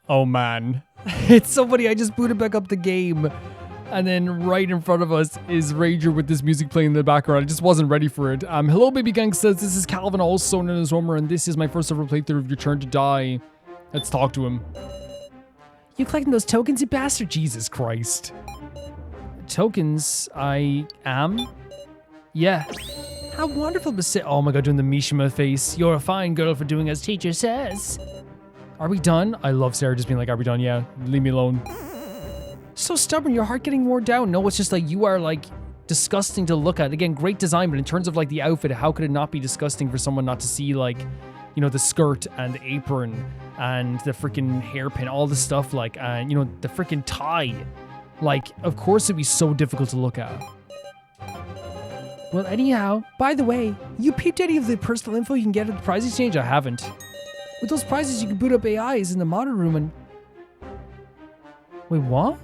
Oh man. It's so funny. I just booted back up the game. And then right in front of us is Ranger with this music playing in the background. I just wasn't ready for it. Hello, Baby Gang says, this is Calvin, also known as Homer, and this is my first ever playthrough of Your Turn to Die. Let's talk to him. You collecting those tokens, you bastard? Jesus Christ. Tokens? I am? Yeah. How wonderful to sit. Oh my god, doing the Mishima face. You're a fine girl for doing as teacher says. Are we done? I love Sarah just being like, are we done? Yeah, leave me alone. So stubborn, your heart getting worn down. No, it's just like you are like disgusting to look at. Again, great design, but in terms of like the outfit, how could it not be disgusting for someone not to see like, you know, the skirt and the apron and the freaking hairpin, all the stuff like, and you know, the freaking tie. Like, of course it'd be so difficult to look at. Well, anyhow, by the way, you peeped any of the personal info you can get at the prize exchange? I haven't. With those prizes, you can boot up AIs in the model room and... Wait, what?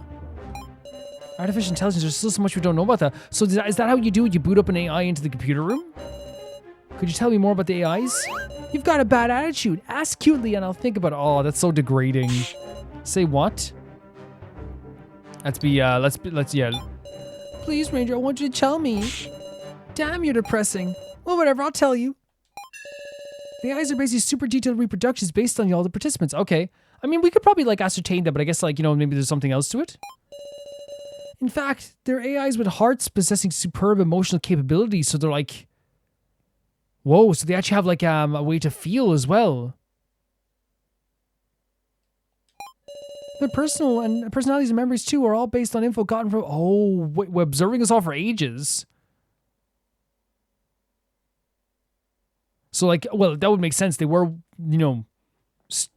Artificial intelligence, there's still so much we don't know about that. So is that how you do it? You boot up an AI into the computer room? Could you tell me more about the AIs? You've got a bad attitude. Ask cutely and I'll think about it. Oh, that's so degrading. Say what? Let's yeah. Please, Ranger, I want you to tell me. Damn, you're depressing. Well, whatever, I'll tell you. The AIs are basically super detailed reproductions based on all the participants. Okay. I mean, we could probably like ascertain that, but I guess like, you know, maybe there's something else to it. In fact, they're AIs with hearts possessing superb emotional capabilities. So they're like, whoa, so they actually have like a way to feel as well. Their personalities and memories too are all based on info gotten from, oh, wait, we're observing us all for ages. So like, well, that would make sense. They were, you know,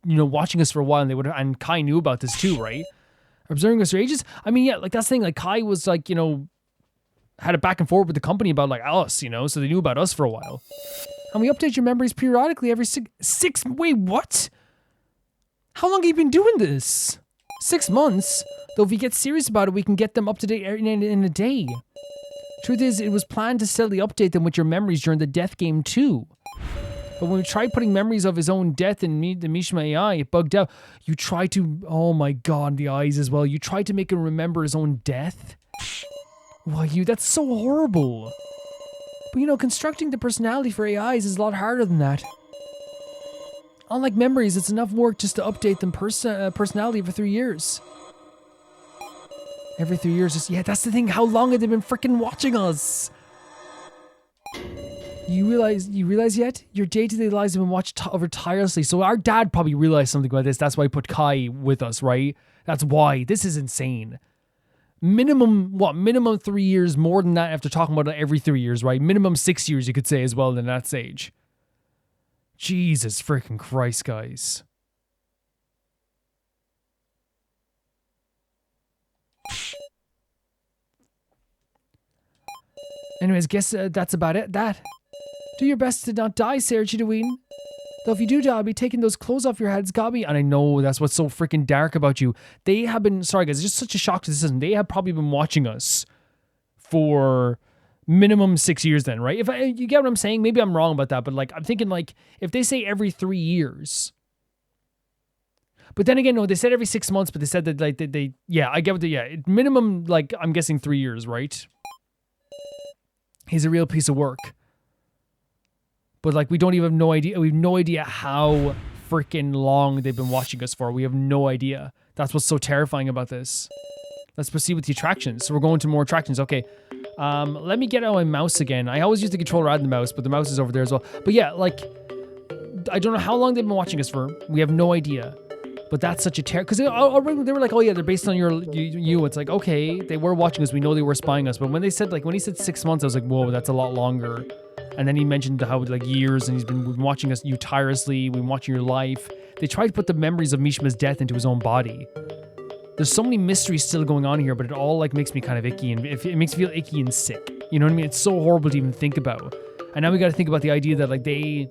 watching us for a while, and and Kai knew about this too, right? Observing us for ages. I mean, yeah, like that's the thing. Like Kai was like, you know, had a back and forth with the company about like us, you know, so they knew about us for a while. And we update your memories periodically every six. Wait, what? How long have you been doing this? 6 months. Though if we get serious about it, we can get them up to date in a day. Truth is, it was planned to steadily update them with your memories during the death game too. But when we tried putting memories of his own death in the Mishima AI, it bugged out. You tried to... Oh my god, the eyes as well. You tried to make him remember his own death? Why, that's so horrible. But you know, constructing the personality for AIs is a lot harder than that. Unlike memories, it's enough work just to update them personality every 3 years. Every 3 years, yeah, that's the thing. How long have they been freaking watching us? You realize yet? Your day-to-day lives have been watched over tirelessly. So our dad probably realized something about this. That's why he put Kai with us, right? That's why. This is insane. Minimum 3 years, more than that after talking about it every 3 years, right? Minimum 6 years, you could say as well in that stage. Jesus freaking Christ, guys. Anyways, guess that's about it. Do your best to not die, Sarah Chidaween. Though if you do die, I'll be taking those clothes off your heads, Gabi. And I know that's what's so freaking dark about you. They have been, sorry guys, it's just such a shock to the system. They have probably been watching us for minimum 6 years then, right? You get what I'm saying? Maybe I'm wrong about that, but like, I'm thinking like, if they say every 3 years, but then again, no, they said every 6 months, but they said that like, yeah, I get what minimum, like, I'm guessing 3 years, right? He's a real piece of work. But like, we don't even have no idea. We have no idea how freaking long they've been watching us for. We have no idea. That's what's so terrifying about this. Let's proceed with the attractions. So we're going to more attractions. Okay. Let me get out my mouse again. I always use the controller and the mouse, but the mouse is over there as well. But yeah, like, I don't know how long they've been watching us for. We have no idea. But that's such a terror. Because they were like, oh yeah, they're based on you. It's like, okay, they were watching us. We know they were spying us. But when he said 6 months, I was like, whoa, that's a lot longer. And then he mentioned how like years, and he's been watching us, you tirelessly, we've been watching your life. They tried to put the memories of Mishima's death into his own body. There's so many mysteries still going on here, but it all like makes me kind of icky, and it makes me feel icky and sick. You know what I mean? It's so horrible to even think about. And now we got to think about the idea that like they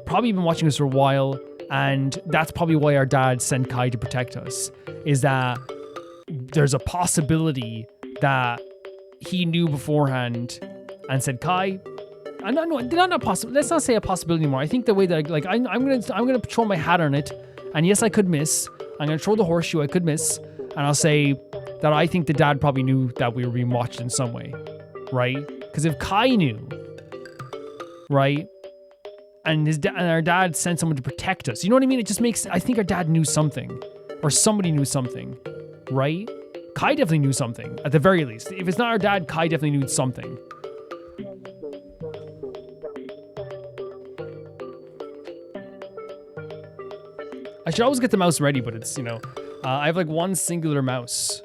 probably been watching us for a while, and that's probably why our dad sent Kai to protect us, is that there's a possibility that he knew beforehand and said, Kai, not possible. Let's not say a possibility anymore. I think the way that I'm gonna throw my hat on it, and yes, I could miss. I'm going to throw the horseshoe. I could miss. And I'll say that I think the dad probably knew that we were being watched in some way. Right? Because if Kai knew, right, and our dad sent someone to protect us, you know what I mean? It just makes, I think our dad knew something, or somebody knew something, right? Kai definitely knew something, at the very least. If it's not our dad, Kai definitely knew something. I should always get the mouse ready, but it's, you know, I have like one singular mouse.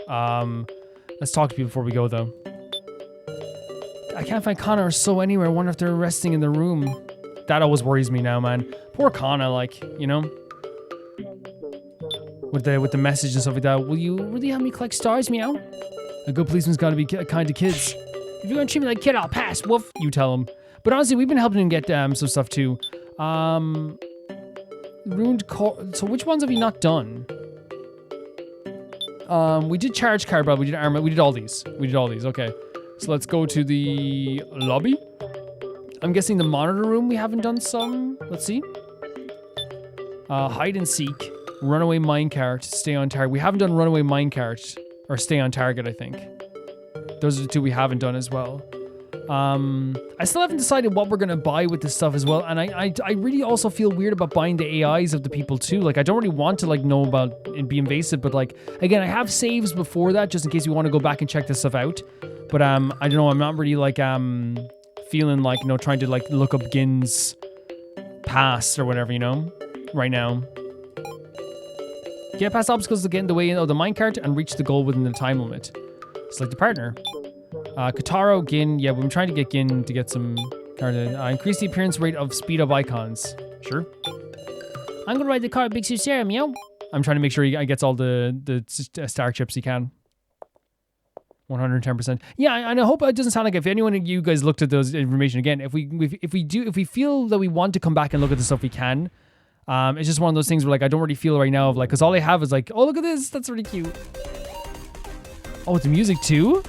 Let's talk to people before we go, though. I can't find Connor or So anywhere. I wonder if they're resting in the room. That always worries me now, man. Poor Connor, like, you know, with the message and stuff like that. Will you really help me collect stars, meow? A good policeman's got to be kind to kids. If you're gonna treat me like a kid, I'll pass. Woof. You tell him. But honestly, we've been helping him get some stuff too. Ruined core. So which ones have we not done? We did charge card, but we did armor. We did all these. Okay. So let's go to the lobby. I'm guessing the monitor room we haven't done some. Let's see. Hide and seek. Runaway minecart. Stay on target. We haven't done runaway minecart. Or stay on target, I think. Those are the two we haven't done as well. I still haven't decided what we're going to buy with this stuff as well. And I really also feel weird about buying the AIs of the people too. Like, I don't really want to, like, know about it be invasive. But, like, again, I have saves before that just in case we want to go back and check this stuff out. But, I don't know. I'm not really, like, feeling like, you know, trying to, like, look up Gin's past or whatever, you know, right now. Get past obstacles to get in the way of the minecart and reach the goal within the time limit. Select the partner. Q-taro, Gin. Yeah, we've been trying to get Gin to get some card. Increase the appearance rate of speed up icons. Sure. I'm gonna ride the car at Big Sioux Sarah, meow. I'm trying to make sure he gets all the star chips he can. 110%. Yeah, and I hope it doesn't sound like if anyone of you guys looked at those information again. If we feel that we want to come back and look at the stuff, we can. It's just one of those things where, like, I don't really feel right now of, like, because all I have is like, oh, look at this, that's really cute. Oh, it's music too.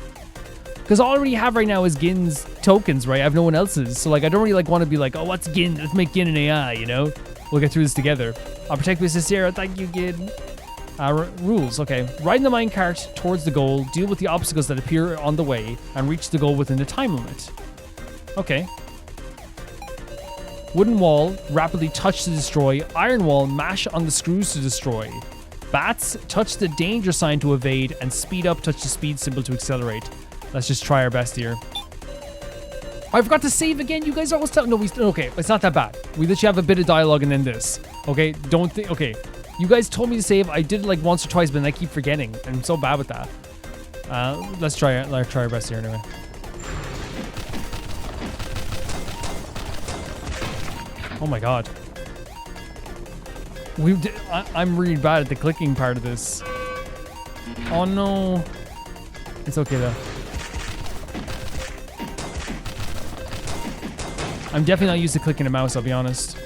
Because all I already have right now is Gin's tokens, right? I have no one else's, so, like, I don't really, like, want to be like, oh, what's Gin? Let's make Gin an AI, you know? We'll get through this together. I'll protect Mrs. Sarah. Thank you, Gin. Rules, okay. Ride in the minecart towards the goal, deal with the obstacles that appear on the way, and reach the goal within the time limit. Okay. Wooden wall, rapidly touch to destroy. Iron wall, mash on the screws to destroy. Bats, touch the danger sign to evade, and speed up, touch the speed symbol to accelerate. Let's just try our best here. I forgot to save again. You guys always tell. No, okay, it's not that bad. We literally have a bit of dialogue and then this. Okay, don't think. Okay, you guys told me to save. I did it like once or twice, but then I keep forgetting. I'm so bad with that. Let's try our best here anyway. Oh my god. I'm really bad at the clicking part of this. Oh no. It's okay though. I'm definitely not used to clicking a mouse, I'll be honest.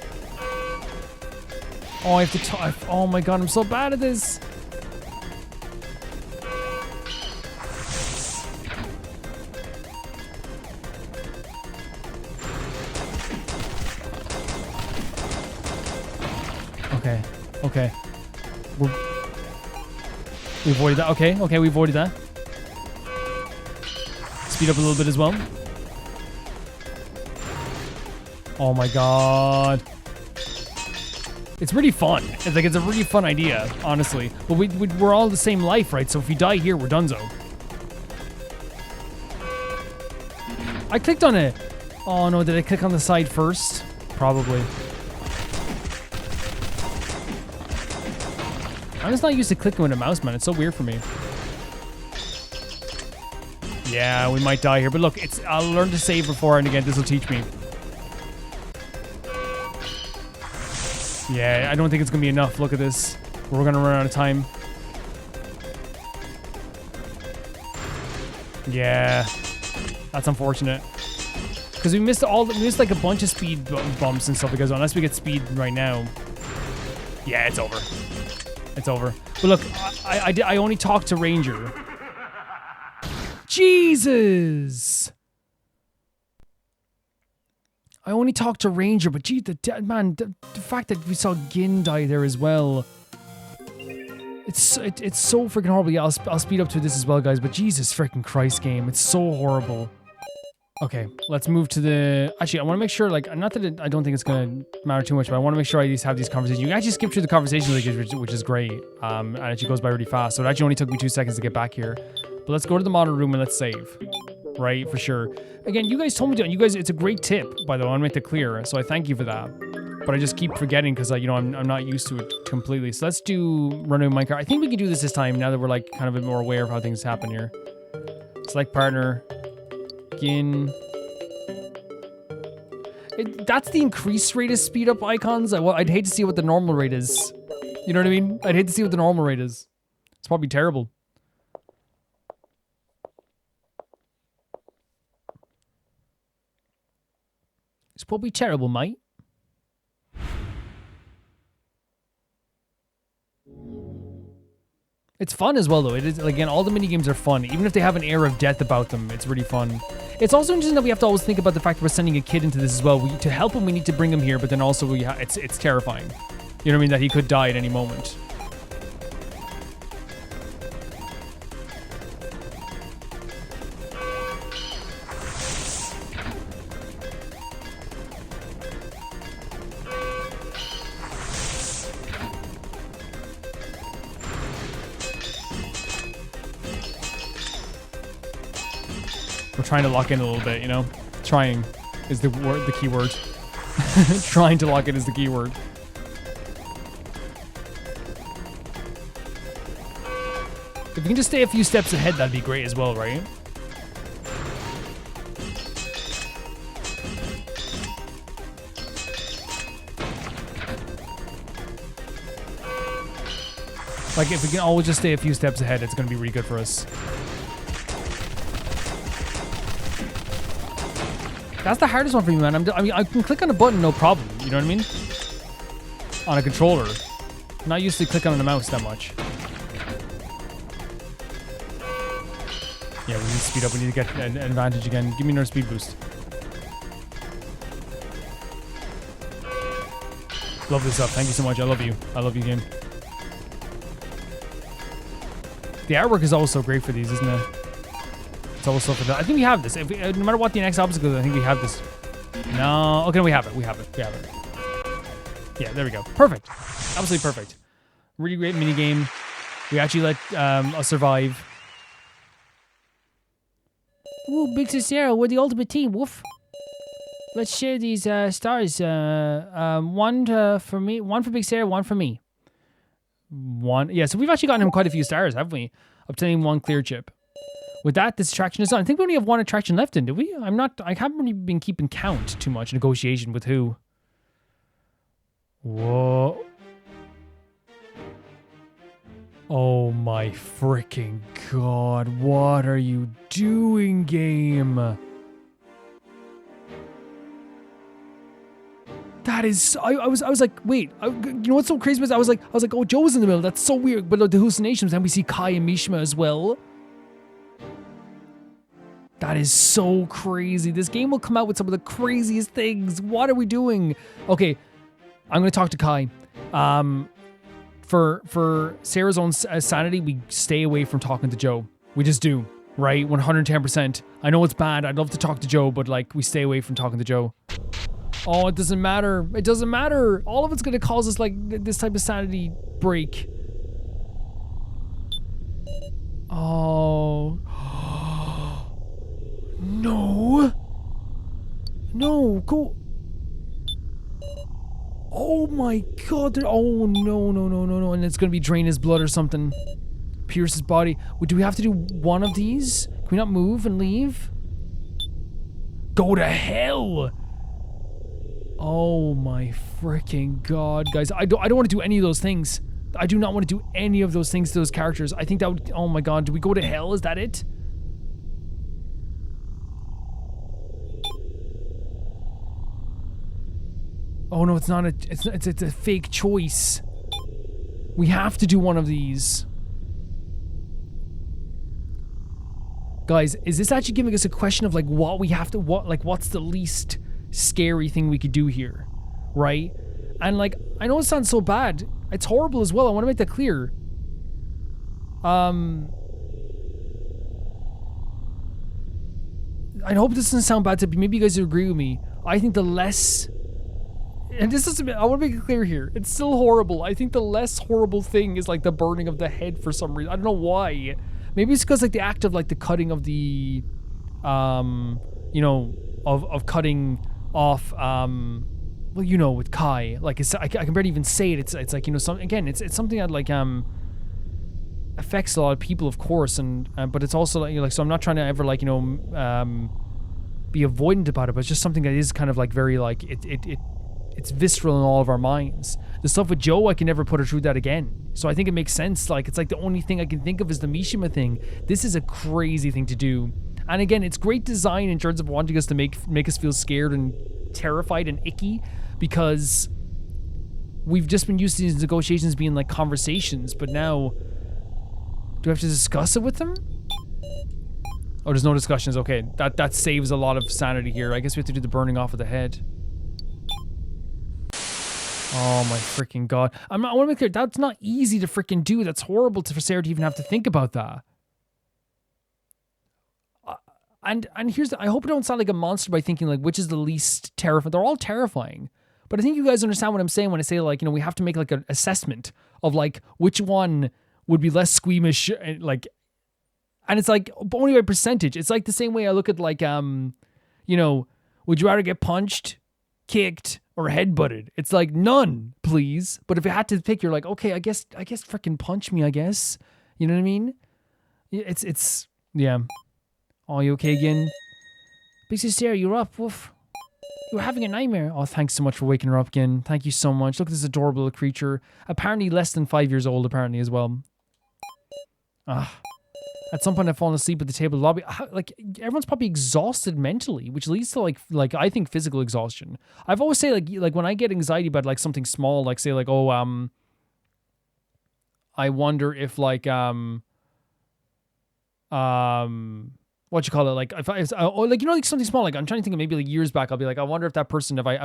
Oh, I have to oh my god, I'm so bad at this. Okay. We avoided that. Okay, we avoided that. Speed up a little bit as well. Oh my god. It's really fun. It's a really fun idea, honestly. But we're all the same life, right? So if we die here, we're donezo. I clicked on it. Oh no, did I click on the side first? Probably. I'm just not used to clicking with a mouse, man. It's so weird for me. Yeah, we might die here. But look, I'll learn to save before, and again, this will teach me. Yeah, I don't think it's going to be enough. Look at this. We're going to run out of time. Yeah. That's unfortunate. Because we missed like a bunch of speed bumps and stuff, because unless we get speed right now. Yeah, it's over. It's over. But look, I only talked to Ranger. Jesus! I only talked to Ranger, but gee, the fact that we saw Gin die there as well. It's so freaking horrible. Yeah, I'll speed up to this as well, guys. But Jesus freaking Christ, game. It's so horrible. Okay, let's move to the... Actually, I want to make sure, like, not that I don't think it's going to matter too much, but I want to make sure I at least have these conversations. You can actually skip through the conversations, which is great. And it actually goes by really fast. So it actually only took me 2 seconds to get back here. But let's go to the model room and let's save. Right, for sure. Again, you guys told me to, and you guys, it's a great tip, by the way. I want to make that clear. So I thank you for that. But I just keep forgetting because, you know, I'm not used to it completely. So let's do Runaway minecart. I think we can do this time now that we're, like, kind of a bit more aware of how things happen here. Select partner. Begin. That's the increased rate of speed up icons. I'd hate to see what the normal rate is. You know what I mean? I'd hate to see what the normal rate is. It's probably terrible. It's probably terrible, mate. It's fun as well, though. It is, again, all the mini games are fun. Even if they have an air of death about them, it's really fun. It's also interesting that we have to always think about the fact that we're sending a kid into this as well. To help him, we need to bring him here, but then also it's terrifying. You know what I mean? That he could die at any moment. We're trying to lock in a little bit, you know? Trying is the key word. Trying to lock in is the key word. If we can just stay a few steps ahead, that'd be great as well, right? Like, if we can always just stay a few steps ahead, it's going to be really good for us. That's the hardest one for me, man. I mean, I can click on a button, no problem. You know what I mean? On a controller. I'm not used to clicking on the mouse that much. Yeah, we need to speed up. We need to get an advantage again. Give me another speed boost. Love this up. Thank you so much. I love you. I love you, game. The artwork is always so great for these, isn't it? It's also for that. I think we have this. No matter what the next obstacle is, I think we have this. No. Okay, we have it. We have it. We have it. Yeah, there we go. Perfect. Absolutely perfect. Really great mini game. We actually let us survive. Ooh, Big Cicero, we're the ultimate team. Woof. Let's share these stars. One for me, one for Big Sarah, one for me. One. Yeah, so we've actually gotten him quite a few stars, haven't we? Obtaining one clear chip. With that, this attraction is done. I think we only have one attraction left in, do we? I haven't really been keeping count too much. Negotiation with who? Whoa. Oh my freaking god. What are you doing, game? That is, I was like, wait, you know what's so crazy was I was like, oh, Joe's in the middle. That's so weird. But the hallucinations, then we see Kai and Mishima as well. That is so crazy. This game will come out with some of the craziest things. What are we doing? Okay, I'm gonna talk to Kai. For Sarah's own sanity, we stay away from talking to Joe. We just do, right? 110%. I know it's bad. I'd love to talk to Joe, but like, we stay away from talking to Joe. Oh, it doesn't matter. It doesn't matter. All of it's gonna cause us like this type of sanity break. Oh. No. No, go. Oh my god. Oh no. And it's gonna be drain his blood or something. Pierce his body. Wait, do we have to do one of these? Can we not move and leave? Go to hell. Oh my freaking god, guys. I don't want to do any of those things. I do not want to do any of those things to those characters. I think that would, oh my god, do we go to hell? Is that it? Oh no, it's not a, it's a fake choice. We have to do one of these. Guys, is this actually giving us a question of like what we have to, what's the least scary thing we could do here, right? And like, I know it sounds so bad. It's horrible as well. I want to make that clear. I hope this doesn't sound bad to maybe you guys agree with me. I think the less, and this is, I want to make it clear here, it's still horrible. I think the less horrible thing is like the burning of the head for some reason. I don't know why. Maybe it's because like the act of like the cutting of the, you know, of cutting off, well, you know, with Kai, like it's, I can barely even say it. It's like, you know, it's something that like, affects a lot of people, of course, and but it's also like, you know, like, so I'm not trying to ever like, you know, be avoidant about it, but it's just something that is kind of like very like it's visceral in all of our minds. The stuff with Joe, I can never put her through that again, so I think it makes sense. Like, it's like the only thing I can think of is the Mishima thing. This is a crazy thing to do, and again, it's great design in terms of wanting us to make us feel scared and terrified and icky, because we've just been used to these negotiations being like conversations, but now do I have to discuss it with them? Oh, there's no discussions. Okay, that saves a lot of sanity here. I guess we have to do the burning off of the head. Oh my freaking god. I want to make clear, that's not easy to freaking do. That's horrible for Sarah to even have to think about that. And here's I hope I don't sound like a monster by thinking like which is the least terrifying. They're all terrifying. But I think you guys understand what I'm saying when I say like, you know, we have to make like an assessment of like which one would be less squeamish, like, and it's like only by percentage. It's like the same way I look at like, you know, would you rather get punched, kicked, or headbutted? It's like none, please. But if you had to pick, you're like, okay, I guess freaking punch me, I guess. You know what I mean? It's yeah. Oh, you okay again? Big sister, you're up. Woof. You were having a nightmare. Oh, thanks so much for waking her up again. Thank you so much. Look at this adorable little creature. Apparently less than 5 years old, apparently, as well. At some point I've fallen asleep at the table lobby. Like, everyone's probably exhausted mentally, which leads to like I think physical exhaustion. I've always say like when I get anxiety about like something small, like say like, oh, I wonder if like what you call it, like if like, you know, like something small, like I'm trying to think of maybe like years back, I'll be like, I wonder if that person, if I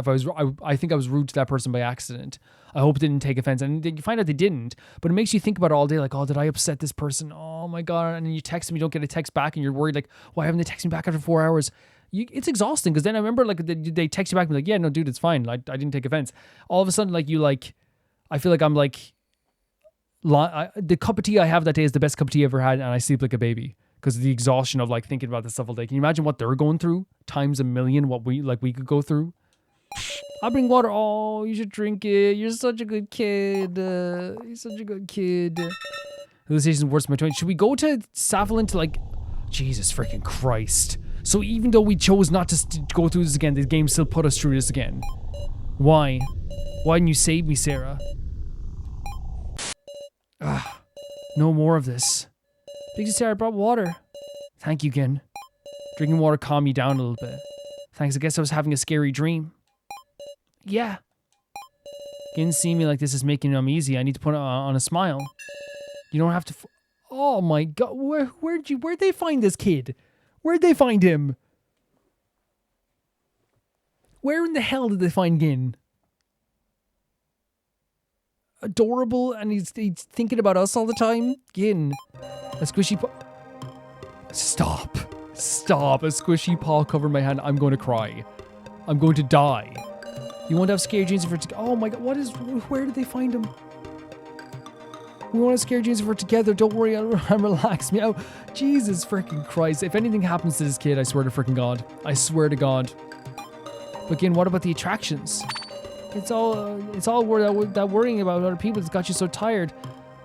think I was rude to that person by accident. I hope they didn't take offense, and you find out they didn't, but it makes you think about it all day, like, oh, did I upset this person? Oh my god. And then you text them, you don't get a text back, and you're worried like, why haven't they texted me back after 4 hours? It's exhausting, because then I remember like they text you back and be like, yeah, no dude, it's fine, I didn't take offense. All of a sudden, like, you like, I feel like I'm like, the cup of tea I have that day is the best cup of tea I ever had, and I sleep like a baby. Because of the exhaustion of like thinking about this stuff all day. Can you imagine what they're going through times a million? What we could go through. I'll bring water. Oh, you should drink it. You're such a good kid. You're such a good kid. Hallucinations worse than my 20. Should we go to Safalin to like? Jesus freaking Christ! So even though we chose not to go through this again, the game still put us through this again. Why? Why didn't you save me, Sarah? No more of this. Big Sarah, I brought water. Thank you again. Drinking water calmed me down a little bit. Thanks, I guess I was having a scary dream. Yeah. Getting seeing me like this is making it uneasy. I need to put on a smile. You don't have to... Oh my god, where'd they find this kid? Where'd they find him? Where in the hell did they find Gin? Adorable, and he's thinking about us all the time? Gin. A squishy paw. Stop. A squishy paw covered my hand. I'm going to cry. I'm going to die. You want to have scary dreams for oh my god, where did they find him? We want to have scary dreams for together. Don't worry, I'm relaxed. Meow. Jesus freaking Christ. If anything happens to this kid, I swear to freaking God. I swear to God. But again, what about the attractions? It's all that worrying about other people that's got you so tired.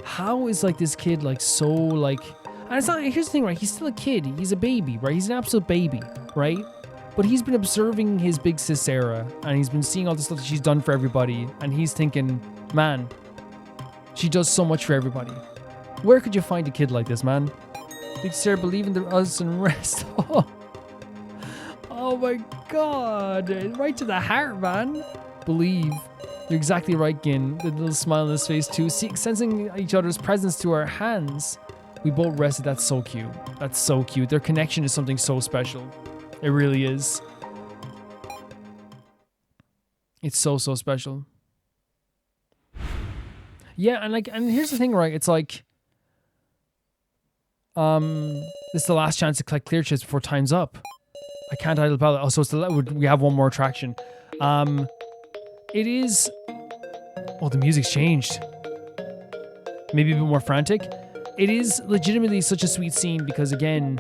How is like this kid like so like, and it's not, here's the thing, right? He's still a kid. He's a baby, right? He's an absolute baby, right? But he's been observing his big sis Sarah, and he's been seeing all the stuff that she's done for everybody, and he's thinking, man, she does so much for everybody. Where could you find a kid like this, man? Big Sarah, believe in us and rest. Oh my god, right to the heart, man. Believe. You're exactly right, Gin. The little smile on his face too. Sensing each other's presence to our hands. We both rested. That's so cute. That's so cute. Their connection is something so special. It really is. It's so special. Yeah, and here's the thing, right? It's like, This is the last chance to collect clear chips before time's up. I can't idle pallet. Oh, so it's we have one more attraction. It is... Oh, the music's changed. Maybe a bit more frantic. It is legitimately such a sweet scene because, again,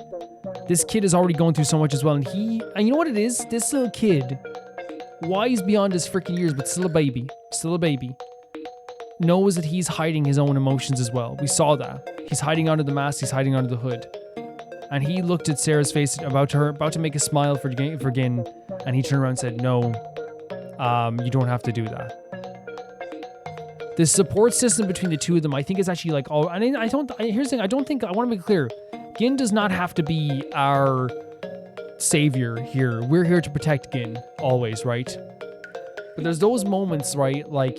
this kid is already going through so much as well. And you know what it is? This little kid, wise beyond his freaking years, but still a baby, knows that he's hiding his own emotions as well. We saw that. He's hiding under the mask, he's hiding under the hood. And he looked at Sarah's face, about to make a smile for Gin, and he turned around and said, no, you don't have to do that. The support system between the two of them, I think, is actually like, oh, and here's the thing, I want to make it clear, Gin does not have to be our savior here. We're here to protect Gin, always, right? But there's those moments, right, like,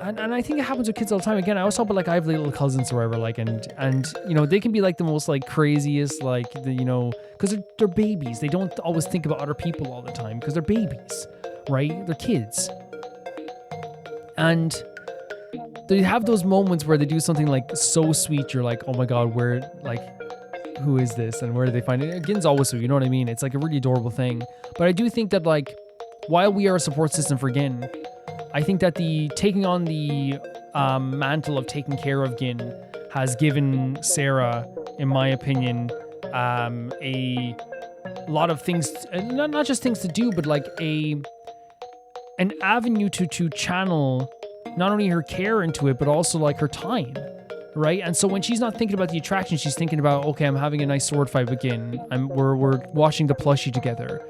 and I think it happens with kids all the time. Again, I always talk about, like, I have little cousins or whatever, like, and you know, they can be like the most, like, craziest, like, you know, because they're babies. They don't always think about other people all the time because they're babies, right? They're kids. And they have those moments where they do something, like, so sweet, you're like, oh my god, where, like, who is this and where do they find it? Gin's always sweet, you know what I mean? It's like a really adorable thing. But I do think that, like, while we are a support system for Gin, I think that the taking on the mantle of taking care of Gin has given Sarah, in my opinion, a lot of things, not just things to do, but like an avenue to channel not only her care into it, but also like her time, right? And so when she's not thinking about the attraction, she's thinking about, okay, I'm having a nice sword fight with Gin. We're watching the plushie together.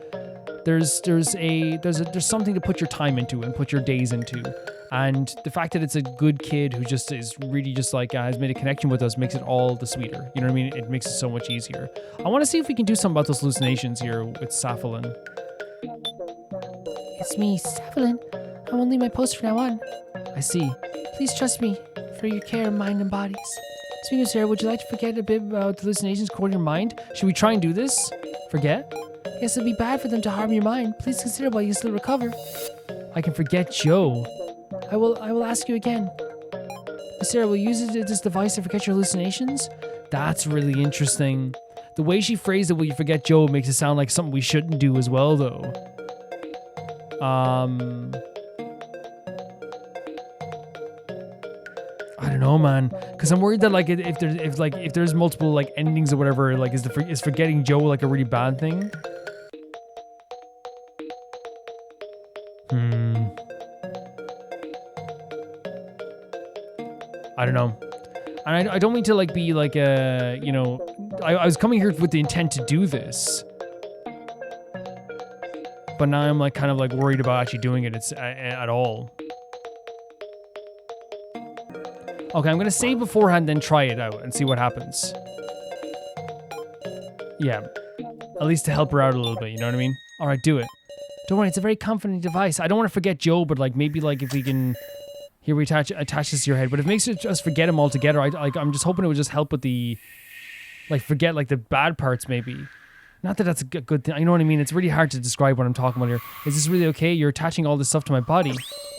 There's something to put your time into and put your days into. And the fact that it's a good kid who just is really just like has made a connection with us makes it all the sweeter. You know what I mean? It makes it so much easier. I want to see if we can do something about those hallucinations here with Safalin. It's me, Safalin. I won't leave my post from now on. I see. Please trust me for your care of mind and bodies. Speaking of Sarah, would you like to forget a bit about the hallucinations according to your mind? Should we try and do this? Forget? Yes, it'll be bad for them to harm your mind. Please consider while you still recover. I can forget Joe. I will ask you again. Sarah, will you use this device to forget your hallucinations? That's really interesting. The way she phrased it, will you forget Joe, makes it sound like something we shouldn't do as well, though. I don't know, man, because I'm worried that like if there's multiple like endings or whatever, like is forgetting Joe like a really bad thing? I don't know. And I don't mean to like be like you know, I was coming here with the intent to do this, but now I'm like kind of like worried about actually doing it at all. Okay, I'm gonna save beforehand, then try it out and see what happens. Yeah, at least to help her out a little bit, you know what I mean? All right, do it. Don't worry, it's a very comforting device. I don't want to forget Joe, but like maybe like if we can, here we attach this to your head. But if it makes it just forget him altogether, I'm just hoping it would just help with the, like forget like the bad parts maybe. Not that that's a good thing. You know what I mean? It's really hard to describe what I'm talking about here. Is this really okay? You're attaching all this stuff to my body.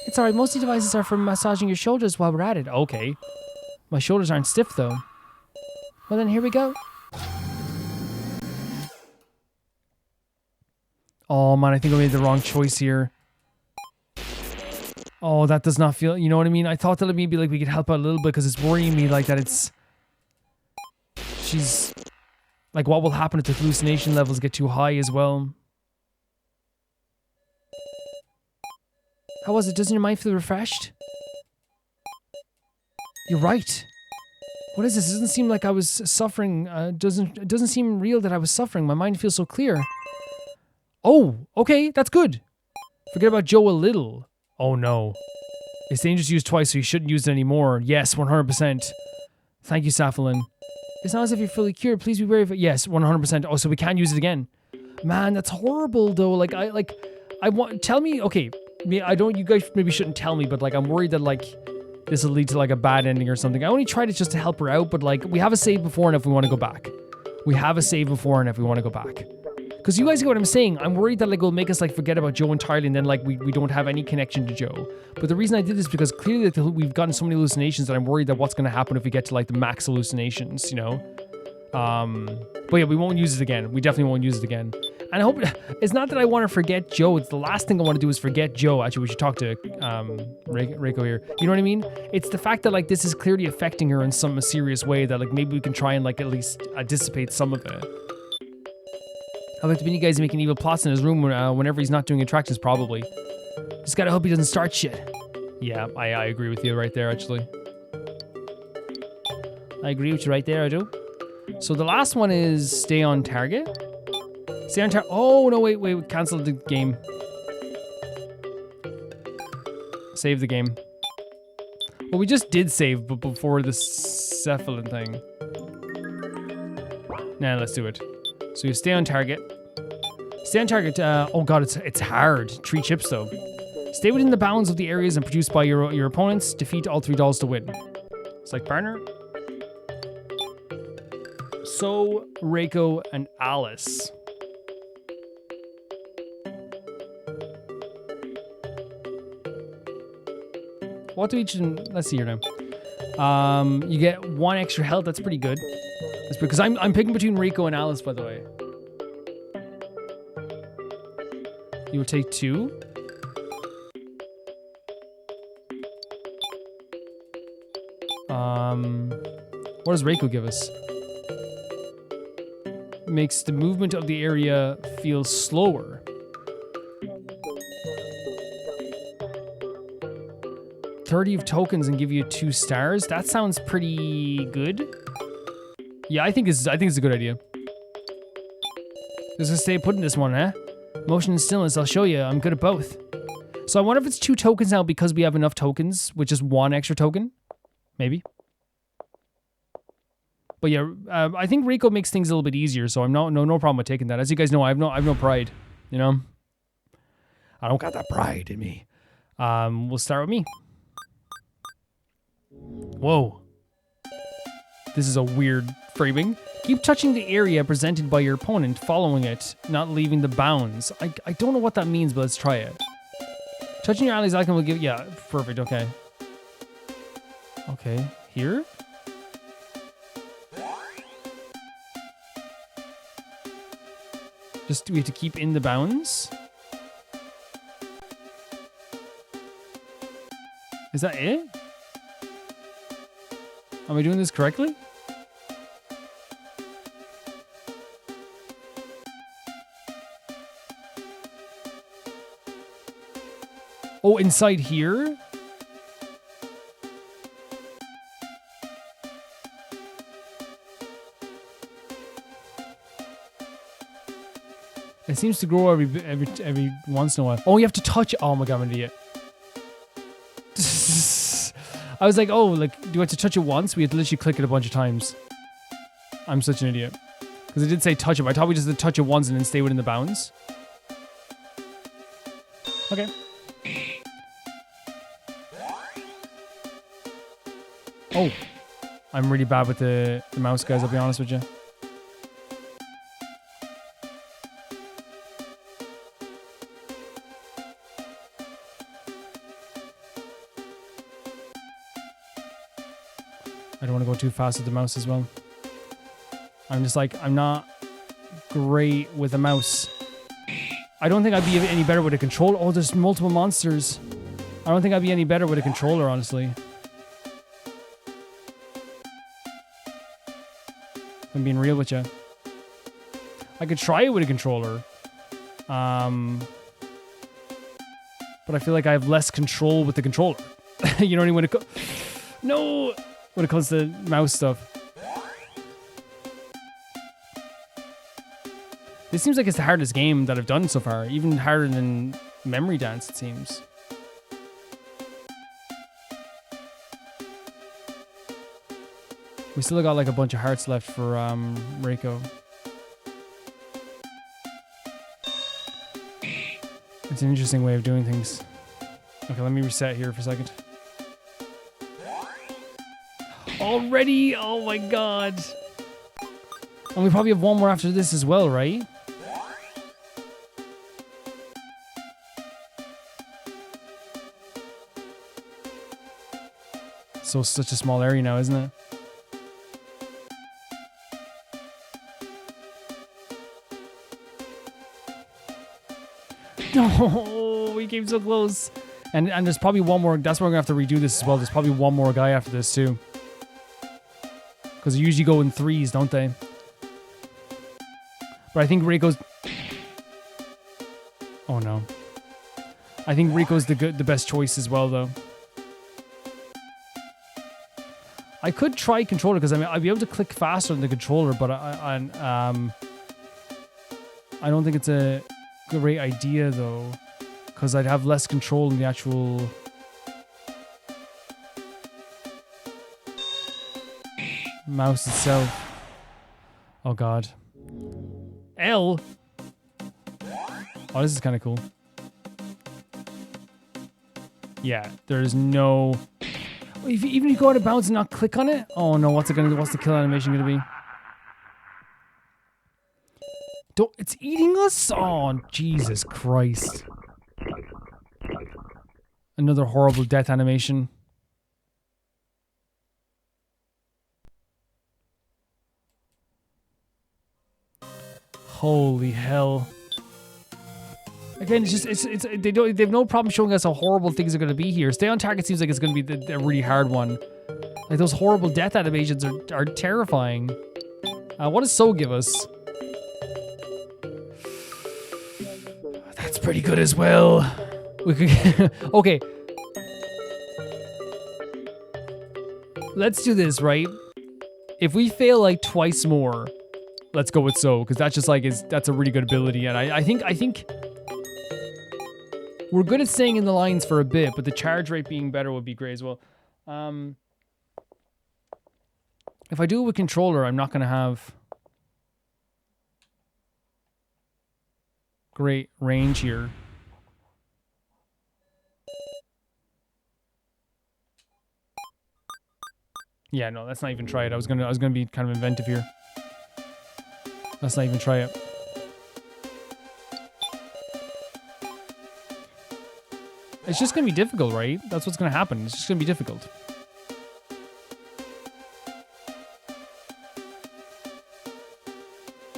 It's alright, most of the devices are for massaging your shoulders while we're at it. Okay. My shoulders aren't stiff though. Well then, here we go. Oh man, I think I made the wrong choice here. Oh, that does not feel, you know what I mean? I thought that maybe like we could help out a little bit because it's worrying me like that she's, like what will happen if the hallucination levels get too high as well? How was it? Doesn't your mind feel refreshed? You're right. What is this? It doesn't seem like I was suffering. It doesn't seem real that I was suffering. My mind feels so clear. Oh, okay, that's good. Forget about Joe a little. Oh no. It's dangerous to use twice, so you shouldn't use it anymore. Yes, 100%. Thank you, Safalin. It's not as if you're fully cured. Please be wary of it. Yes, 100%. Oh, so we can't use it again. Man, that's horrible though. Like I want, tell me, okay. You guys maybe shouldn't tell me, but like I'm worried that like this will lead to like a bad ending or something. I only tried it just to help her out, but like we have a save before and if we want to go back. We have a save before and if we want to go back. Because you guys get what I'm saying. I'm worried that like it'll make us like forget about Joe entirely and then like we don't have any connection to Joe. But the reason I did this is because clearly we've gotten so many hallucinations that I'm worried that what's going to happen if we get to like the max hallucinations, you know? But yeah, we won't use it again. We definitely won't use it again. And I hope it's not that I want to forget Joe. It's the last thing I want to do is forget Joe. Actually, we should talk to Reko here. You know what I mean? It's the fact that like this is clearly affecting her in some mysterious way that like maybe we can try and like at least dissipate some of it. I'd like to be you guys making evil plots in his room whenever he's not doing attractions, probably. Just gotta hope he doesn't start shit. Yeah, I agree with you right there, actually. I agree with you right there, I do. So the last one is stay on target. Stay on target. Oh, no, wait, we canceled the game. Save the game. Well, we just did save, but before the Safalin thing. Nah, let's do it. So you stay on target. Stay on target. Oh god, it's hard. 3 chips though. Stay within the bounds of the areas and produced by your opponents. Defeat all 3 dolls to win. It's like partner. So, Reko and Alice. What do each? Let's see here now. You get 1 extra health. That's pretty good. That's because I'm picking between Reko and Alice, by the way. You will take 2. What does Reko give us? Makes the movement of the area feel slower. $30 of tokens and give you 2 stars. That sounds pretty good. Yeah, I think it's a good idea. Just gonna stay put in this one, huh? Motion and stillness. I'll show you. I'm good at both. So I wonder if it's 2 tokens now because we have enough tokens, which is 1 extra token, maybe. But yeah, I think Reko makes things a little bit easier, so I'm no problem with taking that. As you guys know, I have no pride. You know, I don't got that pride in me. We'll start with me. Whoa. This is a weird framing. Keep touching the area presented by your opponent, following it, not leaving the bounds. I don't know what that means, but let's try it. Touching your ally's icon will give... Yeah, perfect, okay. Okay, here? Just, we have to keep in the bounds? Is that it? Am I doing this correctly? Oh, inside here? It seems to grow every once in a while. Oh, you have to touch it. Oh my god, I'm an idiot. I was like, oh, like, do I have to touch it once? We have to literally click it a bunch of times. I'm such an idiot. Because it did say touch it. I thought we just had to touch it once and then stay within the bounds. Okay. Oh. I'm really bad with the mouse, guys, I'll be honest with you. I don't want to go too fast with the mouse as well. I'm just like, I'm not great with a mouse. I don't think I'd be any better with a controller. Oh, there's multiple monsters. I don't think I'd be any better with a controller, honestly. I'm being real with you. I could try it with a controller. But I feel like I have less control with the controller. You know what I mean? No! When it comes to mouse stuff. This seems like it's the hardest game that I've done so far. Even harder than Memory Dance, it seems. We still got like a bunch of hearts left for Reko. It's an interesting way of doing things. Okay, let me reset here for a second. Already? Oh my god. And we probably have one more after this as well, right? So such a small area now, isn't it? No, we came so close. And there's probably one more. That's why we're going to have to redo this as well. There's probably one more guy after this too. Because they usually go in threes, don't they? But I think Reko's... Oh no. I think Reko's the best choice as well, though. I could try controller, because I mean, I'd be able to click faster on the controller, but I don't think it's a great idea, though. Because I'd have less control in the actual... mouse itself. Oh god. L? Oh, this is kind of cool. Yeah, there's no... Even if you go out of bounds and not click on it? Oh no, what's it gonna do? What's the kill animation gonna be? Don't... It's eating us? Oh, Jesus Christ. Another horrible death animation. Holy hell. Again, it's just they have no problem showing us how horrible things are going to be here. Stay on target seems like it's going to be a really hard one. Like those horrible death animations are terrifying. What does So give us? That's pretty good as well. We could okay. Let's do this, right? If we fail like twice more, let's go with So, because that's just like that's a really good ability, and I think we're good at staying in the lines for a bit, but the charge rate being better would be great as well. If I do it with controller, I'm not gonna have great range here. Yeah, no, let's not even try it. I was gonna be kind of inventive here. Let's not even try it. It's just gonna be difficult, right? That's what's gonna happen. It's just gonna be difficult.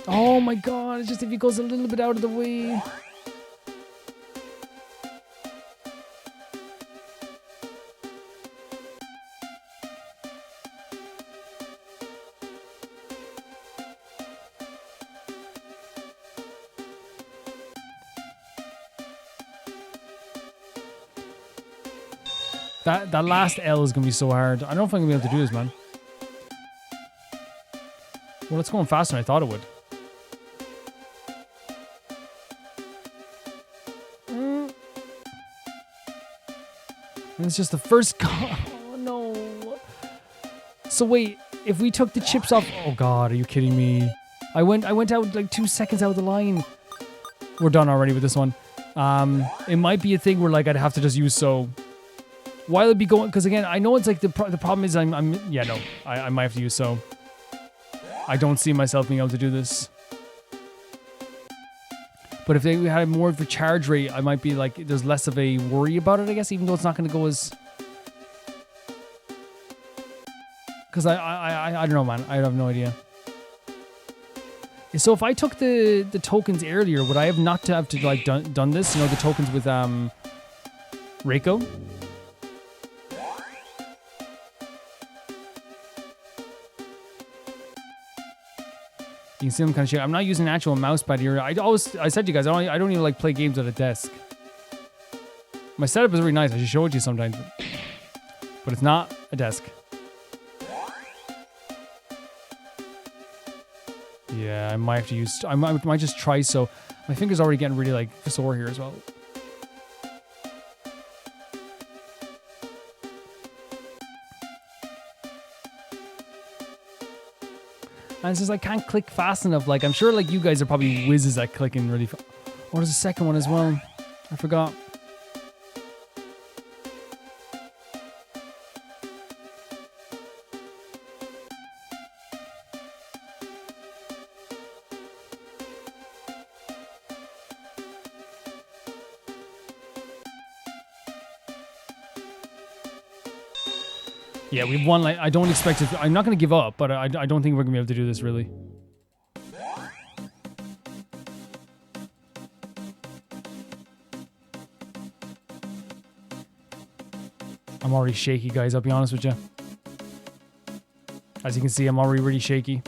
Oh my god, it's just if he goes a little bit out of the way. That last L is gonna be so hard. I don't know if I'm gonna be able to do this, man. Well, it's going faster than I thought it would. And it's just the first oh no. So wait, if we took the chips off, oh god, are you kidding me? I went out like 2 seconds out of the line. We're done already with this one. It might be a thing where like I'd have to just use So. While it'd be going, because again, I know it's like the problem is yeah, no, I might have to use So. I don't see myself being able to do this. But if they had more of a charge rate, I might be like, there's less of a worry about it, I guess, even though it's not going to go as... Because I don't know, man. I have no idea. So if I took the tokens earlier, would I have not to have to like done this? You know, the tokens with Reko? You can see I'm kind of shaking. I'm not using an actual mouse pad here. I said to you guys, I don't even like play games at a desk. My setup is really nice. I should show it to you sometimes. But it's not a desk. Yeah, I might have to use... I might just try So. My finger's already getting really like sore here as well. And it's just I can't click fast enough. Like I'm sure like you guys are probably whizzes at clicking really fast. Oh, there's a second one as well. I forgot. Yeah, we've won. Like I don't expect it. I'm not going to give up, but I don't think we're going to be able to do this really. I'm already shaky, guys. I'll be honest with you. As you can see, I'm already really shaky.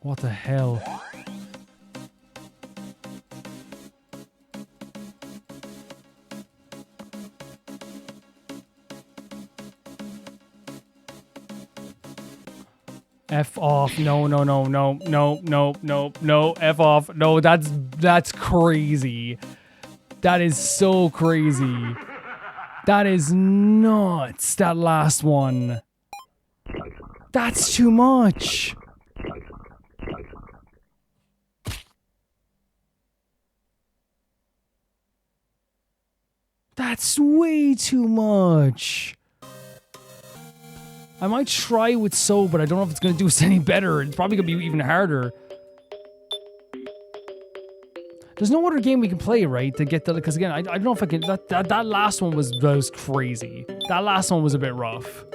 What the hell? F off. No, no, no, no, no, no, no, no. F off. No, that's crazy. That is so crazy. That is nuts. That last one. That's too much. That's way too much. I might try with so, but I don't know if it's going to do us any better. It's probably going to be even harder. There's no other game we can play, right? To get the, because again, I don't know if I can. That last one was crazy. That last one was a bit rough.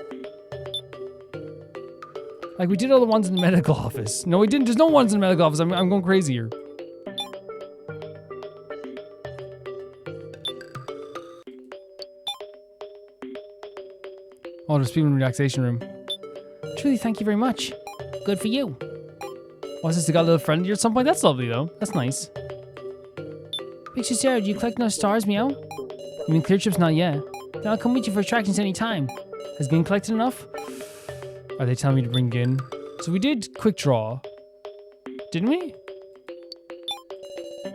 Like we did all the ones in the medical office. No, we didn't. There's no ones in the medical office. I'm going crazy here. Oh, there's people in the relaxation room. Truly, thank you very much. Good for you. What's this? You got a little friend here at some point? That's lovely, though. That's nice. Big Sarah, do you collect enough stars, meow? You mean clear trips? Not yet. Then I'll come with you for attractions anytime. Has Gin collected enough? Are they telling me to bring Gin? So we did quick draw. Didn't we?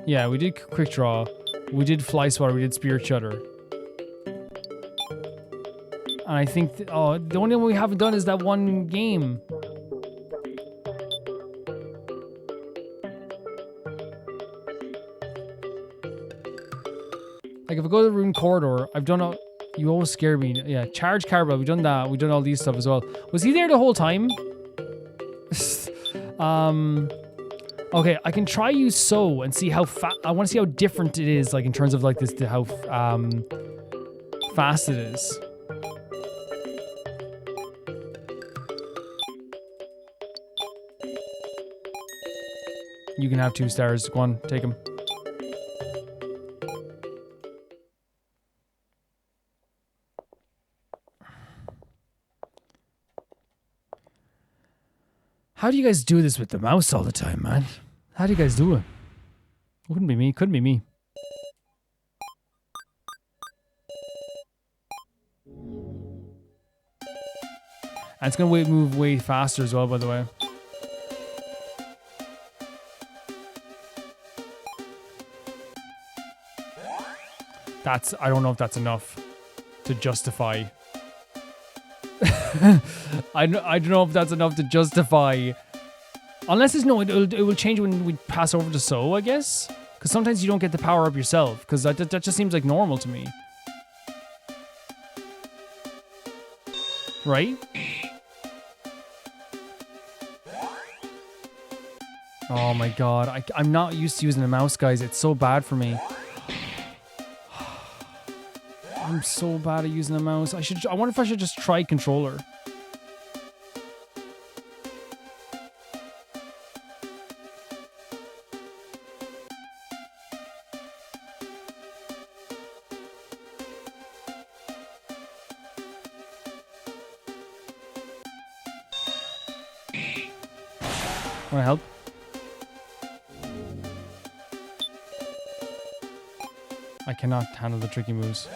Yeah, we did quick draw. We did fly swatter. We did spirit shudder. And I think, the only one we haven't done is that one game. Like if I go to the room corridor, I've done all, you always scare me. Yeah, charge Carbell, we've done that. We've done all these stuff as well. Was he there the whole time? Okay, I can try use so and see how fast, I want to see how different it is, like in terms of like this, how fast it is. You can have 2 stars. Go on, take them. How do you guys do this with the mouse all the time, man? How do you guys do it? Wouldn't be me. Couldn't be me. And it's gonna move way faster as well, by the way. I don't know if that's enough to justify. I don't know if that's enough to justify. Unless it's no, it will change when we pass over to so, I guess. Because sometimes you don't get the power up yourself. Because that just seems like normal to me. Right? Oh my god. I'm not used to using a mouse, guys. It's so bad for me. I'm so bad at using a mouse. I wonder if I should just try controller. Want to help? I cannot handle the tricky moves.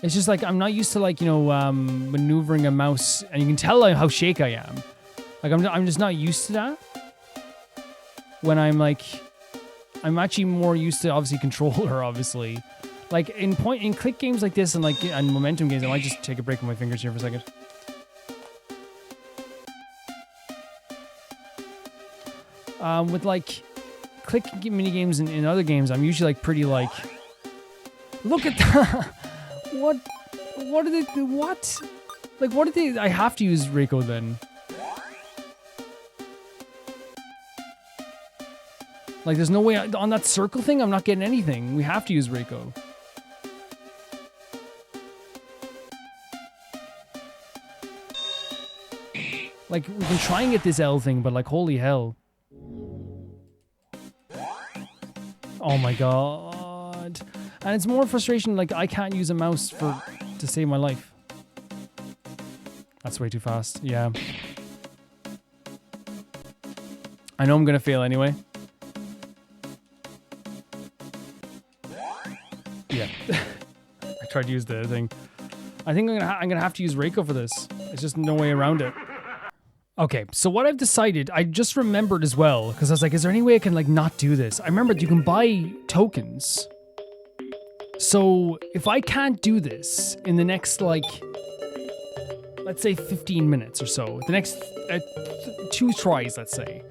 It's just like, I'm not used to like, you know, maneuvering a mouse, and you can tell like, how shake I am. Like, I'm just not used to that. When I'm like, I'm actually more used to, obviously, controller, obviously. Like, in click games like this and like, and momentum games, I might just take a break with my fingers here for a second. With like, click mini games in other games, I'm usually like pretty like, look at that. What did they do? What? Like, what did they? I have to use Reko then. Like, there's no way on that circle thing. I'm not getting anything. We have to use Reko. Like, we can try and get this L thing, but like, holy hell. Oh my god. And it's more frustration, like, I can't use a mouse to save my life. That's way too fast. Yeah. I know I'm gonna fail anyway. Yeah. I tried to use the thing. I think I'm gonna have to use Reko for this. There's just no way around it. Okay, so what I've decided, I just remembered as well, because I was like, is there any way I can like not do this? I remembered you can buy tokens. So if I can't do this in the next like, let's say 15 minutes or so, the next 2 tries, let's say,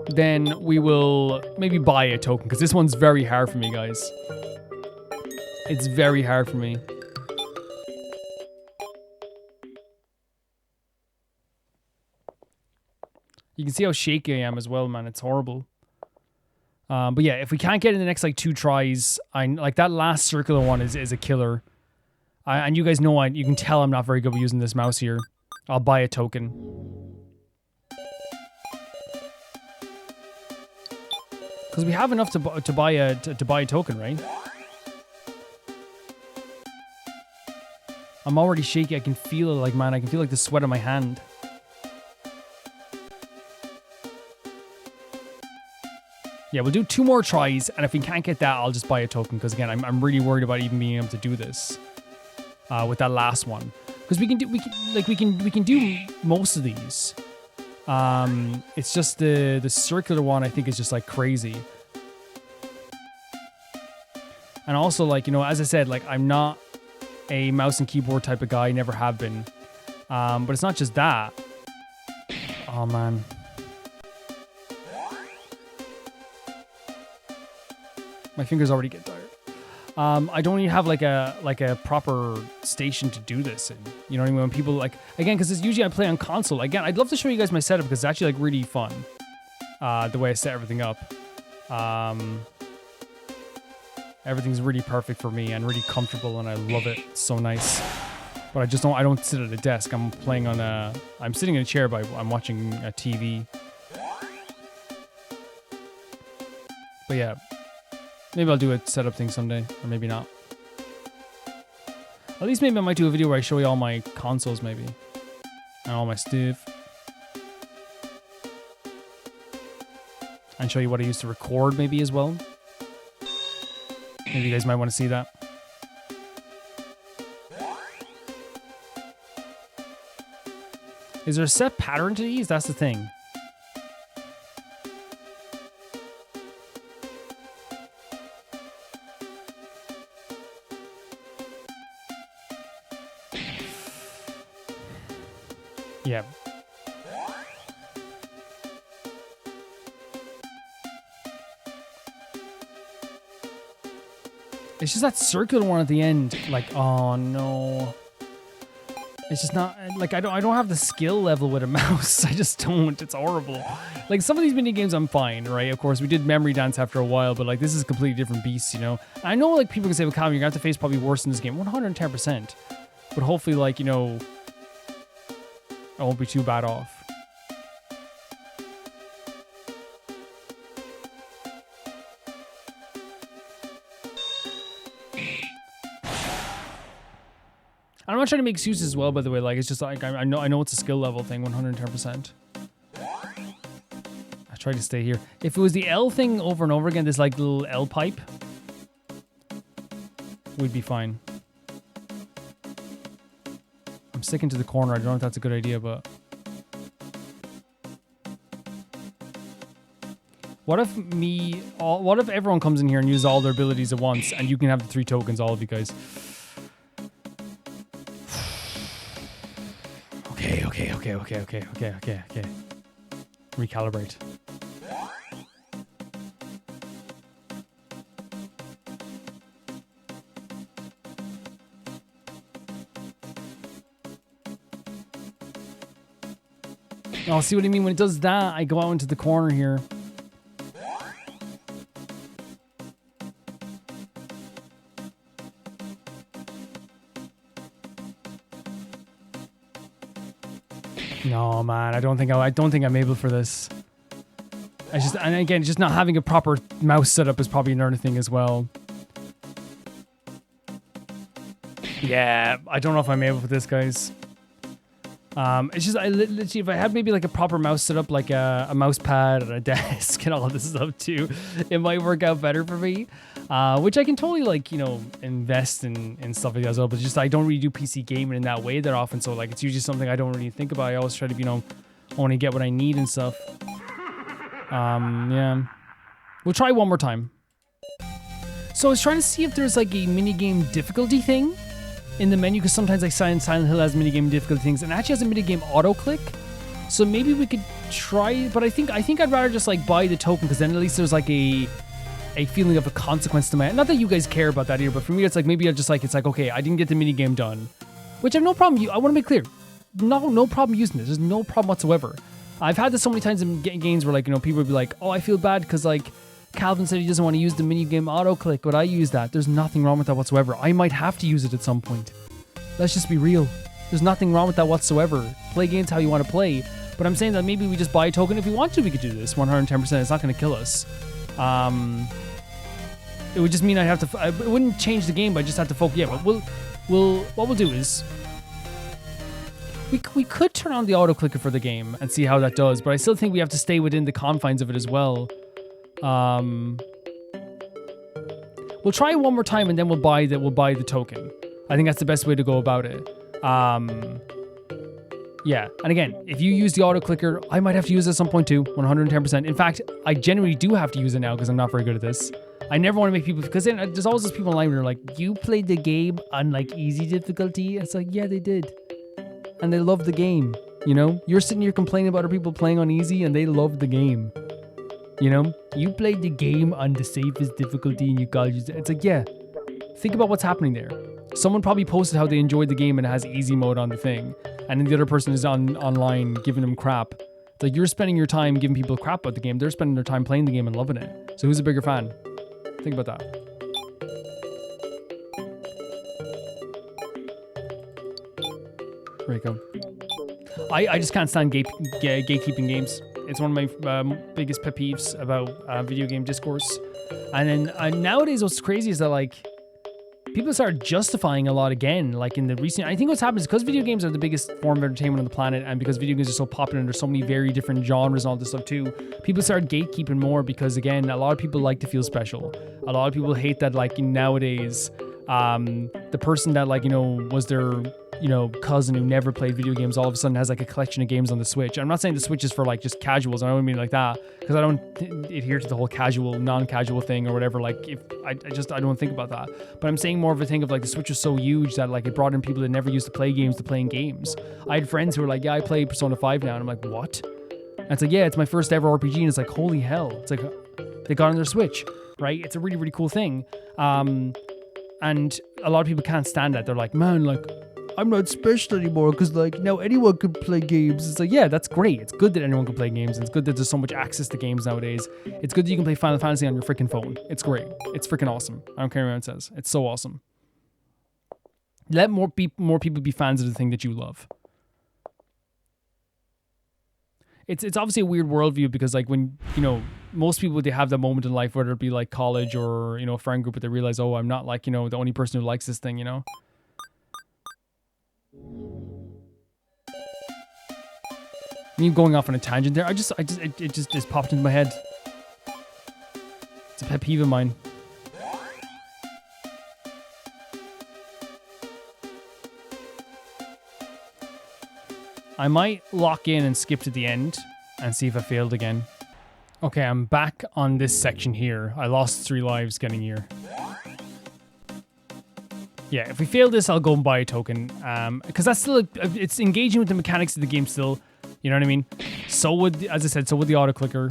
then we will maybe buy a token, because this one's very hard for me, guys. It's very hard for me. You can see how shaky I am as well, man. It's horrible. But yeah, if we can't get in the next like 2 tries, like that last circular one is a killer. And you guys know you can tell I'm not very good with using this mouse here. I'll buy a token. Because we have enough to buy a token, right? I'm already shaky. I can feel it, like, man. I can feel like the sweat on my hand. Yeah, we'll do 2 more tries, and if we can't get that, I'll just buy a token. Because again, I'm really worried about even being able to do this with that last one. Because we can do most of these. It's just the circular one, I think, is just like crazy. And also, like, you know, as I said, like, I'm not a mouse and keyboard type of guy, never have been. But it's not just that. Oh man. My fingers already get tired. I don't even have like a proper station to do this in. You know what I mean? When people like, again, because it's usually I play on console. Again, I'd love to show you guys my setup because it's actually like really fun. The way I set everything up. Everything's really perfect for me and really comfortable, and I love it. It's so nice. But I don't sit at a desk. I'm playing on I'm sitting in a chair, but I'm watching a TV. But yeah. Maybe I'll do a setup thing someday, or maybe not. At least maybe I might do a video where I show you all my consoles, maybe. And all my stuff. And show you what I used to record, maybe, as well. Maybe you guys might want to see that. Is there a set pattern to these? That's the thing. Yeah. It's just that circular one at the end. Like, oh no. It's just not like I don't have the skill level with a mouse. I just don't. It's horrible. Like some of these mini games I'm fine, right? Of course, we did Memory Dance after a while, but like this is a completely different beast, you know. I know like people can say, well, Calvin, you're gonna have to face probably worse in this game. 110%. But hopefully, like, you know, I won't be too bad off. I'm not trying to make excuses as well, by the way. Like, it's just like I know it's a skill level thing, 110%. I try to stay here. If it was the L thing over and over again, this like little L pipe, we'd be fine. I'm sticking to the corner. I don't know if that's a good idea, but what if everyone comes in here and uses all their abilities at once, and you can have the 3 tokens, all of you guys? Okay. Recalibrate. Oh, see what I mean? When it does that, I go out into the corner here. No, man, I don't think I'm able for this. And again, just not having a proper mouse setup is probably another thing as well. Yeah, I don't know if I'm able for this, guys. It's just, literally, if I had maybe like a proper mouse setup, like a mouse pad and a desk and all this stuff too, it might work out better for me. Which I can totally like, invest in stuff like that as well. But just, I don't really do PC gaming in that way that often. So like, it's usually something I don't really think about. I always try to, only get what I need and stuff. Yeah. We'll try one more time. So I was trying to see if there's like a minigame difficulty thing in the menu, because sometimes like Silent Hill has minigame difficulty things, and it actually has a minigame auto click. So maybe we could try, but I think I'd rather just like buy the token, because then at least there's like a feeling of a consequence to my, not that you guys care about that either, but for me it's like maybe it's like, okay, I didn't get the minigame done, which I have no problem. I want to make clear, no problem using this. There's no problem whatsoever. I've had this so many times in games where like, people would be like, oh, I feel bad because like Calvin said he doesn't want to use the minigame auto click, but I use that. There's nothing wrong with that whatsoever. I might have to use it at some point. Let's just be real. There's nothing wrong with that whatsoever. Play games how you want to play. But I'm saying that maybe we just buy a token. If we want to, we could do this 110%. It's not going to kill us. It would just mean I'd have to, it wouldn't change the game, but I just have to focus. Yeah, but what we'll do is, we could turn on the auto clicker for the game and see how that does, but I still think we have to stay within the confines of it as well. We'll try it one more time and then we'll buy the token. I think that's the best way to go about it. Yeah, and again, if you use the auto clicker, I might have to use it at some point too, 110%. In fact, I generally do have to use it now because I'm not very good at this. I never want to make people, because then there's always those people online who are like, you played the game on like easy difficulty. It's like, yeah, they did. And they love the game, You're sitting here complaining about other people playing on easy and they love the game. You played the game on the safest difficulty and you got it. It's like, yeah, think about what's happening there. Someone probably posted how they enjoyed the game and it has easy mode on the thing, and then the other person is online giving them crap. It's like, you're spending your time giving people crap about the game. They're spending their time playing the game and loving it. So who's a bigger fan? Think about that. Reko. I just can't stand gatekeeping games. It's one of my biggest pet peeves about video game discourse. And then nowadays, what's crazy is that like people start justifying a lot again. Like in the recent, I think what's happened is because video games are the biggest form of entertainment on the planet, and because video games are so popular and there's so many very different genres and all this stuff too, people start gatekeeping more because again, a lot of people like to feel special. A lot of people hate that like nowadays, the person that like was their cousin who never played video games all of a sudden has like a collection of games on the Switch. I'm not saying the Switch is for like just casuals. I don't mean like that, because I don't adhere to the whole casual, non-casual thing or whatever. Like if I don't think about that. But I'm saying more of a thing of like the Switch is so huge that like it brought in people that never used to play games to playing games. I had friends who were like, yeah, I play Persona 5 now, and I'm like, what? And it's like, yeah, it's my first ever RPG, and it's like, holy hell! It's like they got on their Switch, right? It's a really, really cool thing. And a lot of people can't stand that. They're like, man, like, I'm not special anymore because like now anyone can play games. It's like, yeah, that's great. It's good that anyone can play games. It's good that there's so much access to games nowadays. It's good that you can play Final Fantasy on your freaking phone. It's great. It's freaking awesome. I don't care what it says. It's so awesome. Let more people be fans of the thing that you love. It's obviously a weird worldview because like when, most people, they have that moment in life, whether it be like college or, a friend group, but they realize, oh, I'm not like, the only person who likes this thing, Me going off on a tangent there, it just popped into my head. It's a pet peeve of mine. I might lock in and skip to the end and see if I failed again. Okay, I'm back on this section here. I lost 3 lives getting here. Yeah, if we fail this, I'll go and buy a token. Because that's still, it's engaging with the mechanics of the game still. You know what I mean? So would, as I said, so would the auto clicker.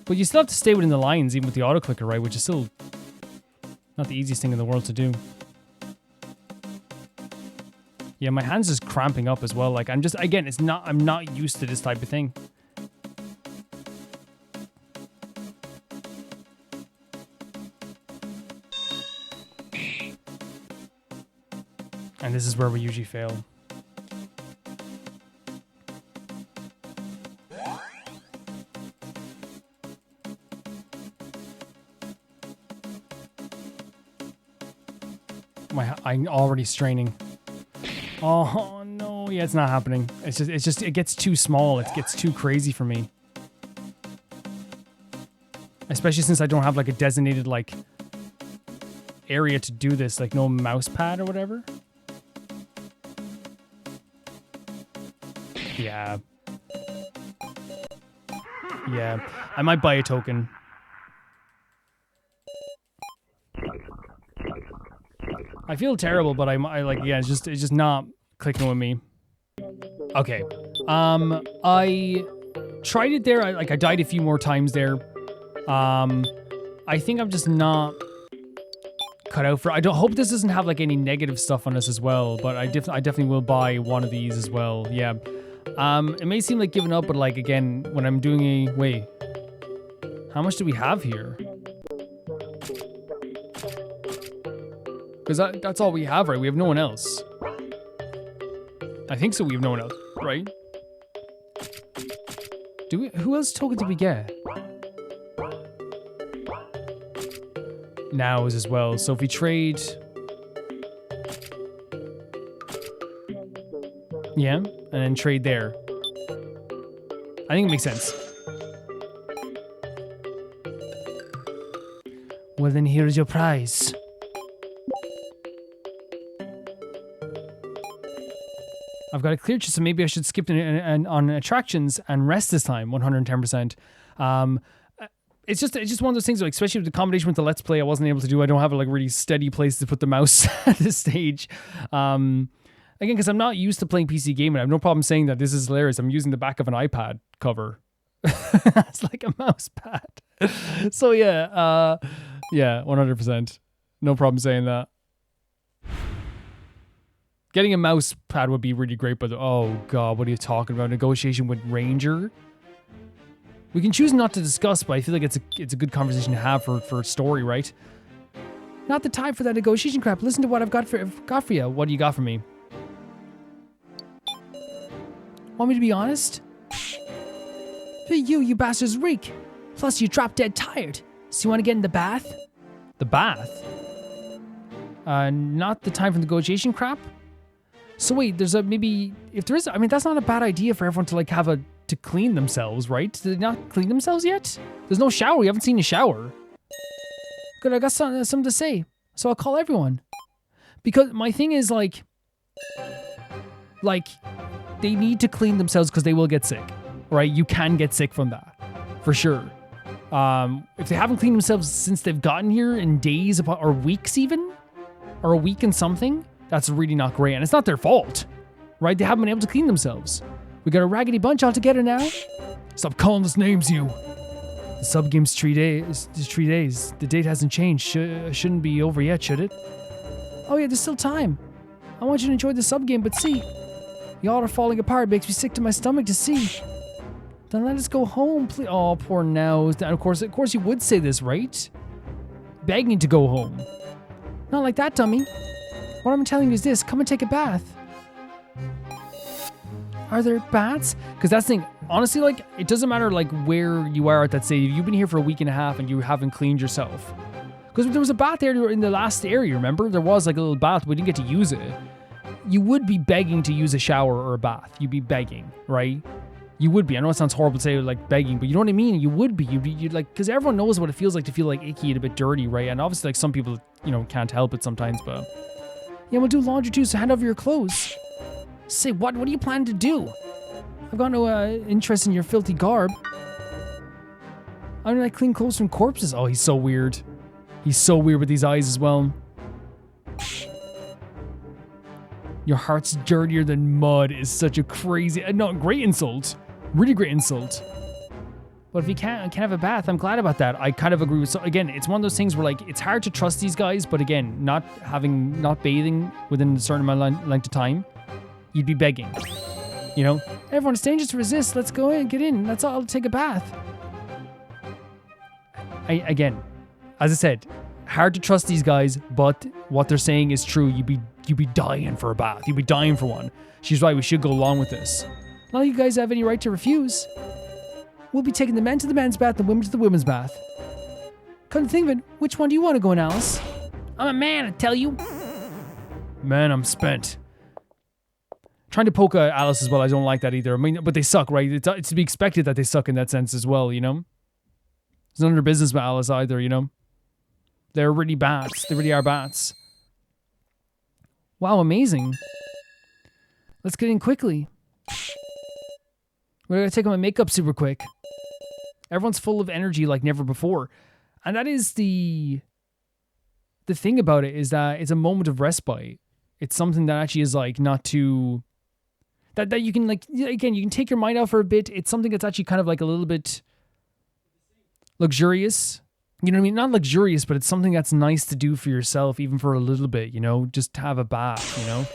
But you still have to stay within the lines, even with the auto clicker, right? Which is still not the easiest thing in the world to do. Yeah, my hand's just cramping up as well. Like I'm not used to this type of thing. And this is where we usually fail. I'm already straining. Oh no, yeah, it's not happening. It gets too small. It gets too crazy for me. Especially since I don't have like a designated like area to do this, like no mouse pad or whatever. Yeah. Yeah, I might buy a token. I feel terrible, but I like, yeah, it's just not clicking with me. Okay. I tried it there. I died a few more times there. I think I'm just not cut out for. I don't hope this doesn't have like any negative stuff on us as well, but I definitely will buy one of these as well. Yeah. It may seem like giving up, but like again, when I'm doing a wait, how much do we have here? Because that's all we have, right? We have no one else. I think so. We have no one else, right? Do we? Who else token did we get? Nows as well. So if we trade, yeah, and then trade there. I think it makes sense. Well, then here's your prize. I've got a clear chest, so maybe I should skip on attractions and rest this time, 110%. It's just one of those things, like, especially with the combination with the Let's Play, I wasn't able to do. I don't have a like really steady place to put the mouse at this stage. Again, because I'm not used to playing PC gaming, I have no problem saying that this is hilarious. I'm using the back of an iPad cover. It's like a mouse pad. So yeah, yeah, 100%. No problem saying that. Getting a mouse pad would be really great, but oh god, what are you talking about? Negotiation with Ranger? We can choose not to discuss, but I feel like it's a good conversation to have for a story, right? Not the time for that negotiation crap. Listen to what I've got for you. What do you got for me? Want me to be honest? You bastards reek. Plus, you drop dead tired. So you want to get in the bath? The bath? Not the time for negotiation crap? So wait, there's a maybe, if there is, I mean, that's not a bad idea for everyone to like have to clean themselves, right? Did they not clean themselves yet? There's no shower. We haven't seen a shower. Good, I got something to say. So I'll call everyone. Because my thing is like they need to clean themselves because they will get sick, right? You can get sick from that, for sure. If they haven't cleaned themselves since they've gotten here in days or weeks even, or a week and something, that's really not great. And it's not their fault, right? They haven't been able to clean themselves. We got a raggedy bunch all together now. Stop calling us names, you. The sub game's 3 days. 3 days. The date hasn't changed. Shouldn't be over yet, should it? Oh yeah, there's still time. I want you to enjoy the sub game, but see, y'all are falling apart. It makes me sick to my stomach to see. Then let us go home, please. Oh, poor Nose. And of course you would say this, right? Begging to go home. Not like that, dummy. What I'm telling you is this: come and take a bath. Are there baths? Because that's the thing. Honestly, like, it doesn't matter like where you are at that stage. You've been here for a week and a half and you haven't cleaned yourself. Because there was a bath area in the last area, remember? There was like a little bath, we didn't get to use it. You would be begging to use a shower or a bath. You'd be begging, right? You would be. I know it sounds horrible to say like begging, but you know what I mean? You would be. You'd like, because everyone knows what it feels like to feel like icky and a bit dirty, right? And obviously like some people, you know, can't help it sometimes, but yeah, we'll do laundry too, so hand over your clothes. Say what? What do you plan to do? I've got no interest in your filthy garb. I don't like clean clothes from corpses. Oh, he's so weird. He's so weird with these eyes as well. Your heart's dirtier than mud is such a crazy, no, great insult. Really great insult. But if you can't have a bath, I'm glad about that. I kind of agree with, so again, it's one of those things where like, it's hard to trust these guys, but again, not bathing within a certain amount of length of time, you'd be begging. You know, everyone, it's dangerous to resist. Let's go in, get in. Let's all take a bath. Again, as I said, hard to trust these guys, but what they're saying is true. You'd be dying for a bath. You'd be dying for one. She's right. We should go along with this. None of you guys have any right to refuse. We'll be taking the men to the men's bath, the women to the women's bath. Come to think of it, which one do you want to go in, Alice? I'm a man, I tell you. Man, I'm spent. Trying to poke Alice as well, I don't like that either. I mean, but they suck, right? It's to be expected that they suck in that sense as well, you know? It's none of their business with Alice either, you know? They're really bats. They really are bats. Wow, amazing. Let's get in quickly. We're gonna take on my makeup super quick. Everyone's full of energy like never before. And that is the thing about it, is that it's a moment of respite. It's something that actually is like not too... That you can like, again, you can take your mind out for a bit. It's something that's actually kind of like a little bit luxurious. You know what I mean? Not luxurious, but it's something that's nice to do for yourself, even for a little bit, you know? Just have a bath, you know?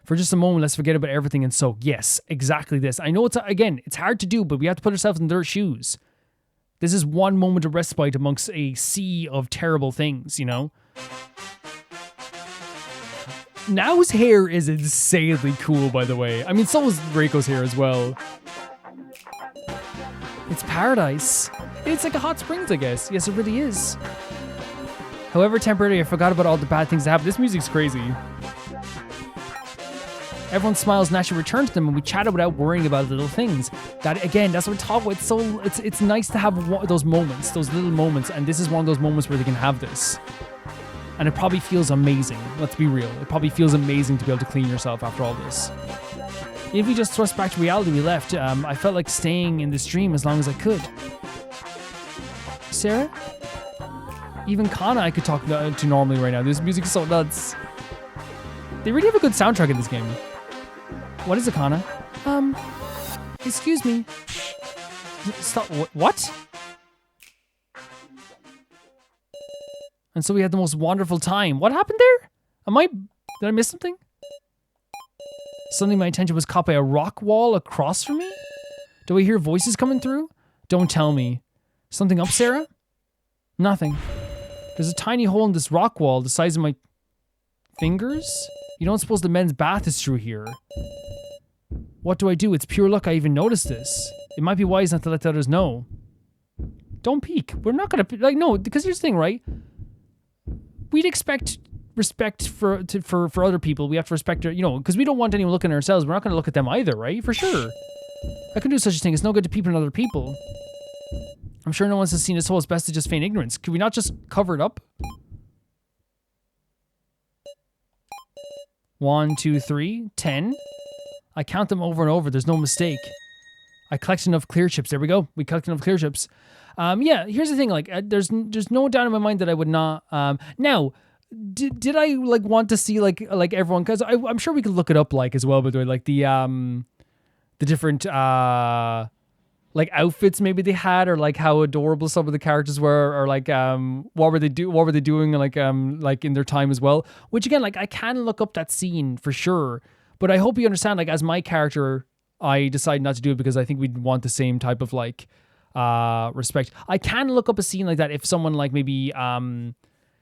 For just a moment, let's forget about everything and soak. Yes, exactly this. I know it's hard to do, but we have to put ourselves in their shoes. This is one moment of respite amongst a sea of terrible things, you know? Now's hair is insanely cool, by the way. I mean, so is Reko's hair as well. It's paradise. It's like a hot springs, I guess. Yes, it really is. However, temporarily, I forgot about all the bad things that happened. This music's crazy. Everyone's smiles naturally return to them, and we chatted without worrying about little things. That again, that's what we're talking about. It's nice to have those moments, those little moments, and this is one of those moments where they can have this. And it probably feels amazing. Let's be real. It probably feels amazing to be able to clean yourself after all this. If we just thrust back to reality, we left. I felt like staying in this dream as long as I could. Sarah? Even Kana I could talk to normally right now. This music is so nuts. They really have a good soundtrack in this game. What is it, Kana? Excuse me. Stop. What? And so we had the most wonderful time. What happened there? Did I miss something? Suddenly my attention was caught by a rock wall across from me? Do I hear voices coming through? Don't tell me. Something up, Sarah? Nothing. There's a tiny hole in this rock wall the size of my fingers? You don't suppose the men's bath is through here? What do I do? It's pure luck I even noticed this. It might be wise not to let the others know. Don't peek. We're not gonna, like, no, because here's the thing, right? We'd expect respect for other people. We have to respect, you know, because we don't want anyone looking at ourselves. We're not going to look at them either, right? For sure. I can do such a thing. It's no good to peep at other people. I'm sure no one has seen this, so it's best to just feign ignorance. Could we not just cover it up? 1, 2, 3, 10. I count them over and over. There's no mistake. I collect enough clear chips. There we go. We collect enough clear chips. Yeah, here's the thing. Like, there's no doubt in my mind that I would not. Now, did I like want to see like everyone? Because I'm sure we could look it up like as well. By the way, like the different like outfits maybe they had, or like how adorable some of the characters were, or like what were they doing like in their time as well. Which again, like I can look up that scene for sure. But I hope you understand. Like as my character, I decided not to do it because I think we'd want the same type of like respect. I can look up a scene like that if someone like maybe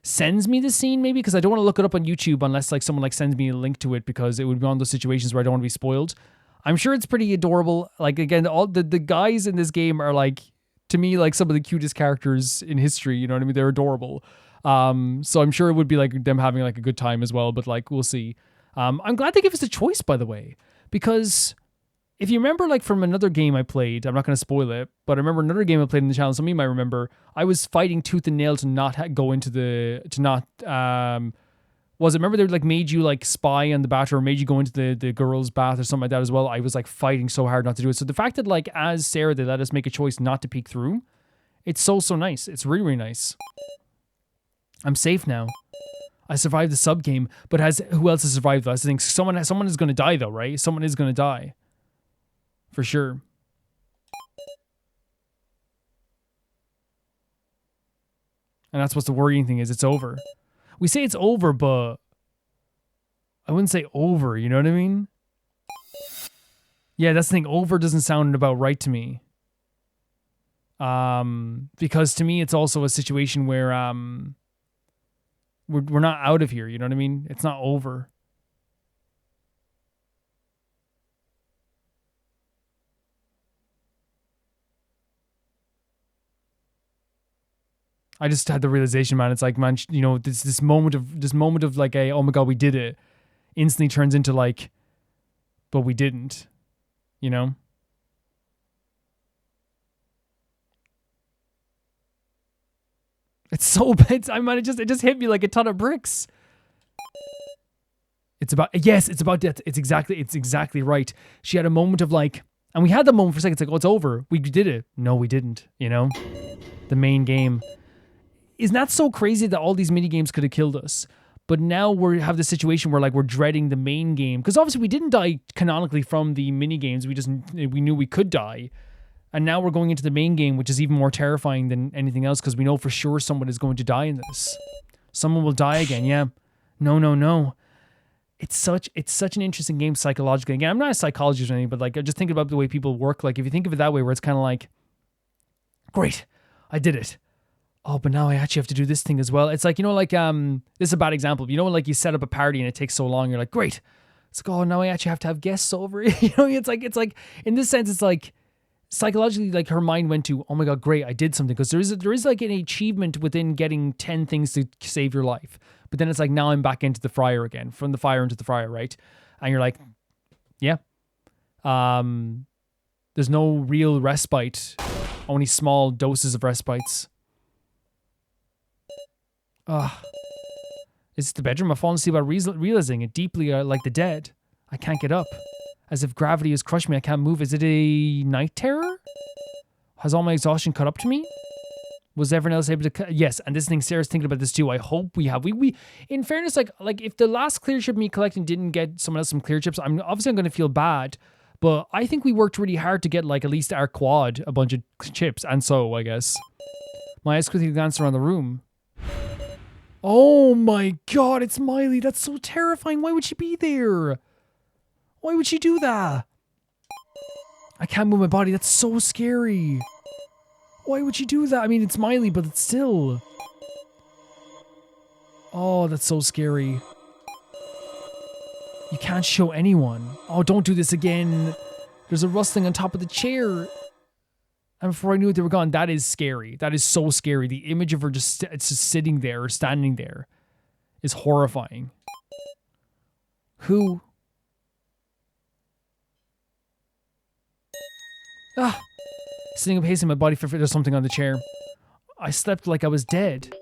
sends me the scene, maybe, because I don't want to look it up on YouTube unless like someone like sends me a link to it, because it would be one of those situations where I don't want to be spoiled. I'm sure it's pretty adorable. Like again, all the guys in this game are like, to me, like some of the cutest characters in history, you know what I mean? They're adorable. So I'm sure it would be like them having like a good time as well, but like we'll see. I'm glad they give us a choice, by the way, because if you remember, like from another game I played, I'm not going to spoil it, but I remember another game I played in the channel. Some of you might remember. I was fighting tooth and nail to not go into remember they like made you like spy on the bathroom, made you go into the girls' bath or something like that as well. I was like fighting so hard not to do it. So the fact that like as Sarah they let us make a choice not to peek through, it's so nice. It's really, really nice. I'm safe now. I survived the sub game, but who else has survived though? I think someone is going to die though, right? Someone is going to die. For sure. And that's what's the worrying thing is it's over. We say it's over, but I wouldn't say over, you know what I mean? Yeah, that's the thing. Over doesn't sound about right to me. Because to me it's also a situation where we're not out of here, you know what I mean? It's not over. I just had the realization, man. It's like, man, you know, this moment of like oh my god, we did it. instantly turns into like, but we didn't, you know? It's so bad. I mean, it just hit me like a ton of bricks. It's about death. It's exactly right. She had a moment of like, and we had the moment for a second. It's like, oh, it's over. We did it. No, we didn't. You know, the main game. Isn't that so crazy that all these mini games could have killed us? But now we have the situation where like we're dreading the main game because obviously we didn't die canonically from the mini games. We knew we could die, and now we're going into the main game, which is even more terrifying than anything else because we know for sure someone is going to die in this. Someone will die again. Yeah. No. It's such an interesting game psychologically. Again, I'm not a psychologist or anything, but like I just think about the way people work. Like if you think of it that way, where it's kind of like, great, I did it. Oh, but now I actually have to do this thing as well. It's like, you know, like this is a bad example. You know, when like you set up a party and it takes so long, you're like, great. It's like, oh, now I actually have to have guests over. You know, it's like in this sense, it's like psychologically, like her mind went to, oh my God, great, I did something. Because there is like an achievement within getting 10 things to save your life. But then it's like, now I'm back into the fryer again, from the fire into the fryer, right? And you're like, yeah. There's no real respite, only small doses of respites. Is it the bedroom? I've fallen asleep while realizing it deeply like the dead. I can't get up. As if gravity has crushed me, I can't move. Is it a night terror? Has all my exhaustion caught up to me? Was everyone else able to... Yes, and this thing, Sarah's thinking about this too. I hope we have. We in fairness, like if the last clear chip me collecting didn't get someone else some clear chips, I'm going to feel bad. But I think we worked really hard to get like at least our quad a bunch of chips. And so, I guess. My eyes quickly glanced around the room. Oh my God, it's Miley. That's so terrifying. Why would she be there? Why would she do that? I can't move my body. That's so scary. Why would she do that? I mean, it's Miley, but it's still... Oh, that's so scary. You can't show anyone. Oh, don't do this again. There's a rustling on top of the chair. And before I knew it, they were gone. That is scary. That is so scary. The image of her just sitting there or standing there is horrifying. Who? Sitting up, pacing my body for there's something on the chair. I slept like I was dead.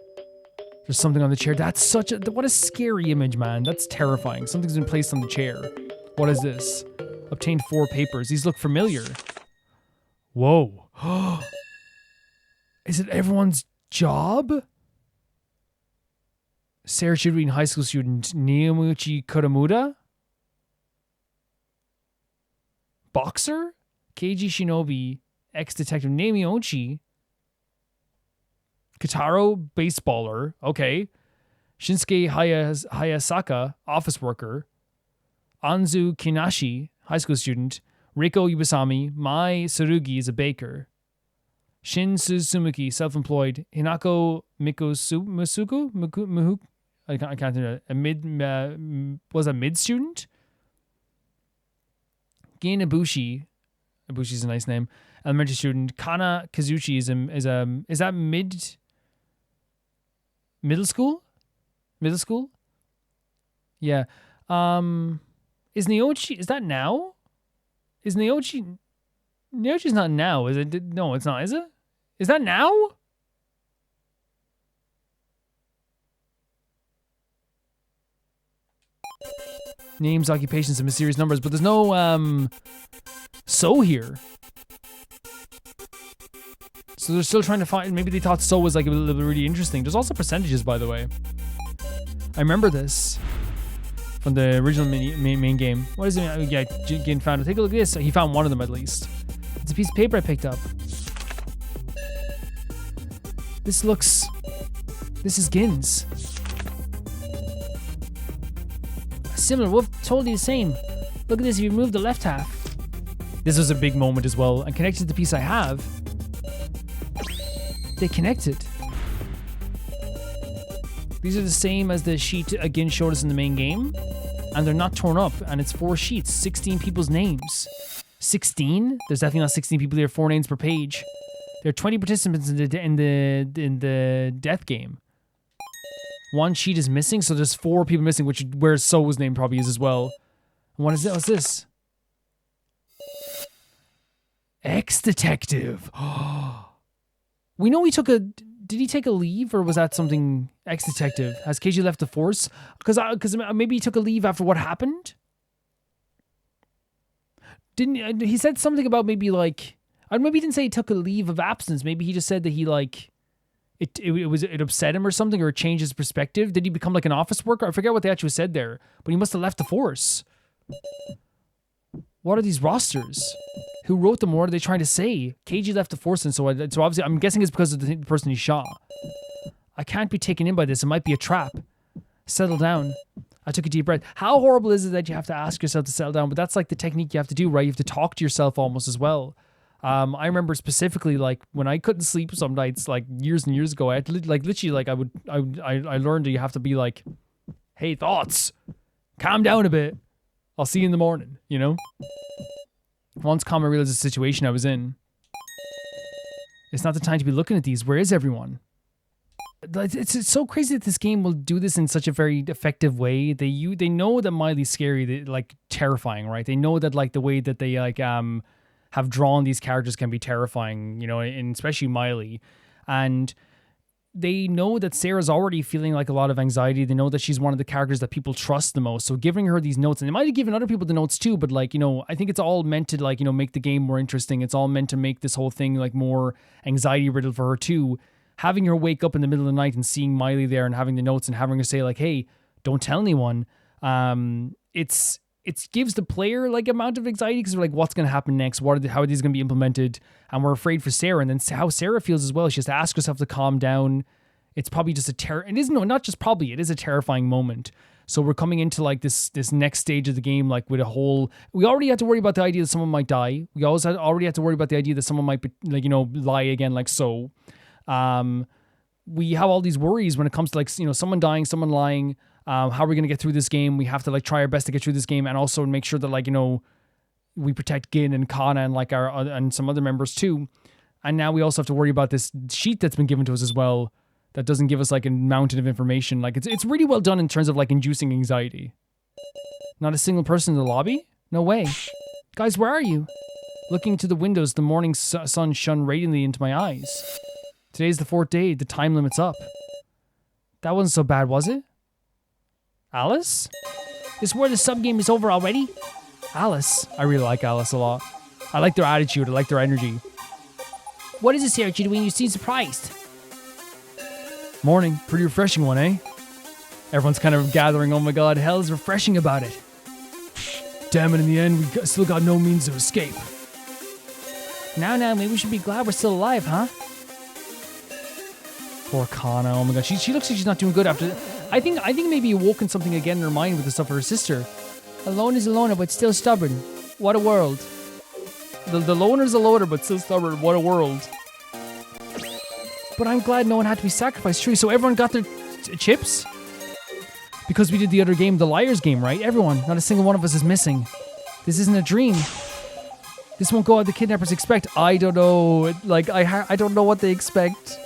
There's something on the chair. That's such a... What a scary image, man. That's terrifying. Something's been placed on the chair. What is this? Obtained 4 papers. These look familiar. Whoa. Is it everyone's job? Sarah Shireen, high school student. Niyamuchi Kuramuda? Boxer? Keiji Shinobi, ex-detective Naomi Ochi. Q-taro, baseballer. Okay. Shinsuke Hayasaka, office worker. Anzu Kinashi, high school student. Reko Iwasami, Mai Tsurugi is a baker. Shin Suzumuki, self-employed. Hinako Musuku? I can't do that. Was a mid-student? Gin Ibushi. Ibushi's a nice name. Elementary student. Kana Kazuchi is that middle school? Middle school? Yeah. Is Niochi, is that now? Is Niochi's not now, is it? No, it's not, is it? Is that now? Names, occupations, and mysterious numbers, but there's no, So here. So they're still trying to find... Maybe they thought So was like a little bit really interesting. There's also percentages, by the way. I remember this from the original main game. What is it? Yeah, Gin found it. Take a look at this. He found one of them at least. It's a piece of paper I picked up. This is Gin's. Similar wolf, totally the same. Look at this, you removed the left half. This was a big moment as well, and connected to the piece I have. They connected. These are the same as the sheet again showed us in the main game, and they're not torn up, and it's 4 sheets, 16 people's names. 16? There's definitely not 16 people here, 4 names per page. There are 20 participants in the death game. One sheet is missing, so there's 4 people missing, which where So's name probably is as well. And what is it? What's this? Ex-detective. We know he took a... Did he take a leave, or was that something... Ex-detective. Has KG left the force? Because maybe he took a leave after what happened? Didn't... He said something about maybe, like... Maybe he didn't say he took a leave of absence. Maybe he just said that he, like... It upset him or something, or it changed his perspective. Did he become like an office worker? I forget what they actually said there, but he must have left the force. What are these rosters? Who wrote them? What are they trying to say? KG left the force, and so obviously I'm guessing it's because of the person he shot. I can't be taken in by this. It might be a trap. Settle down. I took a deep breath. How horrible is it that you have to ask yourself to settle down? But that's like the technique you have to do, right? You have to talk to yourself almost as well. I remember specifically, like, when I couldn't sleep some nights, like, years and years ago, I had to, like, literally, like, I learned that you have to be like, hey, thoughts, calm down a bit. I'll see you in the morning, you know? Once calm, I realized the situation I was in. It's not the time to be looking at these. Where is everyone? It's so crazy that this game will do this in such a very effective way. They know that Miley's scary, like, terrifying, right? They know that, like, the way that they, like, have drawn these characters can be terrifying, you know, and especially Miley. And they know that Sarah's already feeling like a lot of anxiety. They know that she's one of the characters that people trust the most. So giving her these notes, and they might have given other people the notes too, but like, you know, I think it's all meant to, like, you know, make the game more interesting. It's all meant to make this whole thing like more anxiety riddled for her too. Having her wake up in the middle of the night and seeing Miley there and having the notes and having her say like, hey, don't tell anyone. It gives the player like amount of anxiety because we're like, what's going to happen next? How are these going to be implemented? And we're afraid for Sarah. And then how Sarah feels as well. She has to ask herself to calm down. It's probably just it is a terrifying moment. So we're coming into like this next stage of the game, like with we already had to worry about the idea that someone might die. We already had to worry about the idea that someone might be, like, you know, lie again, like so. We have all these worries when it comes to, like, you know, someone dying, someone lying. How are we going to get through this game? We have to, like, try our best to get through this game and also make sure that, like, you know, we protect Gin and Kana and, like, and some other members too. And now we also have to worry about this sheet that's been given to us as well that doesn't give us, like, a mountain of information. Like, it's really well done in terms of, like, inducing anxiety. Not a single person in the lobby? No way. Guys, where are you? Looking to the windows, the morning sun shone radiantly into my eyes. Today's the 4th day. The time limit's up. That wasn't so bad, was it? Alice? This where the sub-game is over already? Alice. I really like Alice a lot. I like their attitude. I like their energy. What is this here, Chidween? You seem surprised. Morning. Pretty refreshing one, eh? Everyone's kind of gathering. Oh my god, hell's refreshing about it. Damn it, in the end, we still got no means of escape. Now, maybe we should be glad we're still alive, huh? Poor Kana. Oh my god, she looks like she's not doing good after... I think maybe awoken something again in her mind with the stuff of her sister. A loner is a loner, but still stubborn. What a world. The loner's a loner, but still stubborn. What a world. But I'm glad no one had to be sacrificed. True, so everyone got their chips? Because we did the other game, the Liars game, right? Everyone. Not a single one of us is missing. This isn't a dream. This won't go how the kidnappers expect. I don't know. Like, I don't know what they expect.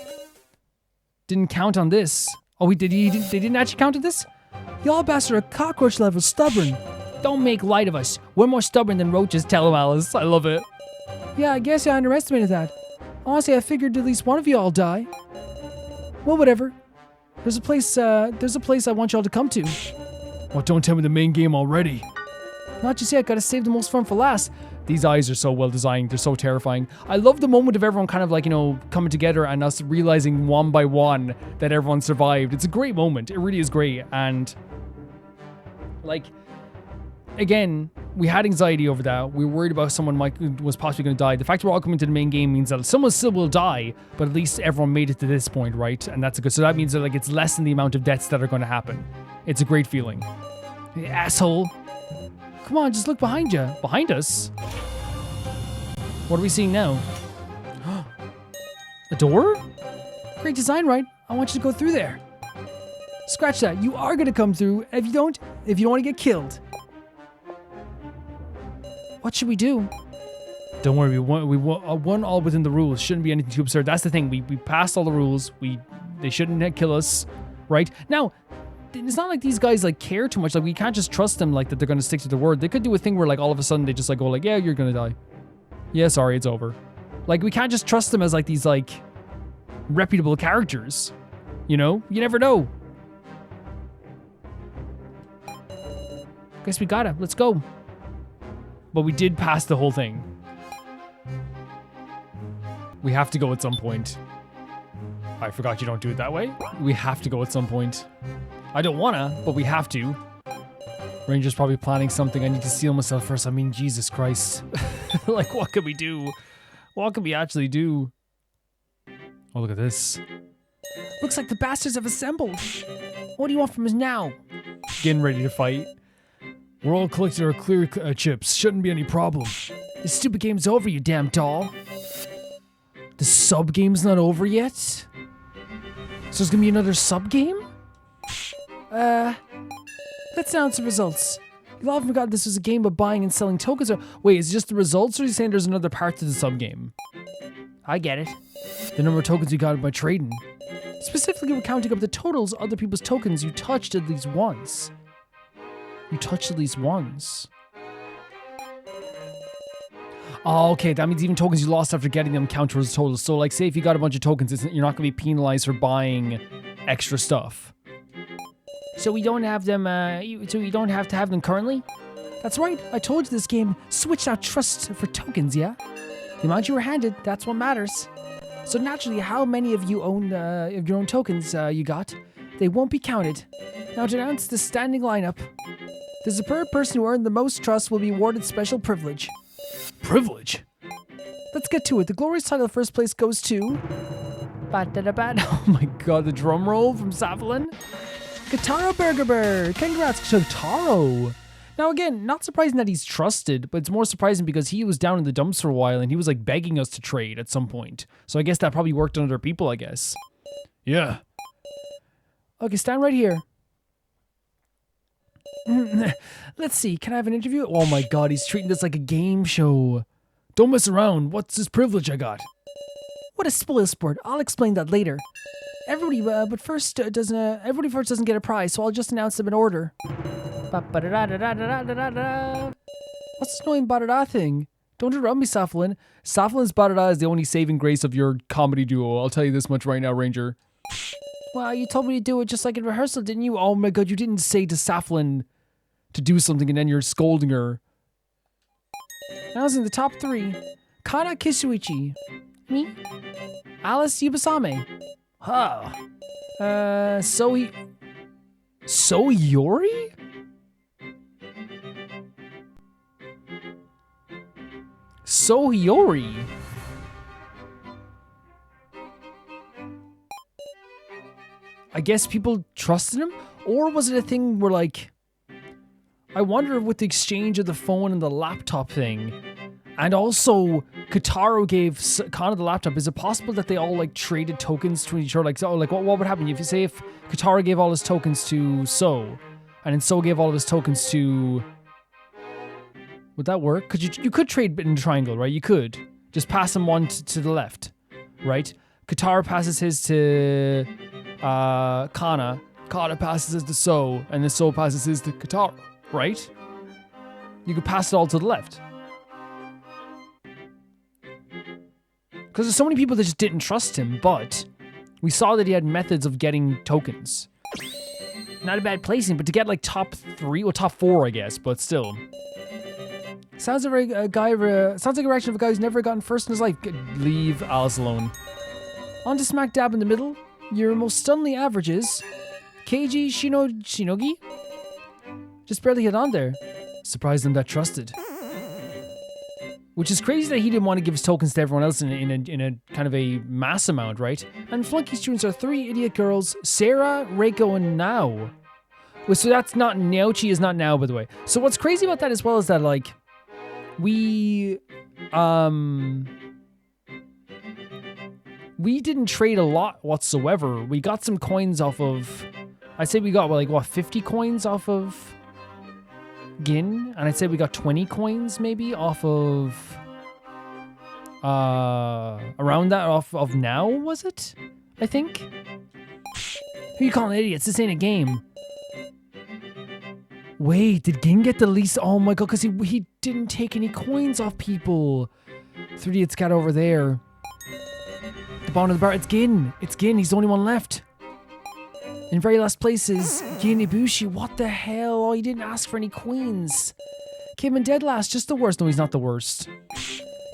Didn't count on this. Oh, they didn't actually count on this? Y'all bastards are cockroach level stubborn. Don't make light of us. We're more stubborn than roaches, tell him, Alice. I love it. Yeah, I guess I underestimated that. Honestly, I figured at least one of y'all die. Well, whatever. There's a place I want y'all to come to. Oh, don't tell me the main game already. Not just yet, gotta save the most fun for last. These eyes are so well designed, they're so terrifying. I love the moment of everyone kind of like, you know, coming together and us realizing one by one that everyone survived. It's a great moment, it really is great. And like, again, we had anxiety over that. We were worried about someone was possibly going to die. The fact we're all coming to the main game means that someone still will die, but at least everyone made it to this point, right? And that's good. So that means that like it's less than the amount of deaths that are going to happen. It's a great feeling. Hey, asshole. Come on, just look behind you. Behind us? What are we seeing now? A door? Great design, right? I want you to go through there. Scratch that. You are going to come through if you don't want to get killed. What should we do? Don't worry, we won all within the rules. Shouldn't be anything too absurd. That's the thing. We passed all the rules. They shouldn't kill us. right? Now, it's not like these guys like care too much. Like we can't just trust them like that they're gonna stick to their word. They could do a thing where like all of a sudden they just like go like, yeah, you're gonna die. Yeah, sorry, it's over. Like we can't just trust them as like these like reputable characters. You know? You never know. Guess we gotta. Let's go. But we did pass the whole thing. We have to go at some point. I forgot you don't do it that way. We have to go at some point. I don't wanna, but we have to. Ranger's probably planning something. I need to seal myself first. I mean, Jesus Christ. Like, what can we do? What can we actually do? Oh, look at this. Looks like the bastards have assembled. What do you want from us now? Getting ready to fight. We're all collecting our clear chips. Shouldn't be any problem. This stupid game's over, you damn doll. The sub game's not over yet? So there's gonna be another sub game? Let's announce the results. You've all forgotten this was a game of buying and selling tokens. Or wait, is it just the results, or are you saying there's another part to the sub game? I get it. The number of tokens you got by trading. Specifically, we're counting up the totals of other people's tokens you touched at least once. You touched at least once. Oh, okay, that means even tokens you lost after getting them count towards totals. So, like, say if you got a bunch of tokens, you're not going to be penalized for buying extra stuff. So we don't have them, so you don't have to have them currently? That's right. I told you this game switched out trust for tokens, yeah? The amount you were handed, that's what matters. So naturally, how many of you own of your own tokens you got, they won't be counted. Now to announce the standing lineup, the superb person who earned the most trust will be awarded special privilege. Privilege? Let's get to it. The glorious title of first place goes to... Oh my god, the drum roll from Safalin. Q-taro Burger. Congrats, Q-taro. Now again, not surprising that he's trusted, but it's more surprising because he was down in the dumps for a while and he was like begging us to trade at some point. So I guess that probably worked on other people, I guess. Yeah. Okay, stand right here. Let's see, can I have an interview? Oh my god, he's treating this like a game show. Don't mess around. What's this privilege I got? What a spoil sport. I'll explain that later. Everybody, first doesn't get a prize, so I'll just announce them in order. What's this annoying ba-da-da thing? Don't interrupt me, Safalin. Safalin's ba-da-da is the only saving grace of your comedy duo. I'll tell you this much right now, Ranger. Well, you told me to do it just like in rehearsal, didn't you? Oh my god, you didn't say to Safalin to do something and then you're scolding her. I was in the top 3. Kana Kisuichi. Me? Alice Yubasame. Huh. Soyori? Soyori? I guess people trusted him? Or was it a thing where like... I wonder if with the exchange of the phone and the laptop thing, and also Q-taro gave Kana the laptop, is it possible that they all like traded tokens to each other? Like, so, like what would happen if you say if Q-taro gave all his tokens to So, and then So gave all of his tokens to... Would that work? Because you could trade in a triangle, right? You could. Just pass them one to the left, right? Q-taro passes his to Kana. Kana passes his to So, and then So passes his to Q-taro, right? You could pass it all to the left. Because there's so many people that just didn't trust him, but we saw that he had methods of getting tokens. Not a bad placing, but to get like top 3, or top 4, I guess, but still. Sounds like a reaction of a guy who's never gotten first in his life. Leave Alice alone. On to smack dab in the middle. Your most stunningly average is Keiji Shinogi. Just barely hit on there. Surprised I'm that trusted. Which is crazy that he didn't want to give his tokens to everyone else in a kind of a mass amount, right? And flunky students are 3 idiot girls, Sarah, Reko, and Now. Well, so that's not Naochi is not Now, by the way. So what's crazy about that as well is that like we didn't trade a lot whatsoever. We got some coins off of, I'd say we got like what 50 coins off of Gin, and I'd say we got 20 coins maybe off of around that off of Now, was it? I think. Who you calling idiots? This ain't a game. Wait, did Gin get the least? Oh my god, because he didn't take any coins off people. 3 idiots got over there. The bottom of the bar. It's Gin. It's Gin. He's the only one left. In very last place is Gin Ibushi. What the hell? Oh, he didn't ask for any coins. Came in dead last. Just the worst. No, he's not the worst.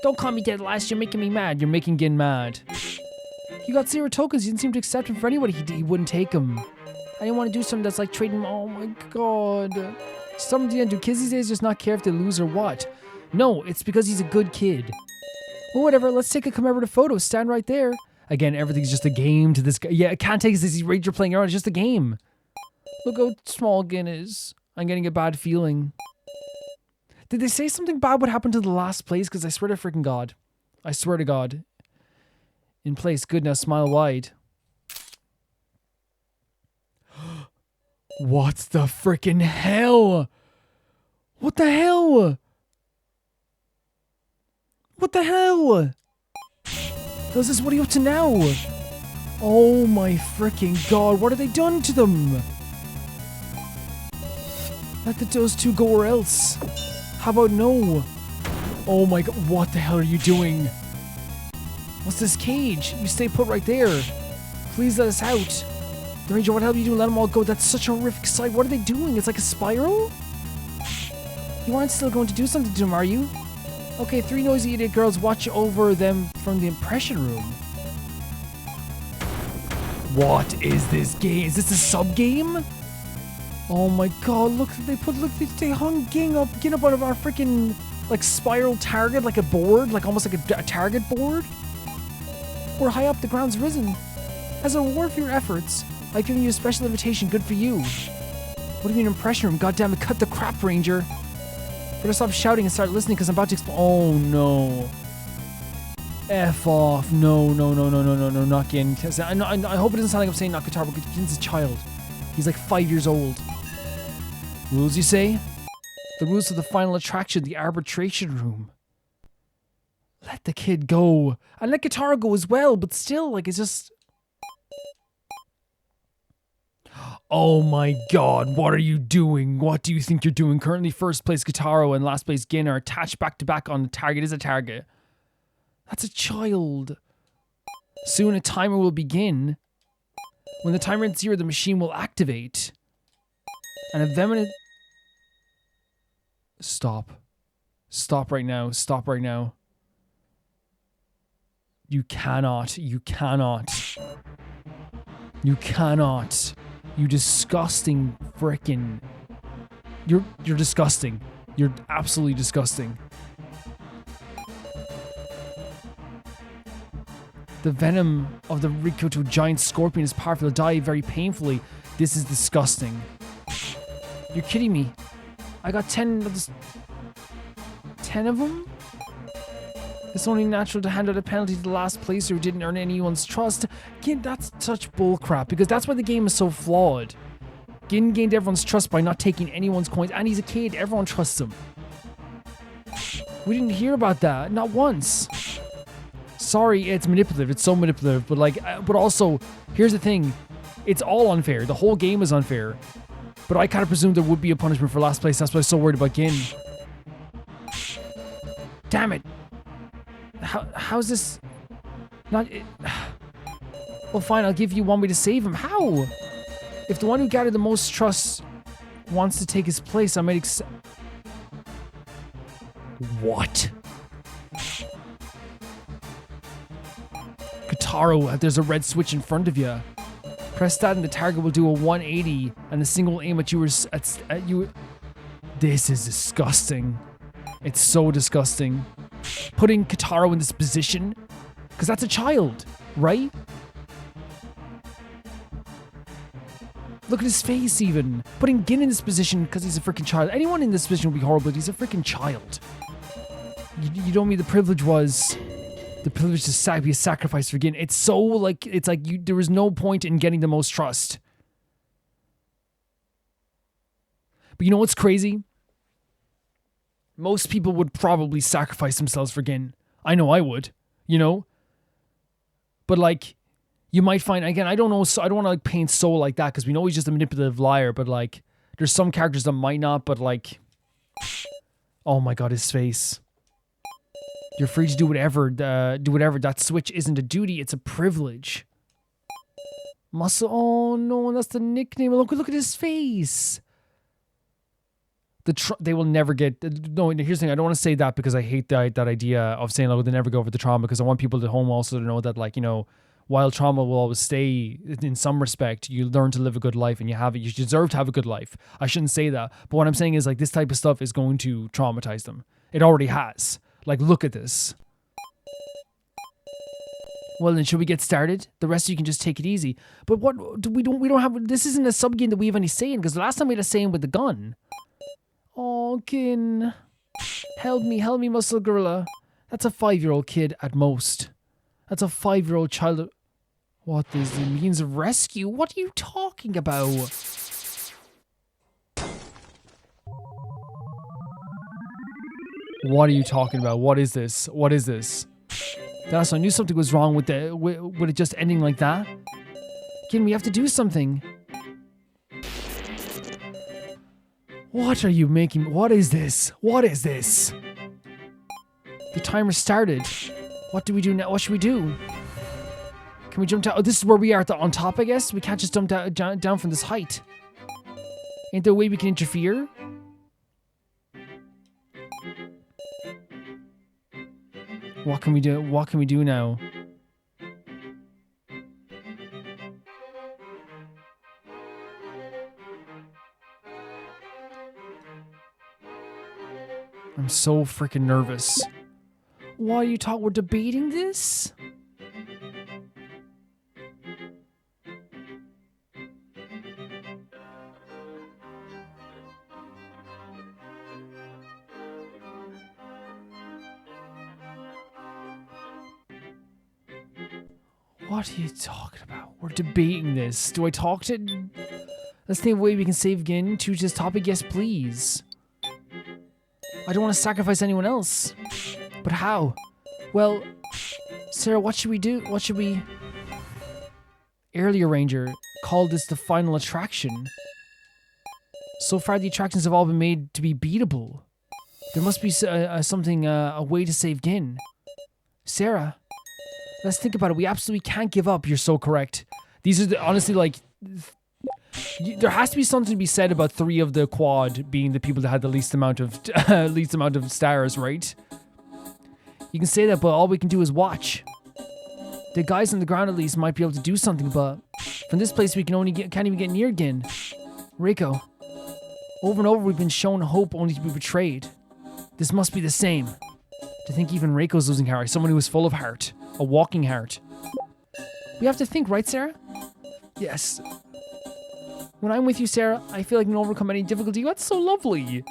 Don't call me dead last. You're making me mad. You're making Gin mad. You got 0 tokens. You didn't seem to accept him for anybody. He wouldn't take them. I didn't want to do something that's like trading. Oh my god. Something do kids these days just not care if they lose or what? No, it's because he's a good kid. Well, whatever. Let's take a commemorative photo. Stand right there. Again, everything's just a game to this guy. Yeah, I can't take this. You're playing around. It's just a game. Look how small Gin is. I'm getting a bad feeling. Did they say something bad would happen to the last place? Because I swear to freaking God. I swear to God. In place. Good, now smile wide. What the freaking hell? What the hell? What the hell? Does this, what are you up to now? Oh my freaking god, what have they done to them? Let those 2 go or else. How about no? Oh my god, what the hell are you doing? What's this cage? You stay put right there. Please let us out. The ranger, what the hell are you doing? Let them all go. That's such a horrific sight. What are they doing? It's like a spiral? You aren't still going to do something to them, are you? Okay, 3 noisy idiot girls watch over them from the impression room. What is this game? Is this a sub-game? Oh my god, look, they hung Gin up out of our freaking, like, spiral target, like a board, like almost like a target board. We're high up, the ground's risen. As a reward for your efforts, I've given you a special invitation, good for you. What do you mean impression room? Goddammit, cut the crap, Ranger. Better stop shouting and start listening because I'm about to explode. Oh no. F off. No, not Gin. I hope it doesn't sound like I'm saying not Q-taro, but Gin's a child. He's like 5 years old. Rules, you say? The rules of the final attraction, the arbitration room. Let the kid go. And let Q-taro go as well, but still, like, it's just... Oh my god, what are you doing? What do you think you're doing? Currently first place Q-taro and last place Gin are attached back to back on the target. Is a target. That's a child. Soon a timer will begin. When the timer hits 0, the machine will activate. And a minute... Stop. Stop right now. Stop right now. You cannot. You cannot. You cannot. You disgusting frickin'... You're disgusting. You're absolutely disgusting. The venom of the Reko to a giant scorpion is powerful to die very painfully. This is disgusting. You're kidding me. I got 10 of this... 10 of them? It's only natural to hand out a penalty to the last placer who didn't earn anyone's trust. Again, that's such bullcrap, because that's why the game is so flawed. Gin gained everyone's trust by not taking anyone's coins, and he's a kid, everyone trusts him. We didn't hear about that, not once. Sorry, it's manipulative, it's so manipulative, but like, but also, here's the thing. It's all unfair, the whole game is unfair. But I kind of presumed there would be a punishment for last place, that's why I was so worried about Gin. Damn it. How's this not... Well, fine, I'll give you one way to save him. How? If the one who gathered the most trust wants to take his place, I might accept... What? Q-taro, there's a red switch in front of you. Press that and the target will do a 180 and the single will aim at you. This is disgusting. It's so disgusting. Putting Q-taro in this position, because that's a child, right? Look at his face even. Putting Gin in this position because he's a freaking child. Anyone in this position would be horrible, but he's a freaking child. You know me, the privilege was... The privilege to be a sacrifice for Gin. It's so like, it's like there was no point in getting the most trust. But you know what's crazy? Most people would probably sacrifice themselves for Gin. I know I would, you know? But like, You might find, again, I don't know, so I don't want to like paint Soul like that because we know he's just a manipulative liar, but like there's some characters that might not, but like, oh my god, his face. You're free to do whatever, That switch isn't a duty, it's a privilege. Muscle, oh no, that's the nickname. Look at his face. They will never get, no, here's the thing, I don't want to say that because I hate that idea of saying, like, they never go over the trauma, because I want people at home also to know that, like, you know, while trauma will always stay in some respect, you learn to live a good life and you deserve to have a good life. I shouldn't say that. But what I'm saying is, like, this type of stuff is going to traumatize them. It already has. Like, look at this. Well, then, should we get started? The rest of you can just take it easy. But we don't have, this isn't a sub-game that we have any say in, because the last time we had a say in with the gun. Oh, Gin. Help me, muscle gorilla. That's a 5-year-old kid at most. That's a 5-year-old child. What is the means of rescue? What are you talking about? What are you talking about? What is this? What is this? That's, I knew something was wrong with it just ending like that. Again, we have to do something. What are you making? What is this? What is this? The timer started. What do we do now? What should we do? Can we jump down? Oh, this is where we are on top, I guess? We can't just jump down from this height. Ain't there a way we can interfere? What can we do? What can we do now? I'm so freaking nervous. Why are you talking? We're debating this? What are you talking about? We're debating this. Do I talk to... Let's think of a way we can save Gin. Choose this topic. Yes, please. I don't want to sacrifice anyone else. But how? Well, Sarah, what should we do? What should we... Earlier Ranger called this the final attraction. So far, the attractions have all been made to be beatable. There must be a way to save Gin. Sarah, let's think about it. We absolutely can't give up. You're so correct. These are honestly, like... There has to be something to be said about 3 of the quad being the people that had the least amount of stars, right? You can say that, but all we can do is watch. The guys on the ground at least might be able to do something, but from this place we can't even get near Gin. Reko, over and over we've been shown hope only to be betrayed. This must be the same. To think even Reiko's losing heart, someone who is full of heart, a walking heart. We have to think, right, Sarah? Yes. When I'm with you, Sarah, I feel like I can overcome any difficulty. That's so lovely.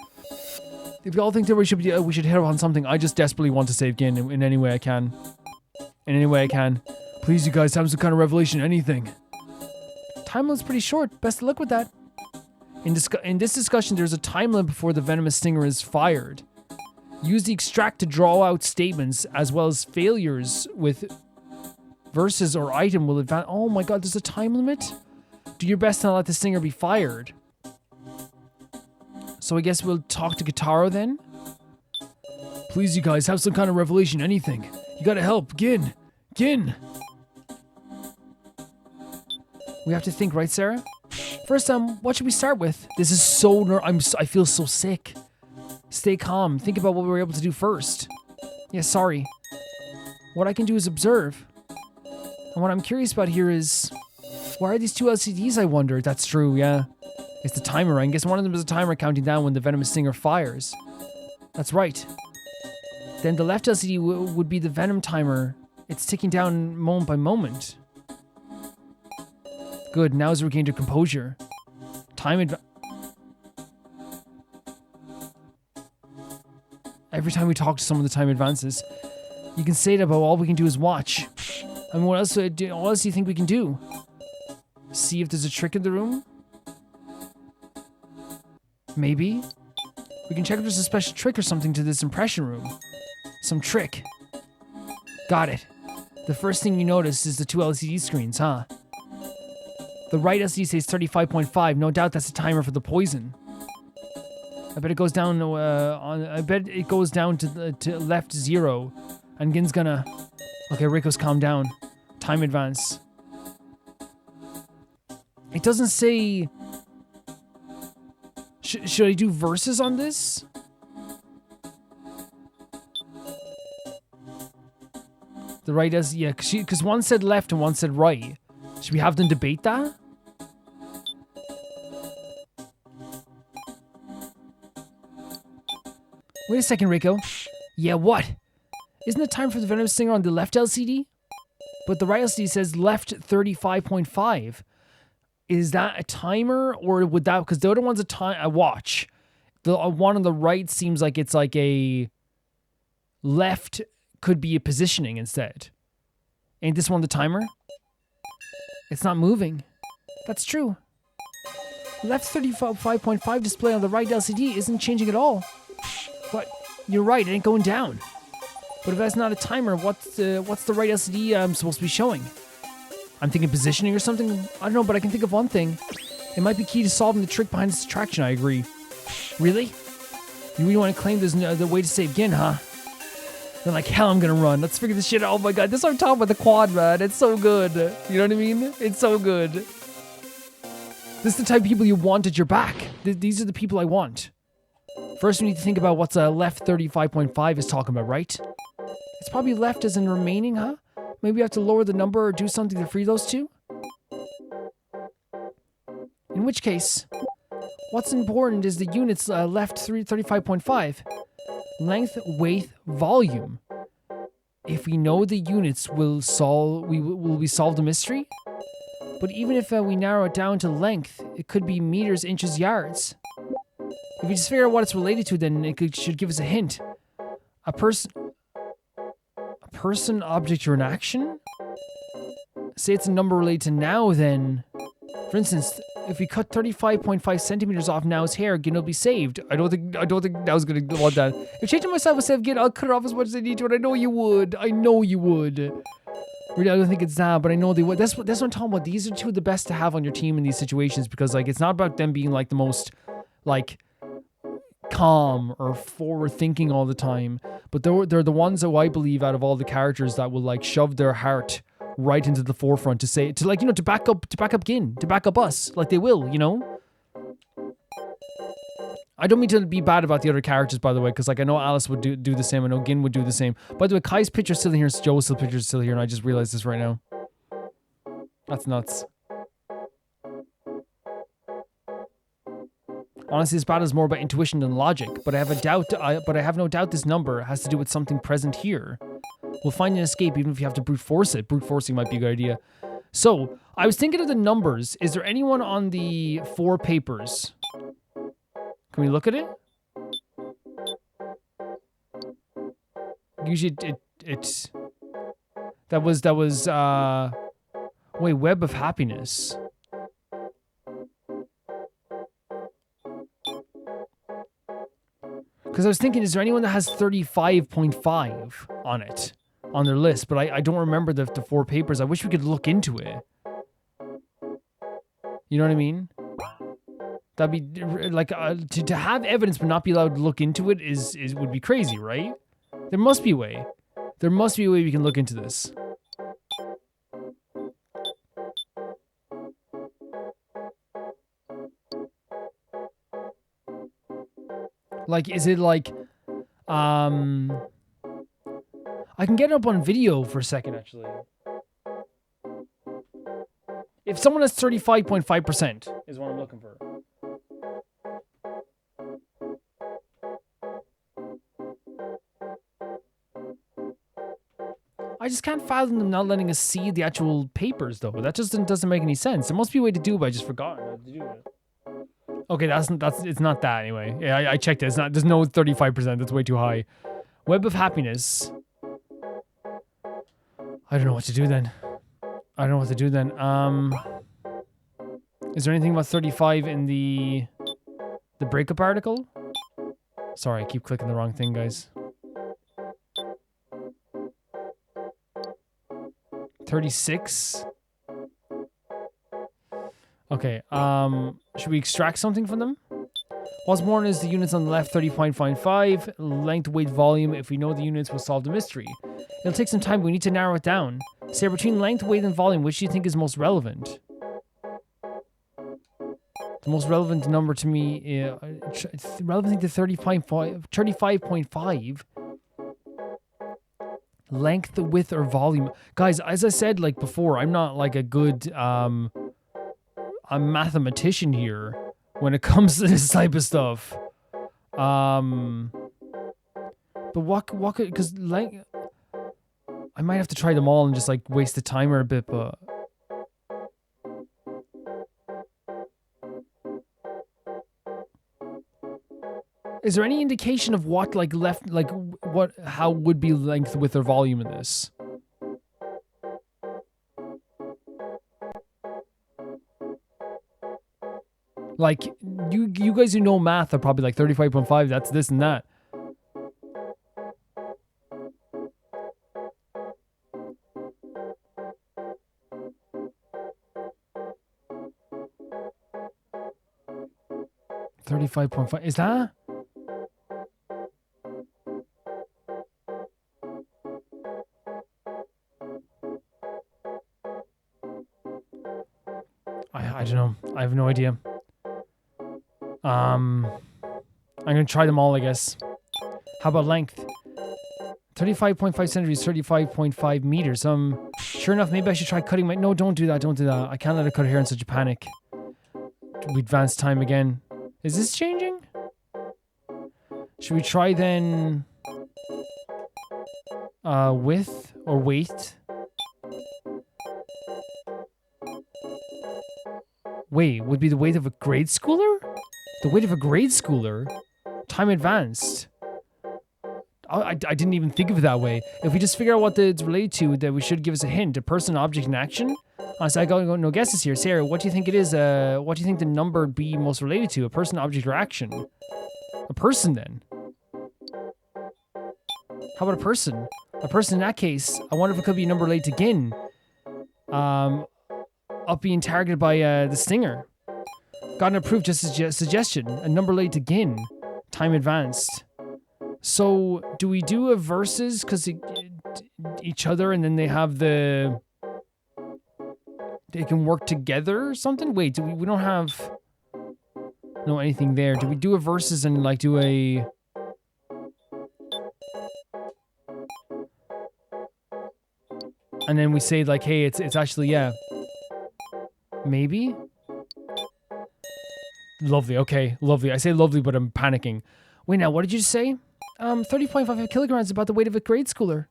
If you all think that we should hit on something, I just desperately want to save Gin in any way I can. In any way I can. Please, you guys, have some kind of revelation, anything. Time limit's pretty short. Best of luck with that. In this discussion, there's a time limit before the venomous stinger is fired. Use the extract to draw out statements, as well as failures with verses or item will advance. Oh my god, there's a time limit? Do your best to not let the stinger be fired. So I guess we'll talk to Q-taro then? Please, you guys, have some kind of revelation, anything. You gotta help. Gin! Gin! We have to think, right, Sarah? First, what should we start with? This is so I feel so sick. Stay calm. Think about what we were able to do first. Yeah, sorry. What I can do is observe. And what I'm curious about here is... Why are these 2 LCDs, I wonder? That's true, yeah. It's the timer. I guess one of them is a timer counting down when the venomous stinger fires. That's right. Then the left LCD would be the venom timer. It's ticking down moment by moment. Good, now as we regained our composure. Every time we talk to someone, the time advances. You can say that, but all we can do is watch. I mean, what else do you think we can do? See if there's a trick in the room? Maybe? We can check if there's a special trick or something to this impression room. Some trick. Got it. The first thing you notice is the two LCD screens, huh? The right LCD says 35.5. No doubt that's a timer for the poison. I bet it goes down to left 0. And Gin's gonna... Okay, Reko's calm down. Time advance. It doesn't say... Should I do verses on this? The right does... Yeah, because one said left and one said right. Should we have them debate that? Wait a second, Reko. Yeah, what? Isn't it time for the Venom Stinger on the left LCD? But the right LCD says left 35.5. Is that a timer or would that... Because the other one's a watch. The one on the right seems like it's like a... Left could be a positioning instead. Ain't this one the timer? It's not moving. That's true. Left 35.5 display on the right LCD isn't changing at all. But you're right, it ain't going down. But if that's not a timer, what's the right LCD supposed to be showing? I'm thinking positioning or something? I don't know, but I can think of one thing. It might be key to solving the trick behind this attraction, I agree. Really? You really want to claim there's the way to save Gin, huh? Then like hell I'm gonna run. Let's figure this shit out. Oh my god, this is what I'm talking about, the quad, man. It's so good. You know what I mean? It's so good. This is the type of people you want at your back. These are the people I want. First, we need to think about what's left 35.5 is talking about, right? It's probably left as in remaining, huh? Maybe we have to lower the number or do something to free those two? In which case, what's important is the units left 35.5. Length, weight, volume. If we know the units, will we solve the mystery? But even if we narrow it down to length, it could be meters, inches, yards. If we just figure out what it's related to, then it should give us a hint. A person, object, or an action? Say it's a number related to now, then... For instance, if we cut 35.5 centimeters off Now's hair, Gin will be saved. I don't think Now's gonna want that. If changing myself would save Gin, I'll cut it off as much as I need to, and I know you would. I know you would. Really, I don't think it's that, but I know they would. That's what I'm talking about. These are two of the best to have on your team in these situations, because like it's not about them being like the most like calm or forward thinking all the time, but they're the ones that I believe out of all the characters that will like shove their heart right into the forefront to back up Gin, to back up us, like they will, you know? I don't mean to be bad about the other characters, by the way, because like I know Alice would do the same, I know Gin would do the same. By the way, Kai's picture's still here, Joe's picture's still here, and I just realized this right now. That's nuts. Honestly, this battle is more about intuition than logic, but I have no doubt this number has to do with something present here. We'll find an escape even if you have to brute force it. Brute forcing might be a good idea. So, I was thinking of the numbers. Is there anyone on the 4 papers? Can we look at it? Usually it's... That was, wait, Web of Happiness. Because I was thinking, is there anyone that has 35.5 on it, on their list? But I don't remember the 4 papers. I wish we could look into it. You know what I mean? That'd be like to have evidence but not be allowed to look into it would be crazy, right? There must be a way. There must be a way we can look into this. Like, is it like, I can get it up on video for a second, actually. If someone has 35.5% is what I'm looking for. I just can't fathom them not letting us see the actual papers, though. That just doesn't make any sense. There must be a way to do it, but I just forgot how to do it. Okay, it's not that anyway. Yeah, I checked it. It's not. There's no 35%. That's way too high. Web of Happiness. I don't know what to do then. Is there anything about 35 in the breakup article? Sorry, I keep clicking the wrong thing, guys. 36. Okay, should we extract something from them? What's more is the units on the left, 30.55. Length, weight, volume. If we know the units, we'll solve the mystery. It'll take some time, but we need to narrow it down. Say between length, weight, and volume, which do you think is most relevant? The most relevant number to me, relevant to 35.5. Length, width, or volume. Guys, as I said like before, I'm not like a good a mathematician here when it comes to this type of stuff. But what could, because like I might have to try them all and just like waste the timer a bit, but is there any indication of what like left, like what, how would be length, width, or volume in this? Like you guys who know math are probably like 35.5. That's this and that. $35.5 is that? I don't know. I have no idea. I'm gonna try them all, I guess. How about length? 35.5 centimeters, 35.5 meters. Sure enough, maybe I should try cutting my... No, don't do that, don't do that. I can't let her cut her hair in such a panic. We advance time again. Is this changing? Should we try then... width or weight? Wait, would be the weight of a grade schooler? The weight of a grade schooler? Time advanced. I didn't even think of it that way. If we just figure out what it's related to, that we should give us a hint. A person, object, and action? So I got no guesses here. Sarah, what do you think it is? What do you think the number would be most related to? A person, object, or action? A person, then. How about a person? A person in that case, I wonder if it could be a number related to Gin. Up being targeted by the stinger. Got an approved just suggestion. A number related to Gin. Time advanced. So, do we do a versus because each other and then they have the... They can work together or something? Wait, do we don't have... No, anything there. Do we do a versus and like do a... And then we say like, hey, it's actually, yeah. Maybe? Lovely, okay, lovely. I say lovely, but I'm panicking. Wait, now, what did you say? 30.5 kilograms, about the weight of a grade schooler.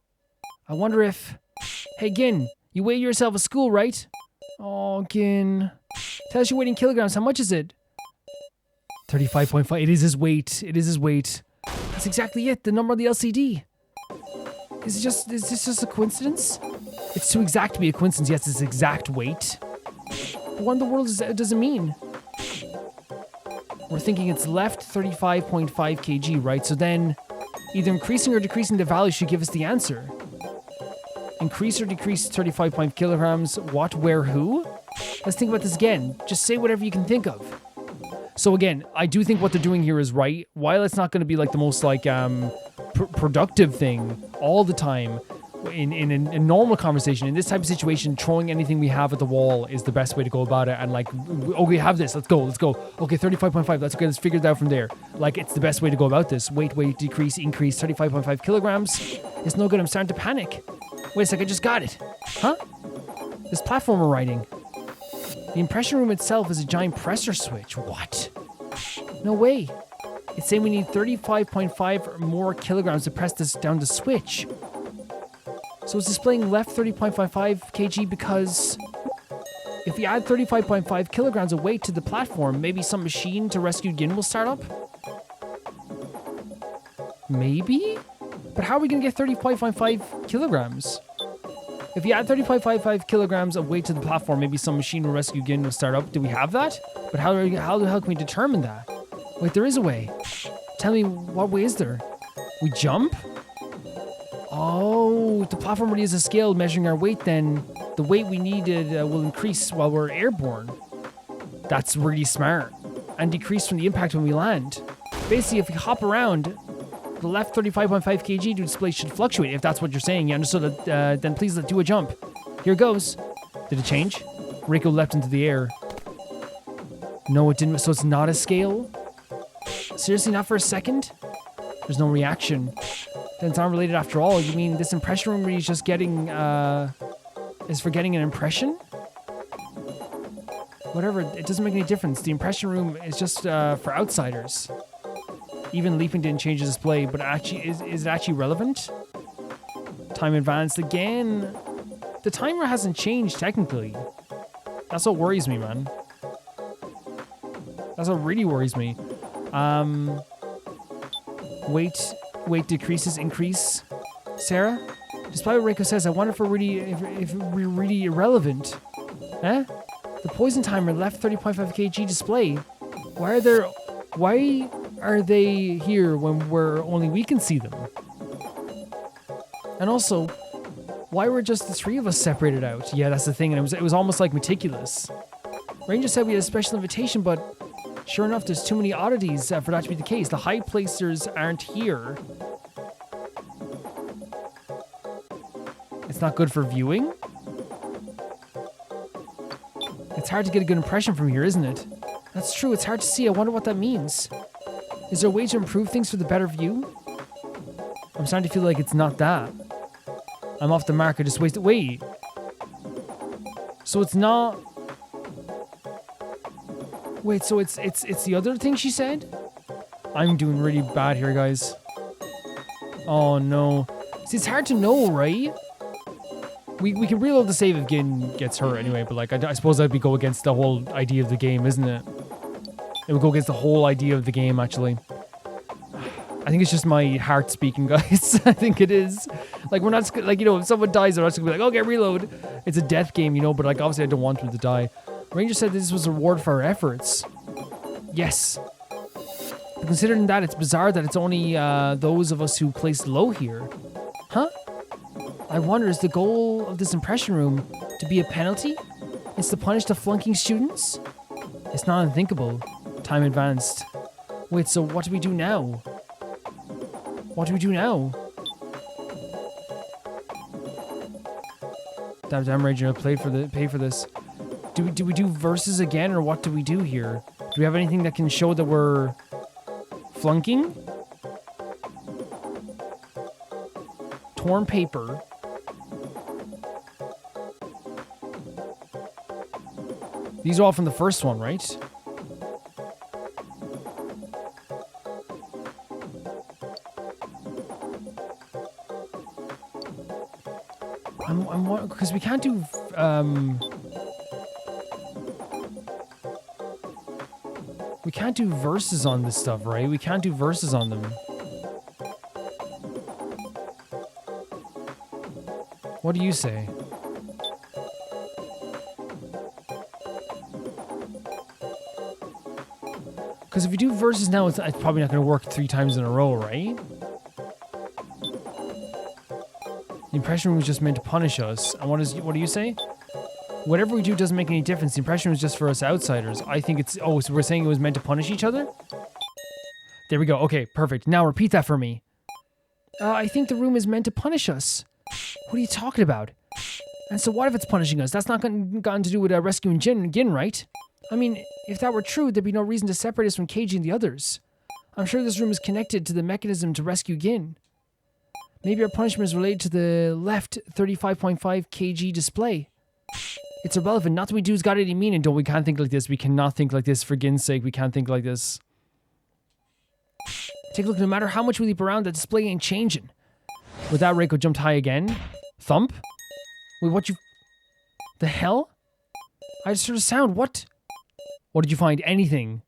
I wonder if... Hey, Gin, you weigh yourself at school, right? Oh, Gin. Tell us your weight in kilograms. How much is it? 35.5. It is his weight. It is his weight. That's exactly it. The number on the LCD. Is this just a coincidence? It's too exact to be a coincidence. Yes, it's exact weight. But what in the world does it mean? We're thinking it's left 35.5 kg, right? So then either increasing or decreasing the value should give us the answer. Increase or decrease 35.5 kilograms. What, where, who? Let's think about this again. Just say whatever you can think of. So again, I do think what they're doing here is right. While it's not going to be like the most like productive thing all the time in a normal conversation, in this type of situation, throwing anything we have at the wall is the best way to go about it. And like, oh, we have this. Let's go. Okay, 35.5. Let's figure it out from there. Like, it's the best way to go about this. Weight, decrease, increase, 35.5 kilograms. It's no good. I'm starting to panic. Wait a sec, I just got it. Huh? This platform we're riding. The impression room itself is a giant presser switch. What? No way. It's saying we need 35.5 or more kilograms to press this down the switch. So it's displaying left 30.55 kg because if we add 35.5 kilograms of weight to the platform, maybe some machine to rescue Gin will start up? Maybe? But how are we going to get 35.5 kilograms? If you add 35.5 kilograms of weight to the platform, maybe some machine will rescue Gin will start up. Do we have that? But how the hell can we determine that? Wait, there is a way. Tell me, what way is there? We jump? Oh, the platform really is a scale measuring our weight then. The weight we needed will increase while we're airborne. That's really smart. And decrease from the impact when we land. Basically, if we hop around, the left 35.5 kg display should fluctuate, if that's what you're saying. You understood it? Then please do a jump. Here goes. Did it change? Reko leapt into the air. No, it didn't. So it's not a scale? Seriously, not for a second? There's no reaction. Then it's not related after all. You mean this impression room where he's just getting, is for getting an impression? Whatever, it doesn't make any difference. The impression room is just for outsiders. Even leaping didn't change the display, but actually, is it actually relevant? Time advanced again. The timer hasn't changed technically. That's what worries me, man. That's what really worries me. Weight decreases, increase. Sarah? Despite what Reko says, I wonder if we're really irrelevant. Eh? The poison timer left 30.5 kg display. Why are they here when only we can see them? And also, why were just the three of us separated out? Yeah, that's the thing, and it was almost like meticulous. Ranger said we had a special invitation, but sure enough, there's too many oddities for that to be the case. The high placers aren't here. It's not good for viewing? It's hard to get a good impression from here, isn't it? That's true, it's hard to see. I wonder what that means. Is there a way to improve things for the better view? I'm starting to feel like it's not that. I'm off the mark, I just wasted. Wait. So it's not. Wait, so it's the other thing she said? I'm doing really bad here, guys. Oh no. See, it's hard to know, right? We can reload the save if Gin gets hurt anyway, but like I suppose that'd be go against the whole idea of the game, isn't it? It would go against the whole idea of the game, actually. I think it's just my heart speaking, guys. I think it is. Like, we're not, like, you know, if someone dies, they're not just gonna be like, okay, reload. It's a death game, you know, but like, obviously I don't want them to die. Ranger said this was a reward for our efforts. Yes. But considering that, it's bizarre that it's only those of us who placed low here. Huh? I wonder, is the goal of this impression room to be a penalty? It's to punish the flunking students? It's not unthinkable. Time advanced. Wait, so what do we do now? What do we do now? Damn Ranger, pay for this. Do we do verses again, or what do we do here? Do we have anything that can show that we're flunking? Torn paper. These are all from the first one, right? I'm because we can't do we can't do verses on this stuff, right? We can't do verses on them. What do you say? Because if we do verses now, it's probably not going to work 3 times in a row, right? The impression room was just meant to punish us. And what do you say? Whatever we do doesn't make any difference. The impression room is just for us outsiders. I think it's... Oh, so we're saying it was meant to punish each other? There we go. Okay, perfect. Now repeat that for me. I think the room is meant to punish us. What are you talking about? And so what if it's punishing us? That's not got to do with rescuing Gin, right? I mean, if that were true, there'd be no reason to separate us from Keiji and the others. I'm sure this room is connected to the mechanism to rescue Gin. Maybe our punishment is related to the left 35.5 kg display. It's irrelevant. Nothing we do has got any meaning. We can't think like this. We cannot think like this. For Gin's sake, we can't think like this. Take a look. No matter how much we leap around, the display ain't changing. With that, Reko jumped high again. Thump? Wait, what you... The hell? I just heard a sound. What? What did you find? Anything?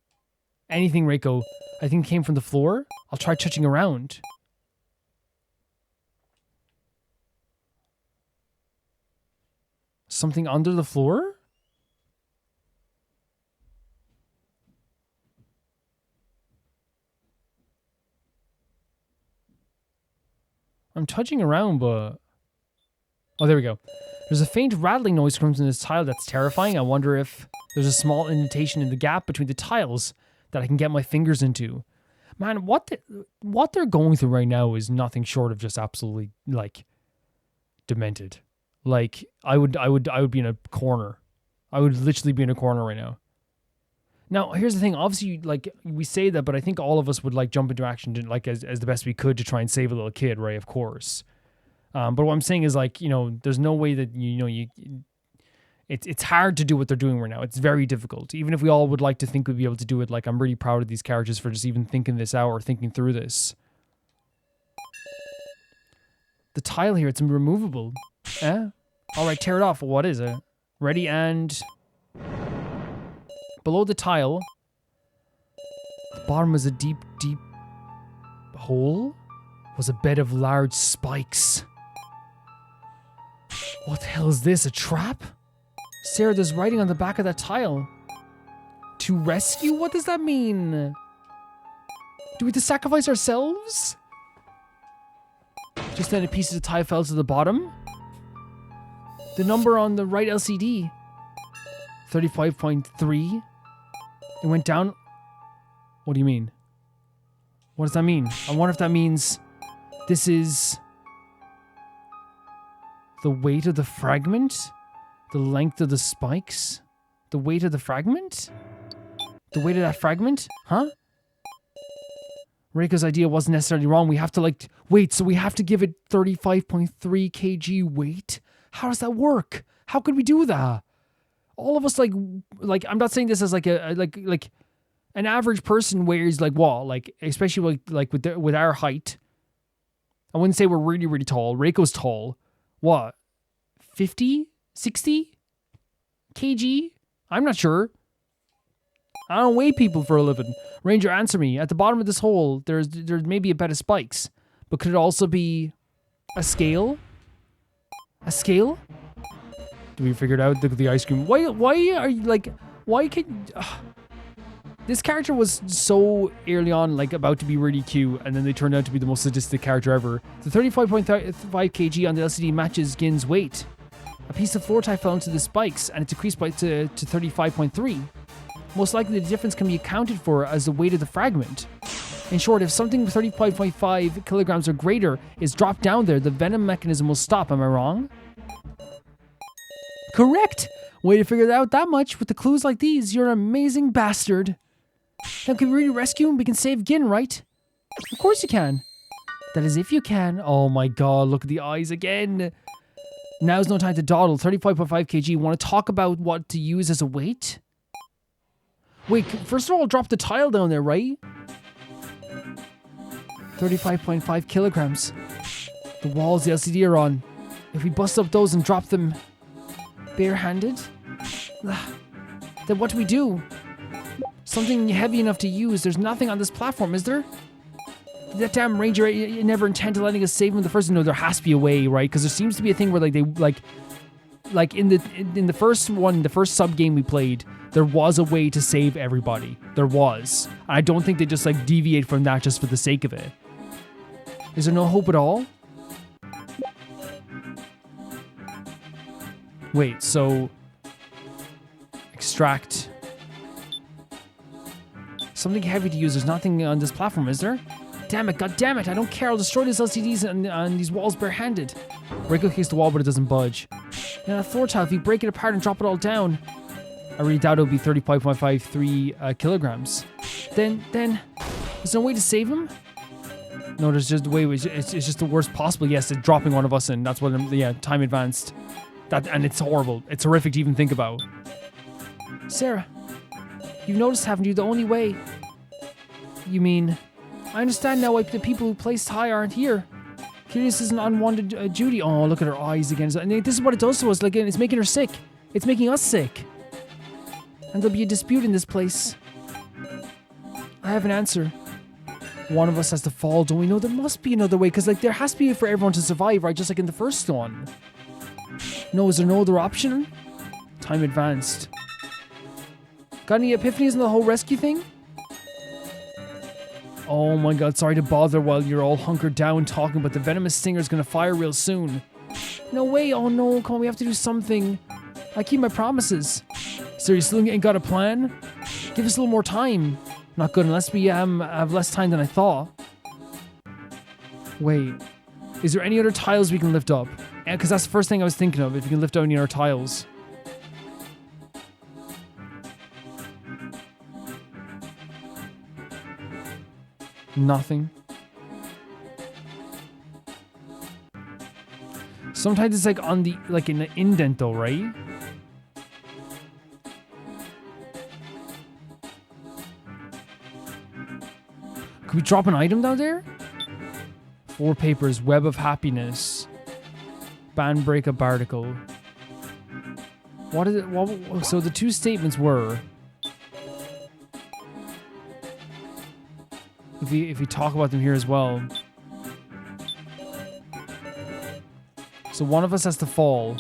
Anything, Reko? I think it came from the floor. I'll try touching around. Something under the floor? I'm touching around, but... Oh, there we go. There's a faint rattling noise comes from this tile that's terrifying. I wonder if there's a small indentation in the gap between the tiles that I can get my fingers into. Man, what they're going through right now is nothing short of just absolutely, like, demented. Like, I would be in a corner. I would literally be in a corner right now. Now, here's the thing. Obviously, like, we say that, but I think all of us would, like, jump into action, to, like, as the best we could to try and save a little kid, right? Of course. But what I'm saying is, like, you know, there's no way that, it's hard to do what they're doing right now. It's very difficult. Even if we all would like to think we'd be able to do it, like, I'm really proud of these characters for just even thinking this out or thinking through this. The tile here, it's removable. Eh? All right, tear it off. What is it? Ready, and... Below the tile, the bottom is a deep, deep hole. Was a bed of large spikes. What the hell is this? A trap? Sarah, there's writing on the back of that tile. To rescue? What does that mean? Do we have to sacrifice ourselves? Just then a piece of the tile fell to the bottom. The number on the right LCD. 35.3. It went down. What do you mean? What does that mean? I wonder if that means this is the weight of the fragment? The length of the spikes? The weight of the fragment? The weight of that fragment? Huh? Reiko's idea wasn't necessarily wrong. We have to, like, wait, so we have to give it 35.3 kg weight? How does that work? How could we do that? All of us, like I'm not saying this as like like an average person wears, like, what, like, especially like with our height. I wouldn't say we're really, really tall. Reiko's tall. What? 50? 60 kg? I'm not sure. I don't weigh people for a living. Ranger, answer me. At the bottom of this hole, there may be a bed of spikes, but could it also be a scale? A scale? Do we figure it out? Look at the ice cream. Why are you, like, why can... This character was so early on, like, about to be really cute, and then they turned out to be the most sadistic character ever. The 35.5 kg on the LCD matches Gin's weight. A piece of floor tile fell into the spikes, and it decreased by to 35.3. Most likely the difference can be accounted for as the weight of the fragment. In short, if something 35.5 kilograms or greater is dropped down there, the venom mechanism will stop. Am I wrong? Correct! Way to figure it out that much with the clues like these. You're an amazing bastard. Now, can we really rescue him? We can save Gin, right? Of course you can. That is if you can. Oh my god, look at the eyes again. Now's no time to dawdle. 35.5 kg. Want to talk about what to use as a weight? Wait, first of all, drop the tile down there, right? 35.5 kilograms. The walls the LCD are on. If we bust up those and drop them barehanded, then what do we do? Something heavy enough to use. There's nothing on this platform, is there? That damn ranger never intended letting us save him in the first. No, there has to be a way, right? Because there seems to be a thing where, like, they like in the first one, the first sub game we played, there was a way to save everybody. There was. And I don't think they just, like, deviate from that just for the sake of it. Is there no hope at all? Wait, so extract something heavy to use. There's nothing on this platform, is there? Damn it, god damn it, I don't care. I'll destroy these LCDs on these walls barehanded. Reko kicks the wall, but it doesn't budge. Now, that floor tile, if you break it apart and drop it all down, I really doubt it'll be 35.53 kilograms. Then, there's no way to save him? No, there's just a way. It's just the worst possible. Yes, it's dropping one of us in. That's what, time advanced. And it's horrible. It's horrific to even think about. Sarah, you've noticed, haven't you, the only way... You mean... I understand now why the people who placed high aren't here. Curious is an unwanted duty. Oh, look at her eyes again. And this is what it does to us. Like, it's making her sick. It's making us sick. And there'll be a dispute in this place. I have an answer. One of us has to fall. Don't we know there must be another way? Because, like, there has to be for everyone to survive, right? Just like in the first one. No, is there no other option? Time advanced. Got any epiphanies in the whole rescue thing? Oh my god, sorry to bother while you're all hunkered down talking, but the venomous stinger's gonna fire real soon. No way. Oh no, come on, we have to do something. I keep my promises. So you still ain't got a plan? Give us a little more time. Not good unless we have less time than I thought. Wait. Is there any other tiles we can lift up? Because that's the first thing I was thinking of, if you can lift up any other tiles. Nothing. Sometimes it's like on the, like in the indent though, right? Could we drop an item down there? 4 papers, web of happiness. Band breakup article. What is it? What, so the 2 statements were, if we talk about them here as well. So one of us has to fall.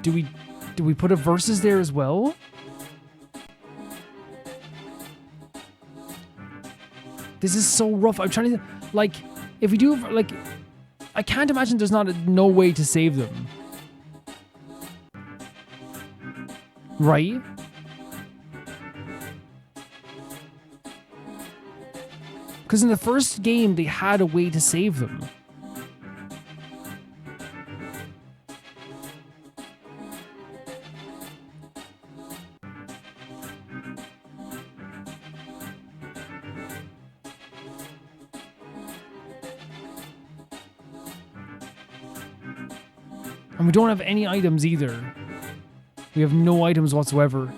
Do we put a versus there as well? This is so rough. I'm trying to, like, if we do, like, I can't imagine there's no way to save them. Right? Because in the first game, they had a way to save them. And we don't have any items either. We have no items whatsoever.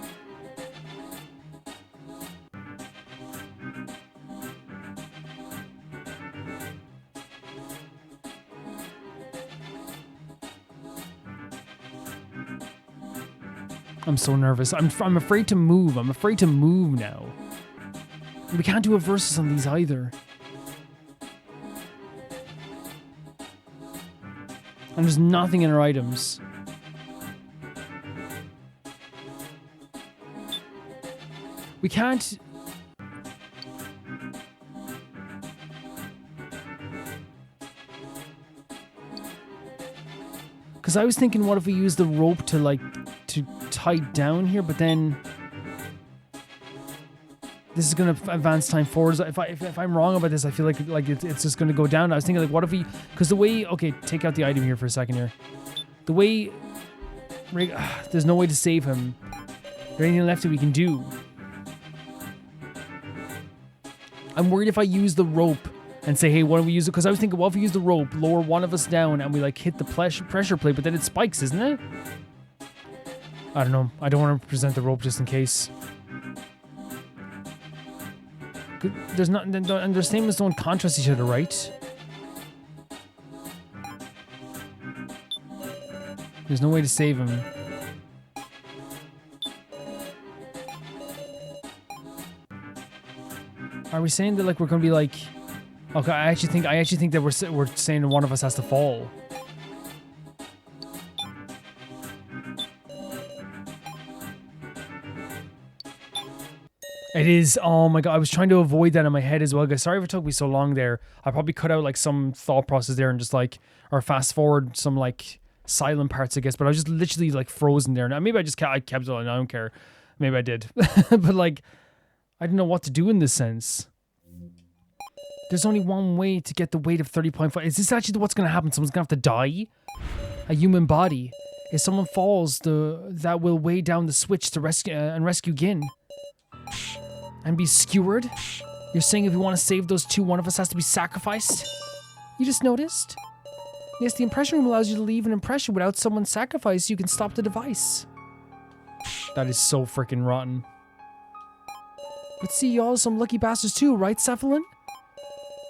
I'm so nervous. I'm afraid to move. I'm afraid to move now. We can't do a versus on these either. And there's nothing in our items. We can't... Because I was thinking, what if we use the rope to, like, to tie down here, but then... This is going to advance time forward. If I'm wrong about this, I feel like it's just going to go down. I was thinking, like, what if we... Because the way... Okay, take out the item here for a second here. The way... There's no way to save him. Is there anything left that we can do? I'm worried if I use the rope and say, hey, why don't we use it? Because I was thinking, what if we use the rope, lower one of us down, and we, like, hit the pressure plate, but then it spikes, isn't it? I don't know. I don't want to present the rope just in case. There's not, and their statements don't contrast each other, right? There's no way to save him. Are we saying that, like, we're gonna be like? Okay, I actually think that we're saying that one of us has to fall. It is. Oh my god, I was trying to avoid that in my head as well, guys. Sorry if it took me so long there. I probably cut out like some thought process there and just like, or fast forward some like silent parts, I guess. But I was just literally like frozen there. Now maybe I kept it on. I don't care. Maybe I did, but like, I didn't know what to do in this sense. There's only one way to get the weight of 30.5. Is this actually what's going to happen? Someone's going to have to die? A human body. If someone falls, that will weigh down the switch to rescue Gin. And be skewered? You're saying if we want to save those 2, one of us has to be sacrificed? You just noticed? Yes, the impression room allows you to leave an impression without someone's sacrifice. You can stop the device. That is so freaking rotten. But see, y'all some lucky bastards too, right, Safalin?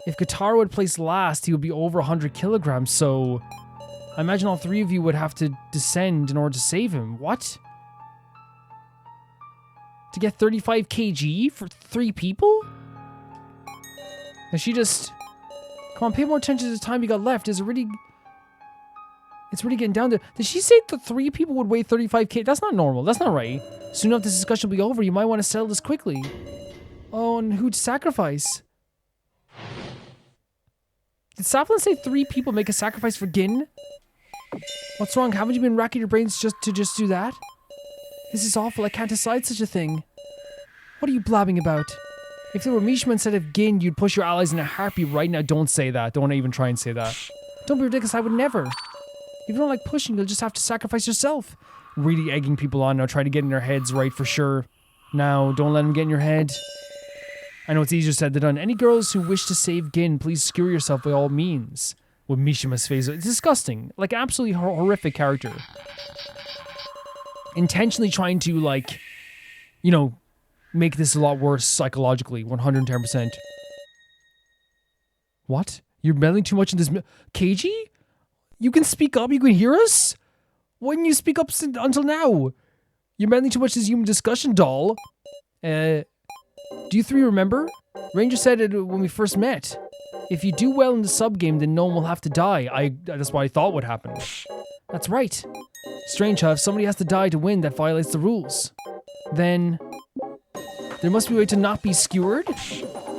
If Q-taro would place last, he would be over 100 kilograms, so... I imagine all 3 of you would have to descend in order to save him. What? To get 35 kg for 3 people? And she just... Come on, pay more attention to the time you got left. It's really getting down there. Did she say the 3 people would weigh 35 kg? That's not normal. That's not right. Soon enough this discussion will be over. You might want to settle this quickly. Oh, and who'd sacrifice? Did Safalin say 3 people make a sacrifice for Gin? What's wrong? Haven't you been racking your brains just to do that? This is awful. I can't decide such a thing. What are you blabbing about? If there were Mishima instead of Gin, you'd push your allies in a heartbeat right now. Don't say that. Don't even try and say that. Don't be ridiculous. I would never. If you don't like pushing, you'll just have to sacrifice yourself. Really egging people on now, trying to get in their heads right for sure. Now, don't let them get in your head. I know it's easier said than done. Any girls who wish to save Gin, please skewer yourself by all means. With Mishima's face. It's disgusting. Like, absolutely horrific character. Intentionally trying to, like, you know, make this a lot worse psychologically. 110%. What? You're meddling too much in this... KG? You can speak up? You can hear us? Why didn't you speak up until now? You're meddling too much in this human discussion, doll. Do you 3 remember? Ranger said it when we first met. If you do well in the sub-game, then no one will have to die. That's what I thought would happen. That's right. Strange how if somebody has to die to win, that violates the rules. Then... there must be a way to not be skewered?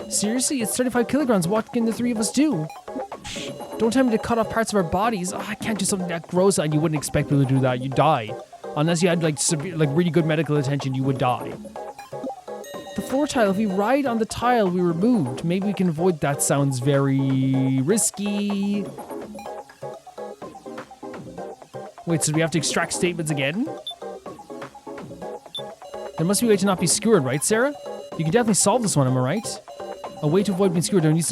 Seriously? It's 35 kilograms. What can the 3 of us do? Don't tell me to cut off parts of our bodies. Oh, I can't do something that gross, and you wouldn't expect people to do that. You'd die. Unless you had like really good medical attention, you would die. The floor tile. If we ride on the tile we removed, maybe we can avoid that. Sounds very risky. Wait, so do we have to extract statements again? There must be a way to not be skewered, right, Sarah? You can definitely solve this one, am I right? A way to avoid being skewered. Don't you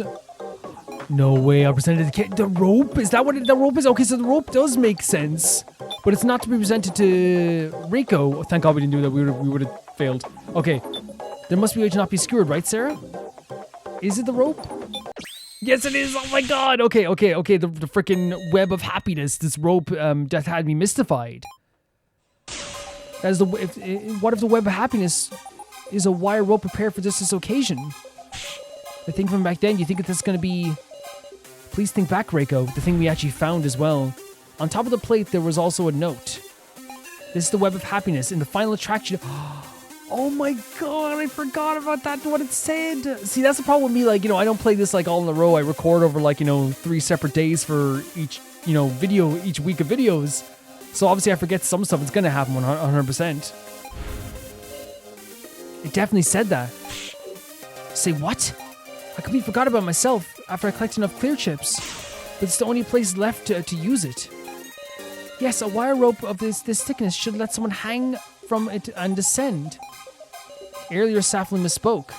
No way, I presented the rope? Is that what the rope is? Okay, so the rope does make sense. But it's not to be presented to Reko. Oh, thank God we didn't do that. We would have failed. Okay. There must be a way to not be skewered, right, Sarah? Is it the rope? Yes, it is. Oh my God. Okay. The freaking web of happiness. This rope that had me mystified. That is what if the web of happiness is a wire rope prepared for just this occasion? The thing from back then, you think that that's going to be... Please think back, Reko. The thing we actually found as well. On top of the plate, there was also a note. This is the web of happiness. In the final attraction... Oh my God, I forgot about that, what it said. See, that's the problem with me. Like, I don't play this like all in a row. I record over like, 3 separate days for each, video, each week of videos. So obviously I forget some stuff. It's going to happen 100%. It definitely said that. Say what? I completely forgot about myself after I collected enough clear chips. But it's the only place left to use it. Yes, a wire rope of this thickness should let someone hang from it and descend. Earlier, Safalin misspoke.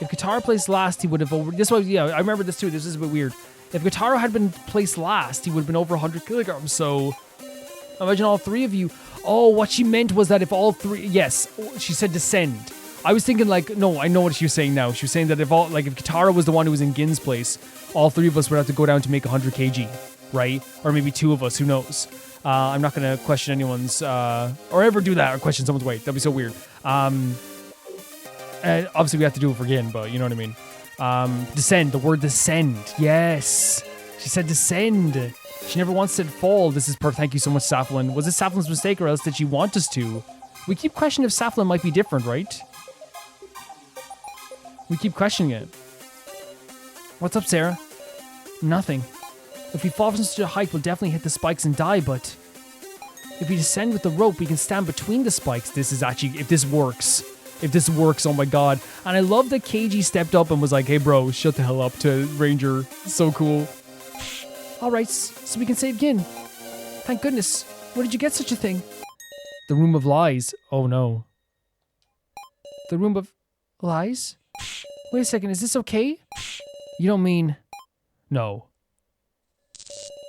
If Q-taro placed last, he would have over... This was, yeah, I remember this too. This is a bit weird. If Q-taro had been placed last, he would have been over 100 kilograms. So, imagine all 3 of you. Oh, what she meant was that if all 3... Yes, she said descend. I was thinking like... No, I know what she was saying now. She was saying that if Q-taro was the one who was in Gin's place, all 3 of us would have to go down to make 100 kg, right? Or maybe 2 of us, who knows? I'm not going to question anyone's... or ever do that or question someone's weight. That'd be so weird. Obviously, we have to do it for Gin, but you know what I mean. Descend. The word descend. Yes. She said descend. She never once said fall. This is perfect. Thank you so much, Safalin. Was this Safalin's mistake or else did she want us to? We keep questioning if Safalin might be different, right? We keep questioning it. What's up, Sarah? Nothing. If we fall from such a height, we'll definitely hit the spikes and die, but... If we descend with the rope, we can stand between the spikes. This is actually... If this works, oh my God. And I love that KG stepped up and was like, hey bro, shut the hell up to Ranger. So cool. Alright, so we can save Gin. Thank goodness. Where did you get such a thing? The Room of Lies. Oh no. The Room of Lies? Wait a second, is this okay? You don't mean... No.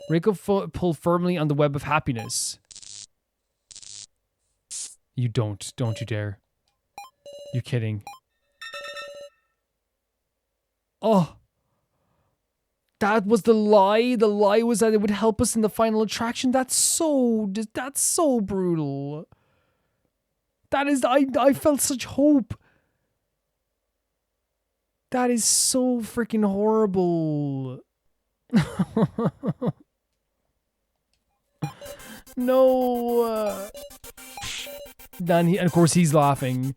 Reko pulled firmly on the web of happiness. You don't you dare. You're kidding. Oh. That was the lie? The lie was that it would help us in the final attraction? That's so brutal. That is, I felt such hope. That is so freaking horrible. No. And of course he's laughing.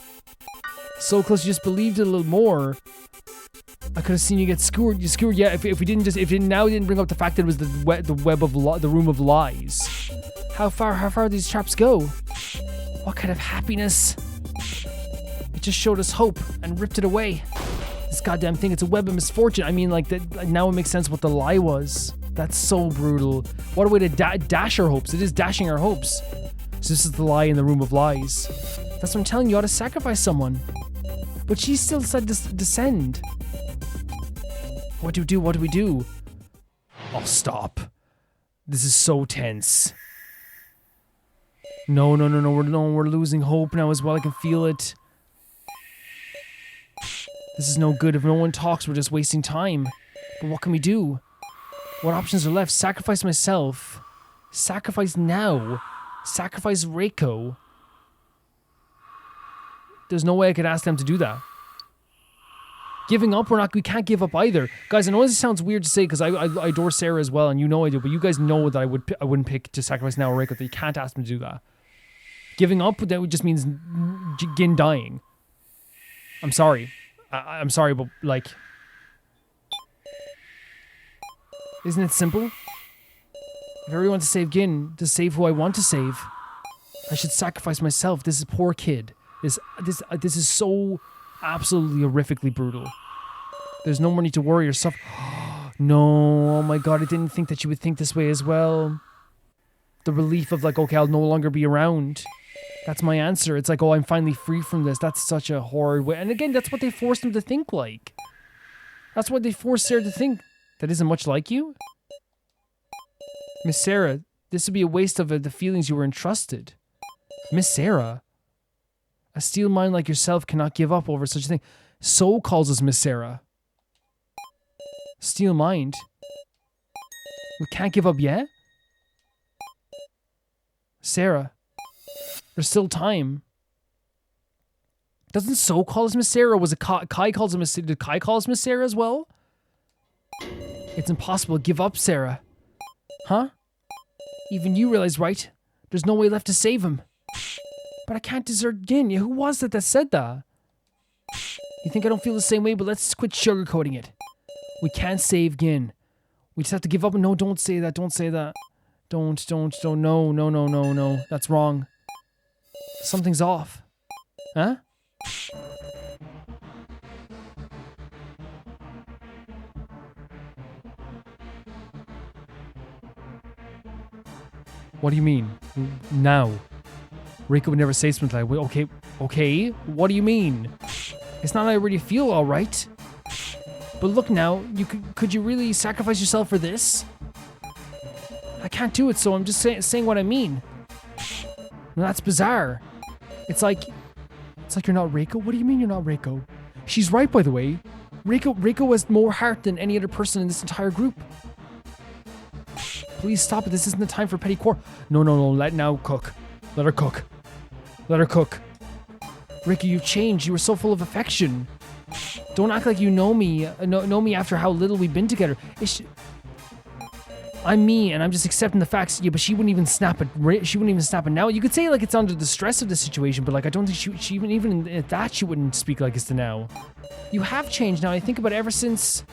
So close, you just believed it a little more. I could have seen you get skewered. You skewered, yeah. If we didn't didn't bring up the fact that it was the room of lies. How far these traps go? What kind of happiness? It just showed us hope and ripped it away. This goddamn thing, it's a web of misfortune. I mean, like, that. Now it makes sense what the lie was. That's so brutal. What a way to dash our hopes. It is dashing our hopes. So this is the lie in the room of lies. That's what I'm telling you. You ought to sacrifice someone. But she still said descend. What do we do? What do we do? Oh, stop. This is so tense. No. We're losing hope now as well. I can feel it. This is no good. If no one talks, we're just wasting time. But what can we do? What options are left? Sacrifice myself. Sacrifice now. Sacrifice Reko. There's no way I could ask them to do that. Giving up, we can't give up either. Guys, I know this sounds weird to say because I adore Sarah as well, and you know I do, but you guys know that I wouldn't pick to sacrifice now or Reko, that you can't ask them to do that. Giving up, that just means Gin dying. I'm sorry. I'm sorry, but like... Isn't it simple? If I really want to save Gin, to save who I want to save, I should sacrifice myself. This is poor kid. This is so absolutely horrifically brutal. There's no more need to worry or suffer. No, oh my god, I didn't think that you would think this way as well. The relief of like, okay, I'll no longer be around. That's my answer. It's like, oh, I'm finally free from this. That's such a horrid way. And again, that's what they forced him to think like. That's what they forced Sarah to think. That isn't much like you? Miss Sarah, this would be a waste of the feelings you were entrusted. Miss Sarah? A steel mind like yourself cannot give up over such a thing. So calls us Miss Sarah. Steel mind? We can't give up yet? Sarah, there's still time. Doesn't So call us Miss Sarah? Was it Kai calls us Miss Sarah? Did Kai call us Miss Sarah as well? It's impossible. Give up, Sarah. Huh? Even you realize, right? There's no way left to save him. But I can't desert Gin. Who was it that said that? You think I don't feel the same way, but let's quit sugarcoating it. We can't save Gin. We just have to give up. No, don't say that. Don't say that. Don't. No. That's wrong. Something's off. Huh? What do you mean? Now? Reko would never say something like, okay, what do you mean? It's not that I really feel alright. But look now, could you really sacrifice yourself for this? I can't do it, so I'm just saying what I mean. No, that's bizarre. It's like you're not Reko? What do you mean you're not Reko? She's right, by the way. Reko has more heart than any other person in this entire group. Please stop it. This isn't the time for petty quarrel. No. Let her cook. Let her cook. Reko, you've changed. You were so full of affection. Don't act like you know me. Know me after how little we've been together. I'm me, and I'm just accepting the facts. Yeah, but she wouldn't even snap it. She wouldn't even snap it now. You could say like it's under the stress of the situation, but like I don't think she even at that she wouldn't speak like it's to now. You have changed now. I think about it ever since.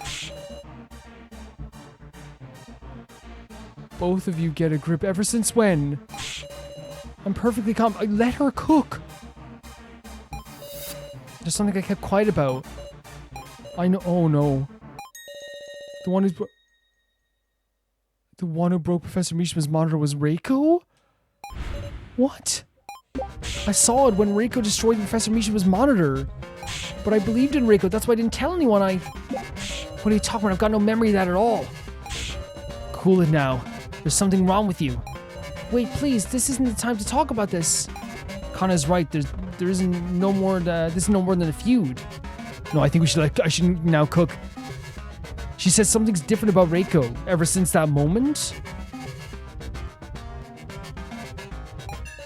Both of you get a grip. Ever since when? I'm perfectly calm. Let her cook. There's something I kept quiet about. I know. Oh no. The one who broke Professor Mishima's monitor was Reko? What? I saw it when Reko destroyed Professor Mishima's monitor. But I believed in Reko. That's why I didn't tell anyone. What are you talking about? I've got no memory of that at all. Cool it now. There's something wrong with you. Wait, please. This isn't the time to talk about this. Kana's right. There isn't no more. This is no more than a feud. No, I think we should I should now cook. She says something's different about Reko ever since that moment.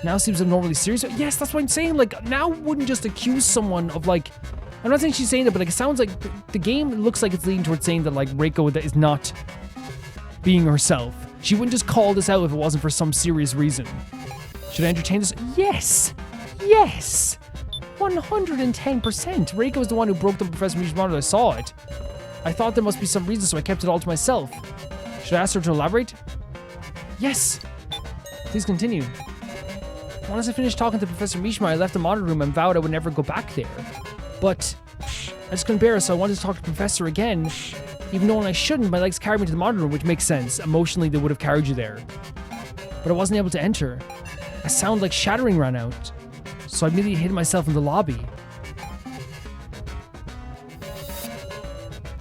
Now seems abnormally serious. Yes, that's what I'm saying. Like, now wouldn't just accuse someone of like... I'm not saying she's saying that, but like it sounds like the game looks like it's leading towards saying that like Reko is not being herself. She wouldn't just call this out if it wasn't for some serious reason. Should I entertain this? Yes! Yes! 110%. Reko is the one who broke the Professor Mishima's monitor. I saw it. I thought there must be some reason, so I kept it all to myself. Should I ask her to elaborate? Yes. Please continue. Once I finished talking to Professor Mishima, I left the monitor room and vowed I would never go back there. But I just couldn't bear it, so I wanted to talk to the Professor again. Even though when I shouldn't, my legs carried me to the monitor room, which makes sense. Emotionally, they would have carried you there. But I wasn't able to enter. A sound like shattering ran out, so I immediately hid myself in the lobby.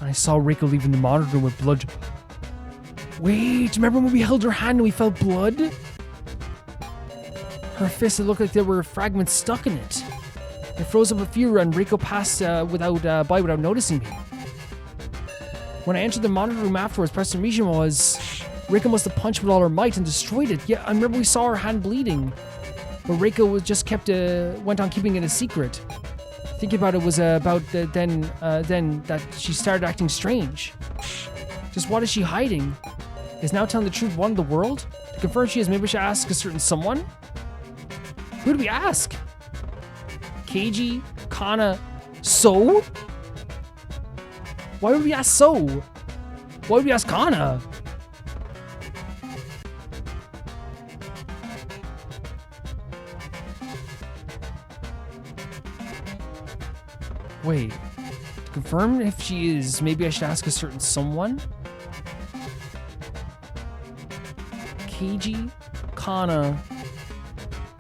And I saw Reko leaving the monitor room with blood. Wait, remember when we held her hand and we felt blood? Her fist, it looked like there were fragments stuck in it. I froze up a few and Reko passed without noticing me. When I entered the monitor room afterwards, Professor Mishima was... Reko must have punched with all her might and destroyed it. Yeah, I remember we saw her hand bleeding. But Reko was just went on keeping it a secret. Thinking about it was then that she started acting strange. Just what is she hiding? Is now telling the truth one of the world? To confirm she is, maybe we should ask a certain someone? Who do we ask? Keiji? Kana? So? Why would we ask So? Why would we ask Kana? Wait. To confirm if she is, maybe I should ask a certain someone? Keiji? Kana?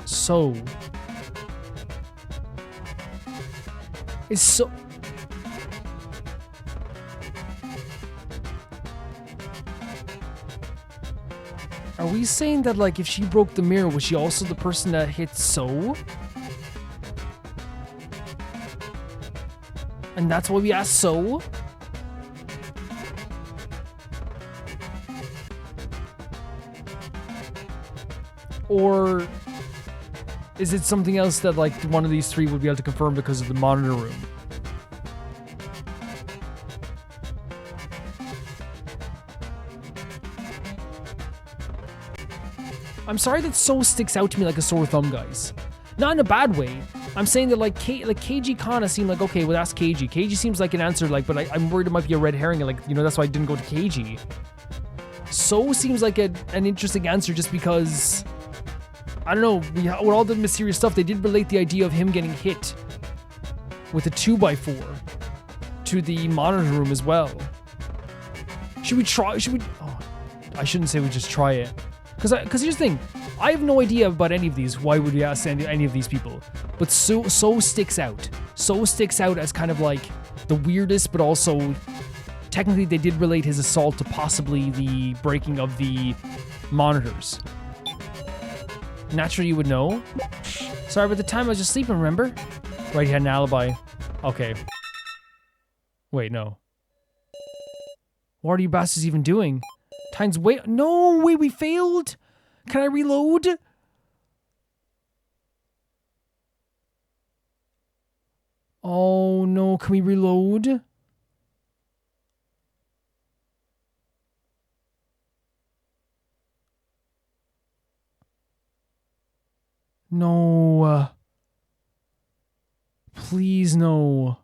So? Is So... Are we saying that, like, if she broke the mirror, was she also the person that hit So? And that's why we asked So? Or is it something else that, like, one of these three would be able to confirm because of the monitor room? I'm sorry that So sticks out to me like a sore thumb, guys. Not in a bad way. I'm saying that, like, Keiji Kana seemed like, okay, well, that's Keiji. Keiji seems like an answer, like, but I'm worried it might be a red herring, like, you know, that's why I didn't go to Keiji. So seems like an interesting answer just because, I don't know, with all the mysterious stuff, they did relate the idea of him getting hit with a 2x4 to the monitor room as well. Should we try? Oh, I shouldn't say we just try it. Because here's the thing, I have no idea about any of these. Why would we ask any of these people? But So sticks out. So sticks out as kind of like the weirdest, but also technically they did relate his assault to possibly the breaking of the monitors. Naturally, you would know. Sorry, but at the time I was just sleeping, remember? Right, he had an alibi. Okay. Wait, no. What are you bastards even doing? Time's way. No, wait, we failed? Can I reload? Oh no, can we reload? No. Please, no.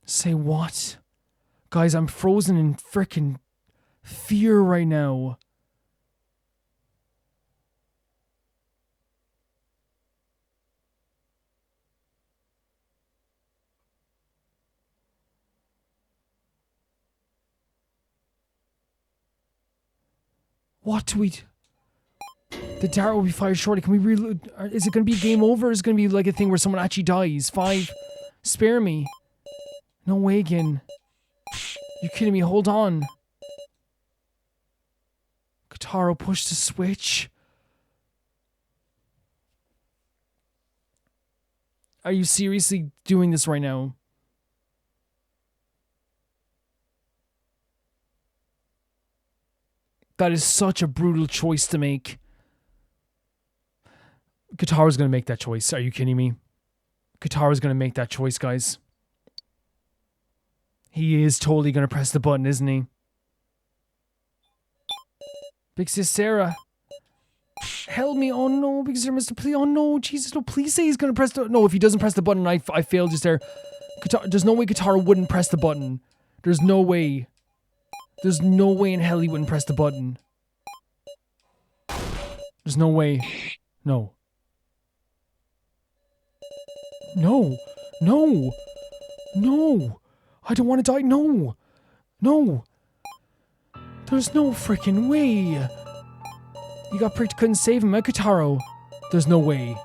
Say what? Guys, I'm frozen in frickin' fear right now. What do we... The dart will be fired shortly. Can we reload? Is it going to be game over? Or is it going to be like a thing where someone actually dies? 5. Spare me. No way again. You kidding me? Hold on. Q-taro, push the switch. Are you seriously doing this right now? That is such a brutal choice to make. Q-taro's gonna make that choice. Are you kidding me? Q-taro's gonna make that choice, guys. He is totally gonna press the button, isn't he? Big Sis Sarah. Help me. Oh no, because there Mr. Please. Oh no, Jesus, no, please say he's gonna press the... No, if he doesn't press the button, I failed just there. There's no way Q-taro wouldn't press the button. There's no way. There's no way in hell he wouldn't press the button. There's no way. No. No. No. No. I don't want to die. No. No. There's no freaking way. You got pricked, couldn't save him, Q-taro. There's no way.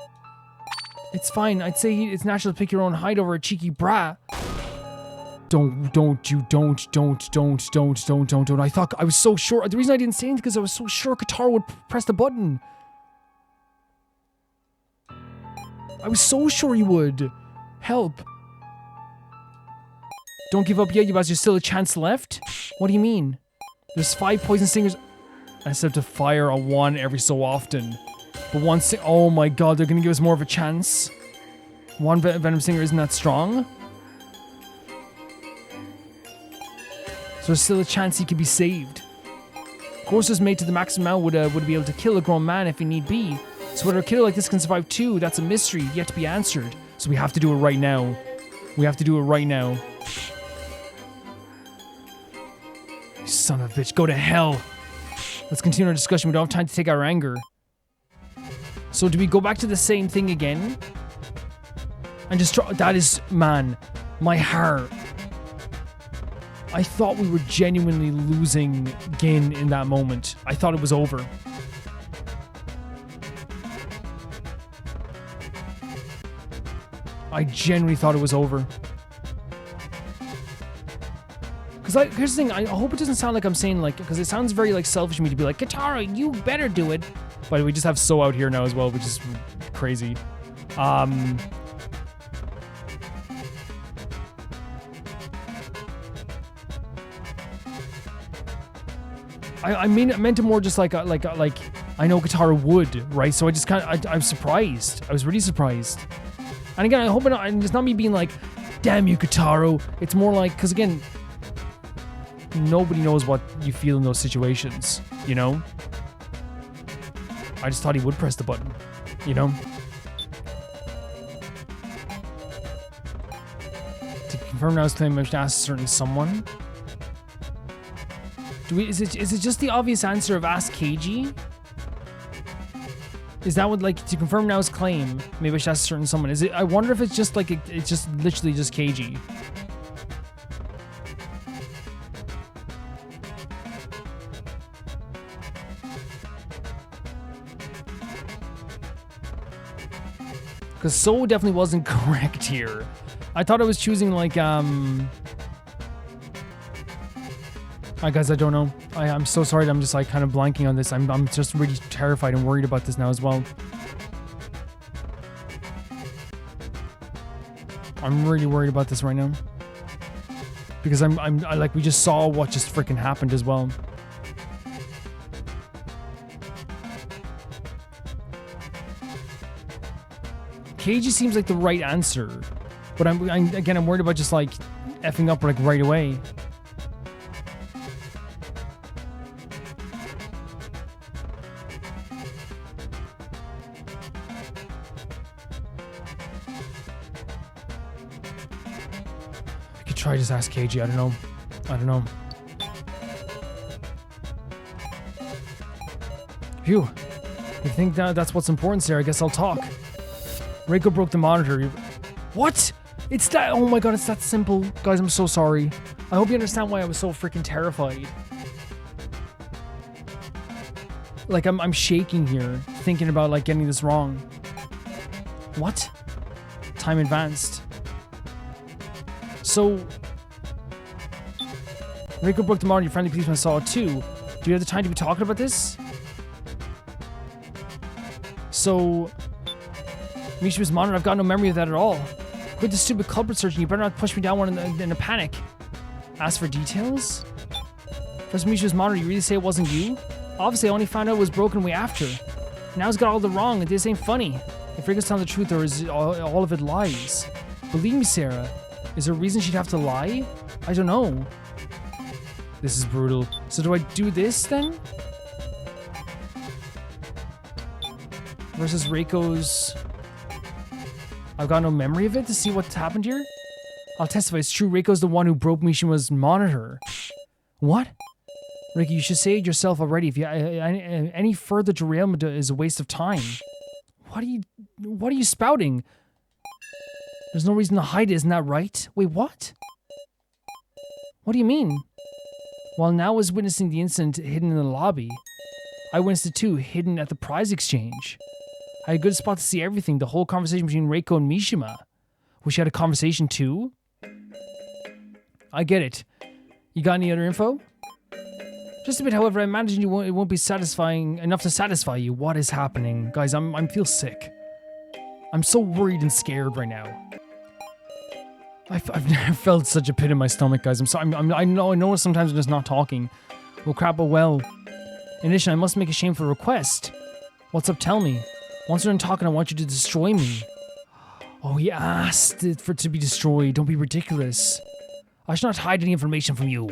It's fine. I'd say it's natural to pick your own hide over a cheeky brat. Don't. I thought, I was so sure. The reason I didn't say anything is because I was so sure Q-taro would press the button. I was so sure he would. Help. Don't give up yet, you guys. There's still a chance left? What do you mean? There's 5 poison stingers. I still have to fire a 1 every so often. But one oh my god, they're gonna give us more of a chance. 1 venom stinger isn't that strong? So there's still a chance he could be saved. Courses made to the maximum amount would be able to kill a grown man if he need be. So whether a killer like this can survive too, that's a mystery yet to be answered. So we have to do it right now. We have to do it right now. You son of a bitch, go to hell. Let's continue our discussion. We don't have time to take our anger. So do we go back to the same thing again? And just try, that is, man, my heart. I thought we were genuinely losing Gin in that moment. I thought it was over. I genuinely thought it was over. Because here's the thing, I hope it doesn't sound like I'm saying like, because it sounds very like selfish of me to be like, Q-taro, you better do it. But we just have So out here now as well, which is crazy. I meant it more just like I know Q-taro would, right? So I just I'm surprised. I was really surprised. And again, I hope it's not me being like, damn you, Q-taro. It's more like, because again, nobody knows what you feel in those situations, you know? I just thought he would press the button, you know? To confirm now his claim, I should ask a certain someone. Is it just the obvious answer of ask KG? Is that what, like, to confirm now his claim, maybe I should ask a certain someone. Is it, I wonder if it's just like, it's just literally just KG. Because So definitely wasn't correct here. I thought I was choosing like, guys, I don't know. I'm so sorry. I'm just like kind of blanking on this. I'm just really terrified and worried about this now as well. I'm really worried about this right now. Because I like, we just saw what just freaking happened as well. KG seems like the right answer. But I'm worried about just like effing up like right away. Try just ask KG. I don't know. Phew. You think that's what's important, Sarah? I guess I'll talk. Reko broke the monitor. What? It's that. Oh my god, it's that simple. Guys, I'm so sorry. I hope you understand why I was so freaking terrified. Like, I'm shaking here, thinking about like getting this wrong. What? Time advanced. So, Reko broke the monitor. Your friendly policeman saw it too. Do you have the time to be talking about this? So, Mishu's monitor, I've got no memory of that at all. Quit the stupid culprit searching. You better not push me down one in a panic. Ask for details? First Mishu's monitor, you really say it wasn't you? Obviously, I only found out it was broken way after. Now it's got all the wrong, and this ain't funny. If Reko's telling the truth, or is all of it lies? Believe me, Sarah. Is there a reason she'd have to lie? I don't know. This is brutal. So do I do this then? versus Reko's... I've got no memory of it to see what's happened here. I'll testify it's true. Reiko's the one who broke Mishima's monitor. What? Reko, you should say it yourself already. If you any further derailment is a waste of time. What are you spouting? There's no reason to hide it, isn't that right? Wait, what? What do you mean? While Now was witnessing the incident hidden in the lobby, I witnessed it too, hidden at the prize exchange. I had a good spot to see everything, the whole conversation between Reko and Mishima. Wish you had a conversation too? I get it. You got any other info? Just a bit, however, I imagine it won't be satisfying enough to satisfy you. What is happening? Guys, I feel sick. I'm so worried and scared right now. I've never felt such a pit in my stomach, guys. I'm sorry. I know sometimes I'm just not talking. Oh crap, oh well. In addition, I must make a shameful request. What's up, tell me. Once we're done talking, I want you to destroy me. Oh, he asked it for it to be destroyed. Don't be ridiculous. I should not hide any information from you.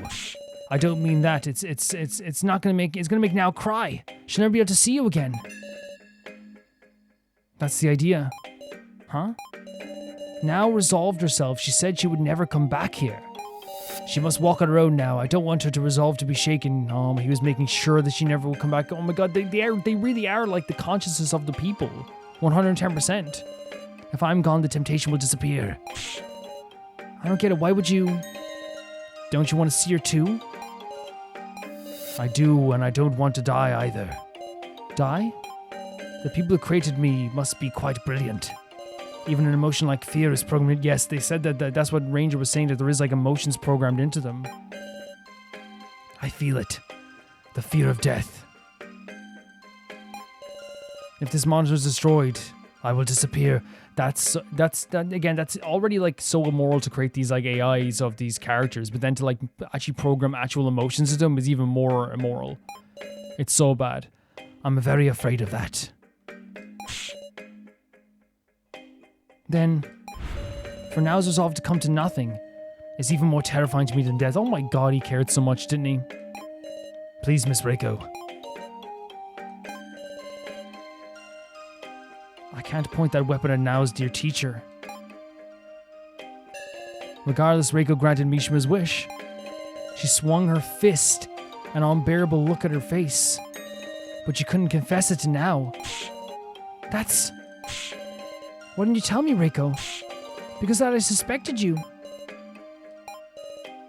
I don't mean that. It's not gonna make... It's gonna make Now cry. She'll never be able to see you again. That's the idea. Huh? Now resolved herself. She said she would never come back here. She must walk on her own now. I don't want her to resolve to be shaken. He was making sure that she never will come back. Oh my god, they really are like the consciousness of the people. 110%. If I'm gone, the temptation will disappear. I don't get it. Why would you... Don't you want to see her too? I do, and I don't want to die either. Die? The people who created me must be quite brilliant. Even an emotion like fear is programmed. Yes, they said that's what Ranger was saying, that there is like emotions programmed into them. I feel it. The fear of death. If this monitor is destroyed, I will disappear. That's already like so immoral to create these like AIs of these characters, but then to like actually program actual emotions into them is even more immoral. It's so bad. I'm very afraid of that. Then, for Now's resolve to come to nothing is even more terrifying to me than death. Oh my god, he cared so much, didn't he? Please, Miss Reko. I can't point that weapon at Now's dear teacher. Regardless, Reko granted Mishima's wish. She swung her fist, an unbearable look at her face. But she couldn't confess it to Now. That's... Why didn't you tell me, Reko? Because that I suspected you.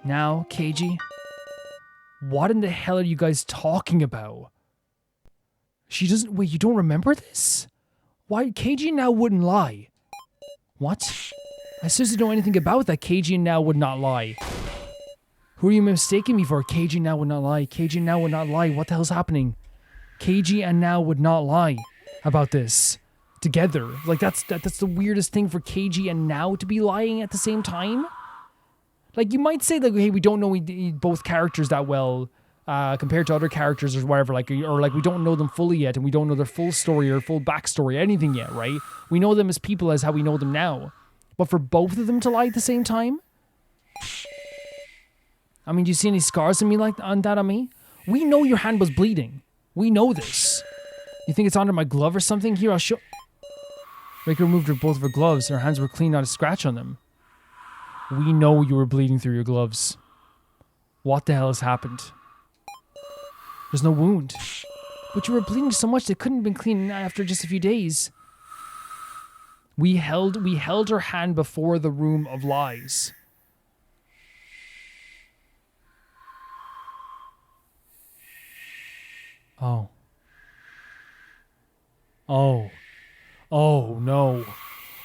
Now, Keiji, what in the hell are you guys talking about? She doesn't... Wait, you don't remember this? Why, Keiji Now wouldn't lie. What? I seriously don't know anything about that. Keiji Now would not lie. Who are you mistaking me for? Keiji Now would not lie. Keiji Now would not lie. What the hell's happening? Keiji and Now would not lie about this. Together. Like, that's the weirdest thing for Keiji and Now to be lying at the same time. Like, you might say, like, hey, we don't know both characters that well compared to other characters or whatever, like, or like we don't know them fully yet, and we don't know their full story or full backstory, anything yet, right? We know them as people as how we know them now. But for both of them to lie at the same time? I mean, do you see any scars on me on me? We know your hand was bleeding. We know this. You think it's under my glove or something? Here, I'll show... Reko removed both of her gloves. Her hands were clean, not a scratch on them. We know you were bleeding through your gloves. What the hell has happened? There's no wound. But you were bleeding so much that it couldn't have been clean after just a few days. We held her hand before the room of lies. Oh. Oh. Oh no.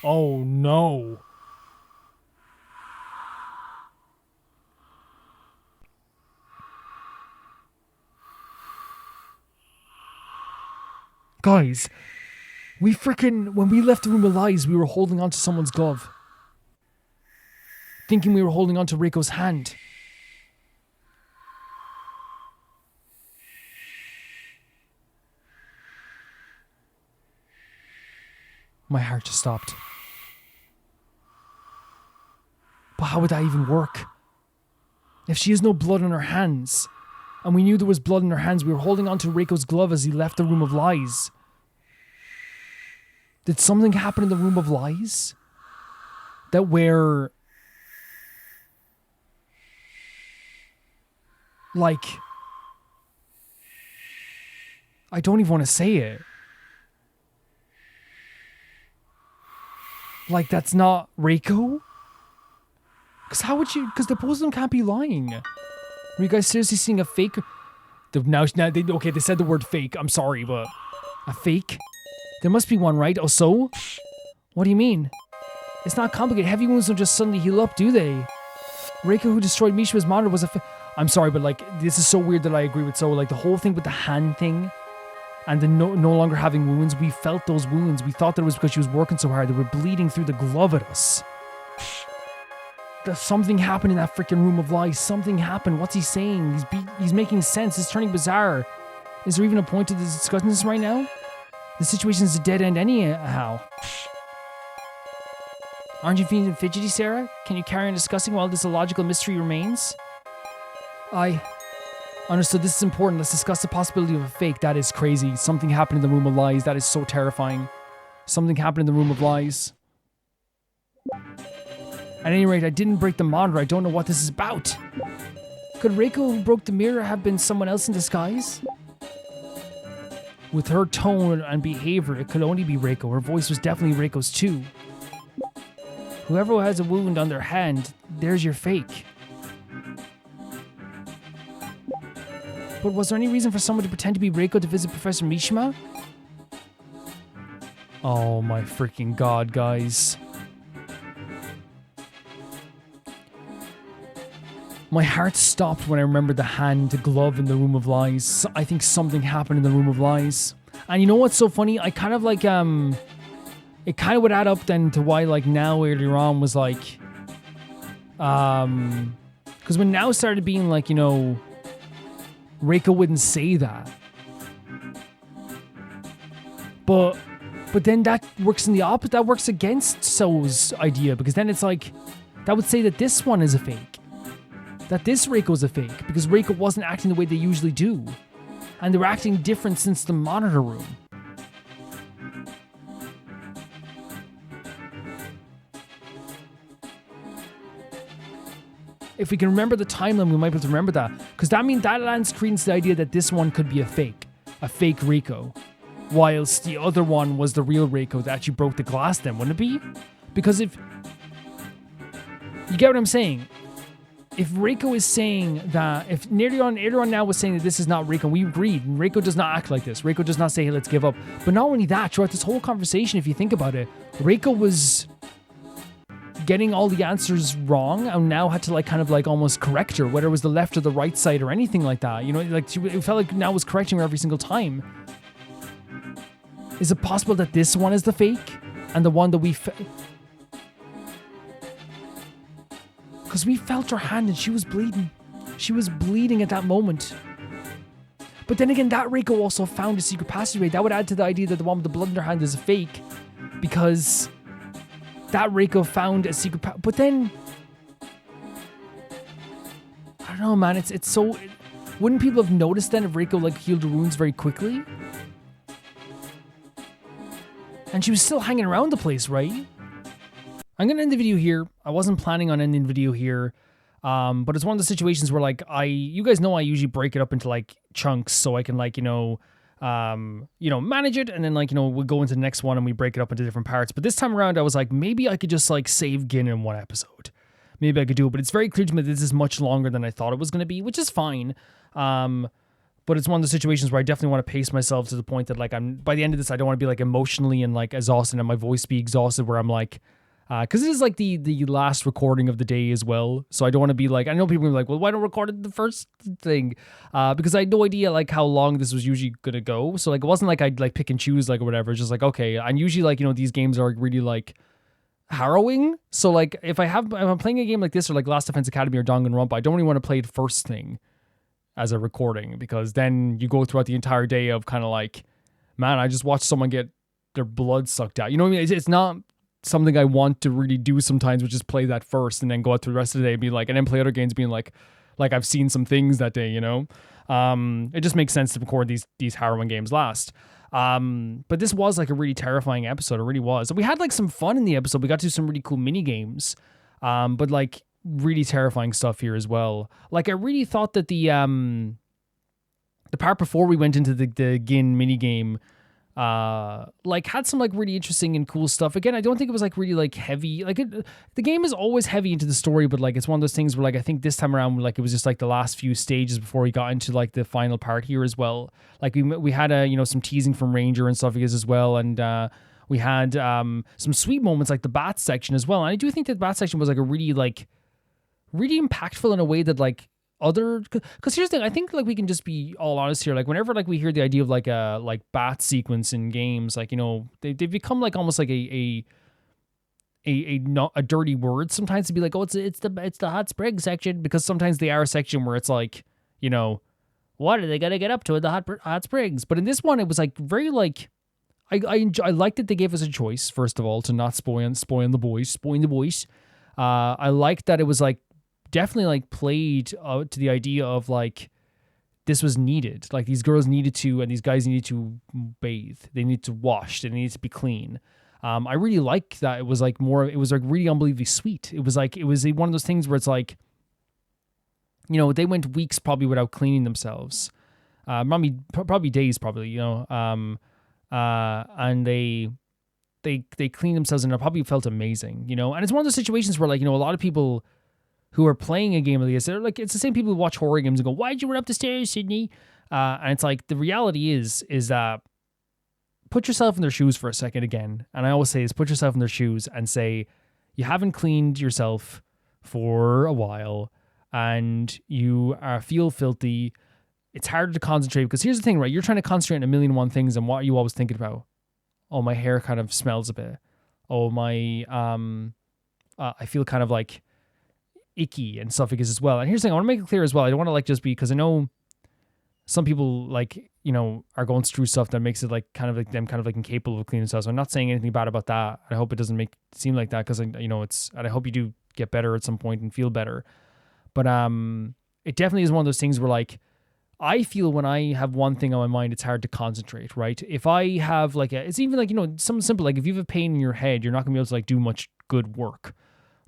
Oh no. Guys, when we left the room of lies, we were holding onto someone's glove. Thinking we were holding onto Reiko's hand. My heart just stopped. But how would that even work? If she has no blood on her hands, and we knew there was blood on her hands, we were holding onto Reiko's glove as he left the room of lies. Did something happen in the room of lies? That where... Like... I don't even want to say it. Like, that's not Reko? Because how would you... Because the both of them can't be lying. Are you guys seriously seeing a fake... Okay, they said the word fake. I'm sorry, but... A fake? There must be one, right? Oh, so? What do you mean? It's not complicated. Heavy wounds don't just suddenly heal up, do they? Reko, who destroyed Mishima's monitor, was a... I'm sorry, but like, this is so weird that I agree with So. Like, the whole thing with the hand thing... And the no longer having wounds, we felt those wounds. We thought that it was because she was working so hard. They were bleeding through the glove at us. There's something happened in that freaking room of lies. Something happened. What's he saying? He's making sense. It's turning bizarre. Is there even a point to discussing this right now? The situation's a dead end anyhow. Aren't you feeling fidgety, Sarah? Can you carry on discussing while this illogical mystery remains? Understood, this is important. Let's discuss the possibility of a fake. That is crazy. Something happened in the room of lies. That is so terrifying. Something happened in the room of lies. At any rate, I didn't break the monitor. I don't know what this is about. Could Reko, who broke the mirror, have been someone else in disguise? With her tone and behavior, it could only be Reko. Her voice was definitely Reko's too. Whoever has a wound on their hand, there's your fake. But was there any reason for someone to pretend to be Reko to visit Professor Mishima? Oh my freaking god, guys. My heart stopped when I remembered the hand glove in the room of lies. I think something happened in the room of lies. And you know what's so funny? I kind of like, it kind of would add up then to why like Now earlier on was like, because when Now started being like, you know, Reko wouldn't say that. But then that works in the opposite. That works against So's idea, because then it's like, that would say that this one is a fake. That this Reiko's a fake, because Reko wasn't acting the way they usually do. And they were acting different since the monitor room. If we can remember the timeline, we might be able to remember that. Because that means that lends credence to the idea that this one could be a fake Reko. Whilst the other one was the real Reko that actually broke the glass then, wouldn't it be? Because if... You get what I'm saying? If Reko is saying that... If earlier on Now was saying that this is not Reko, we agreed. Reko does not act like this. Reko does not say, hey, let's give up. But not only that, throughout this whole conversation, if you think about it, Reko was... getting all the answers wrong and Now had to like kind of like almost correct her, whether it was the left or the right side or anything like that. You know, like it felt like Now was correcting her every single time. Is it possible that this one is the fake and the one that we because we felt her hand and she was bleeding. She was bleeding at that moment. But then again, that Reko also found a secret passageway. That would add to the idea that the one with the blood in her hand is a fake, because that Reko found a secret but then I don't know, man, it's so... Wouldn't people have noticed then if Reko like healed her wounds very quickly? And she was still hanging around the place, right? I'm gonna end the video here. I wasn't planning on ending the video here, but it's one of the situations where like you guys know I usually break it up into like chunks so I can like, manage it, and then like, we'll go into the next one and we break it up into different parts. But this time around I was like, maybe I could just like save Gin in one episode. Maybe I could do it, but it's very clear to me that this is much longer than I thought it was going to be, which is fine. But it's one of the situations where I definitely want to pace myself to the point that like by the end of this, I don't want to be like emotionally and like exhausted and my voice be exhausted where I'm like, because it is like the last recording of the day as well. So I don't want to be like, I know people are like, well, why don't record it the first thing? Because I had no idea like how long this was usually going to go. So like, it wasn't like I'd like pick and choose like or whatever. It's just like, okay. And usually like, these games are really like harrowing. So like if I'm playing a game like this or like Last Defense Academy or Danganronpa, I don't really want to play it first thing as a recording, because then you go throughout the entire day of kind of like, man, I just watched someone get their blood sucked out. You know what I mean? It's not something I want to really do sometimes, which is play that first and then go out through the rest of the day and be like, and then play other games being like I've seen some things that day, It just makes sense to record these harrowing games last. But this was like a really terrifying episode. It really was. We had like some fun in the episode. We got to do some really cool mini games. But like really terrifying stuff here as well. Like I really thought that the part before we went into the Gin mini game like had some like really interesting and cool stuff. Again, I don't think it was like really like heavy. Like the game is always heavy into the story, but like it's one of those things where like I think this time around like it was just like the last few stages before we got into like the final part here as well. Like we had some teasing from Ranger and stuff as well, and we had some sweet moments like the bat section as well. And I do think that the bat section was like a really impactful in a way that like because here's the thing, I think like we can just be all honest here. Like whenever like we hear the idea of like a like bat sequence in games, like they've become like almost like a not a dirty word sometimes to be like, oh, it's the hot spring section, because sometimes they are a section where it's like, what are they gonna get up to in the hot springs? But in this one, it was like very like I liked that they gave us a choice, first of all, to not spoil the boys. I liked that it was like definitely like played to the idea of like this was needed. Like these girls needed to, and these guys needed to bathe. They need to wash. They need to be clean. I really like that. It was like it was like really unbelievably sweet. It was one of those things where it's like, they went weeks probably without cleaning themselves. Probably days, probably, and they cleaned themselves and it probably felt amazing, and it's one of those situations where like, a lot of people who are playing a game like this, they're like, it's the same people who watch horror games and go, why'd you run up the stairs, Sydney? And it's like, the reality is that put yourself in their shoes for a second again. And I always say is put yourself in their shoes and say, you haven't cleaned yourself for a while and you feel filthy. It's harder to concentrate because here's the thing, right? You're trying to concentrate on a million and one things, and what are you always thinking about? Oh, my hair kind of smells a bit. Oh, my, I feel kind of like icky and stuff as well. And here's the thing, I want to make it clear as well. I don't want to like just be, because I know some people like, are going through stuff that makes it like kind of like them kind of like incapable of cleaning themselves. So I'm not saying anything bad about that. I hope it doesn't make it seem like that, because and I hope you do get better at some point and feel better. But it definitely is one of those things where like I feel when I have one thing on my mind, it's hard to concentrate, right? If I have like it's even like, something simple, like if you have a pain in your head, you're not gonna be able to like do much good work,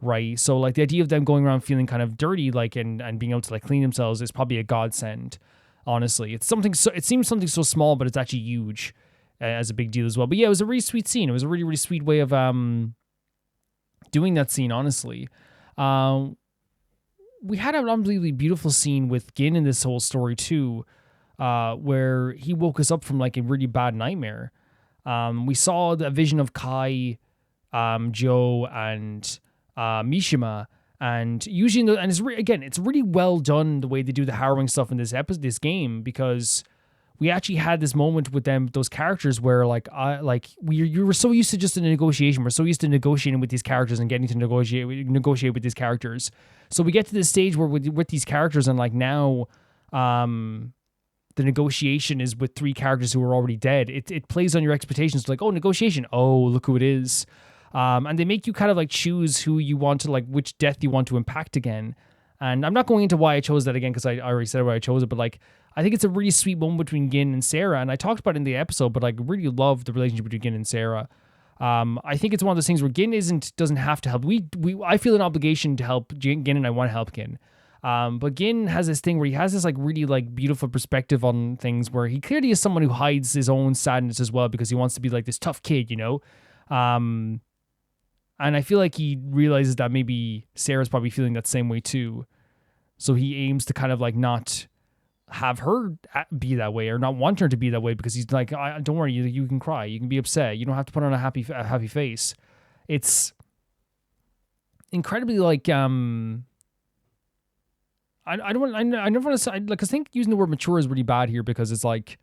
right? So like the idea of them going around feeling kind of dirty, like and being able to like clean themselves is probably a godsend. Honestly, it seems something so small, but it's actually huge as a big deal as well. But yeah, it was a really sweet scene. It was a really, really sweet way of doing that scene. Honestly, we had an unbelievably beautiful scene with Gin in this whole story too, where he woke us up from like a really bad nightmare. We saw the vision of Kai, Joe, and Mishima, and usually, and it's really well done the way they do the harrowing stuff in this game, because we actually had this moment with those characters where you were so used to just in a negotiation. We're so used to negotiating with these characters and getting to negotiate with these characters. So we get to this stage where with these characters, and like now, the negotiation is with three characters who are already dead. It plays on your expectations, like, oh, negotiation. Oh, look who it is. And they make you kind of like choose who you want to, like, which death you want to impact again. And I'm not going into why I chose that again, because I already said why I chose it, but like, I think it's a really sweet moment between Gin and Sarah. And I talked about it in the episode, but like really love the relationship between Gin and Sarah. I think it's one of those things where Gin doesn't have to help. I feel an obligation to help Gin, and I want to help Gin. But Gin has this thing where he has this like really like beautiful perspective on things, where he clearly is someone who hides his own sadness as well, because he wants to be like this tough kid, and I feel like he realizes that maybe Sarah's probably feeling that same way too. So he aims to kind of like not have her be that way, or not want her to be that way, because he's like, don't worry, you can cry, you can be upset, you don't have to put on a happy face. It's incredibly like I never want to say, like, I think using the word mature is really bad here, because it's like,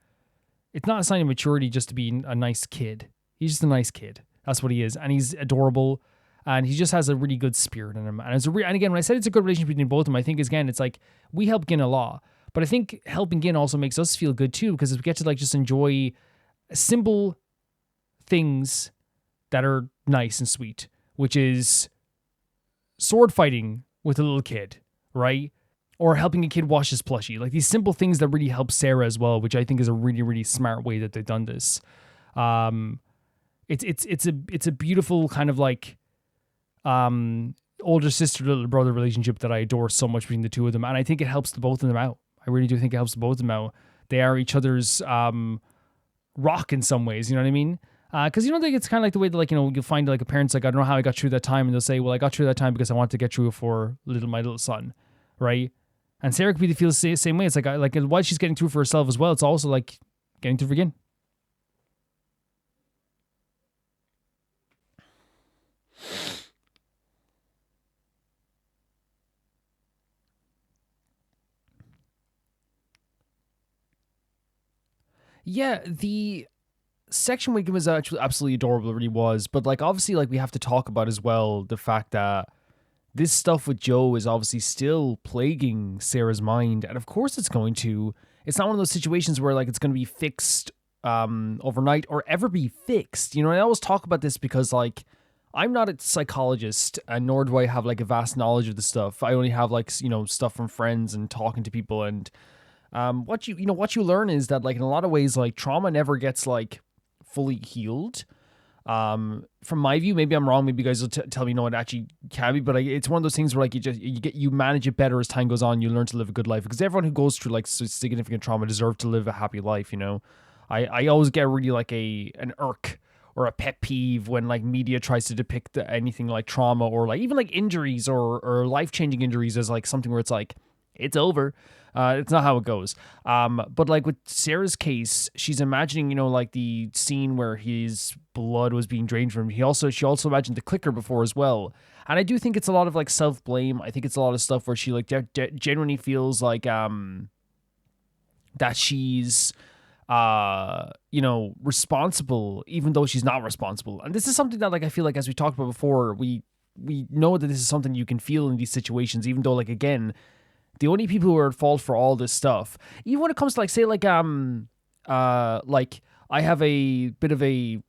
it's not a sign of maturity just to be a nice kid. He's just a nice kid. That's what he is. And he's adorable. And he just has a really good spirit in him. And and again, when I said it's a good relationship between both of them, I think, again, it's like, we help Gin a lot. But I think helping Gin also makes us feel good too, because we get to like just enjoy simple things that are nice and sweet, which is sword fighting with a little kid, right? or helping a kid wash his plushie. Like these simple things that really help Sarah as well, which I think is a really, really smart way that they've done this. Um, it's a beautiful kind of like older sister, little brother relationship that I adore so much between the two of them. And I think it helps the both of them out. I really do think it helps the both of them out. They are each other's rock in some ways, you know what I mean? Because I think it's kind of like the way that, like, you'll find like a parent's like, I don't know how I got through that time. And they'll say, well, I got through that time because I wanted to get through it for my little son, right? And Sarah could be feel the same way. It's like while she's getting through for herself as well, it's also like getting through again. Yeah, the section weekend was actually absolutely adorable. It really was. But like, obviously, like we have to talk about as well the fact that this stuff with Joe is obviously still plaguing Sarah's mind, and of course it's going to. It's not one of those situations where like it's going to be fixed overnight or ever be fixed. I always talk about this because like I'm not a psychologist, and nor do I have like a vast knowledge of the stuff. I only have like stuff from friends and talking to people, and what you learn is that like in a lot of ways like trauma never gets like fully healed. From my view, maybe I'm wrong. Maybe you guys will tell me no, it actually can be, but it's one of those things where like you manage it better as time goes on. You learn to live a good life, because everyone who goes through like significant trauma deserves to live a happy life. I always get really like an irk or a pet peeve when like media tries to depict anything like trauma or like even like injuries or life-changing injuries as like something where it's like it's over. It's not how it goes. But like with Sarah's case, she's imagining, like the scene where his blood was being drained from him. She also imagined the clicker before as well. And I do think it's a lot of like self-blame. I think it's a lot of stuff where she like genuinely feels like that she's responsible even though she's not responsible. And this is something that like I feel like, as we talked about before, we know that this is something you can feel in these situations, even though like again, the only people who are at fault for all this stuff, even when it comes to like say like like I have a bit of a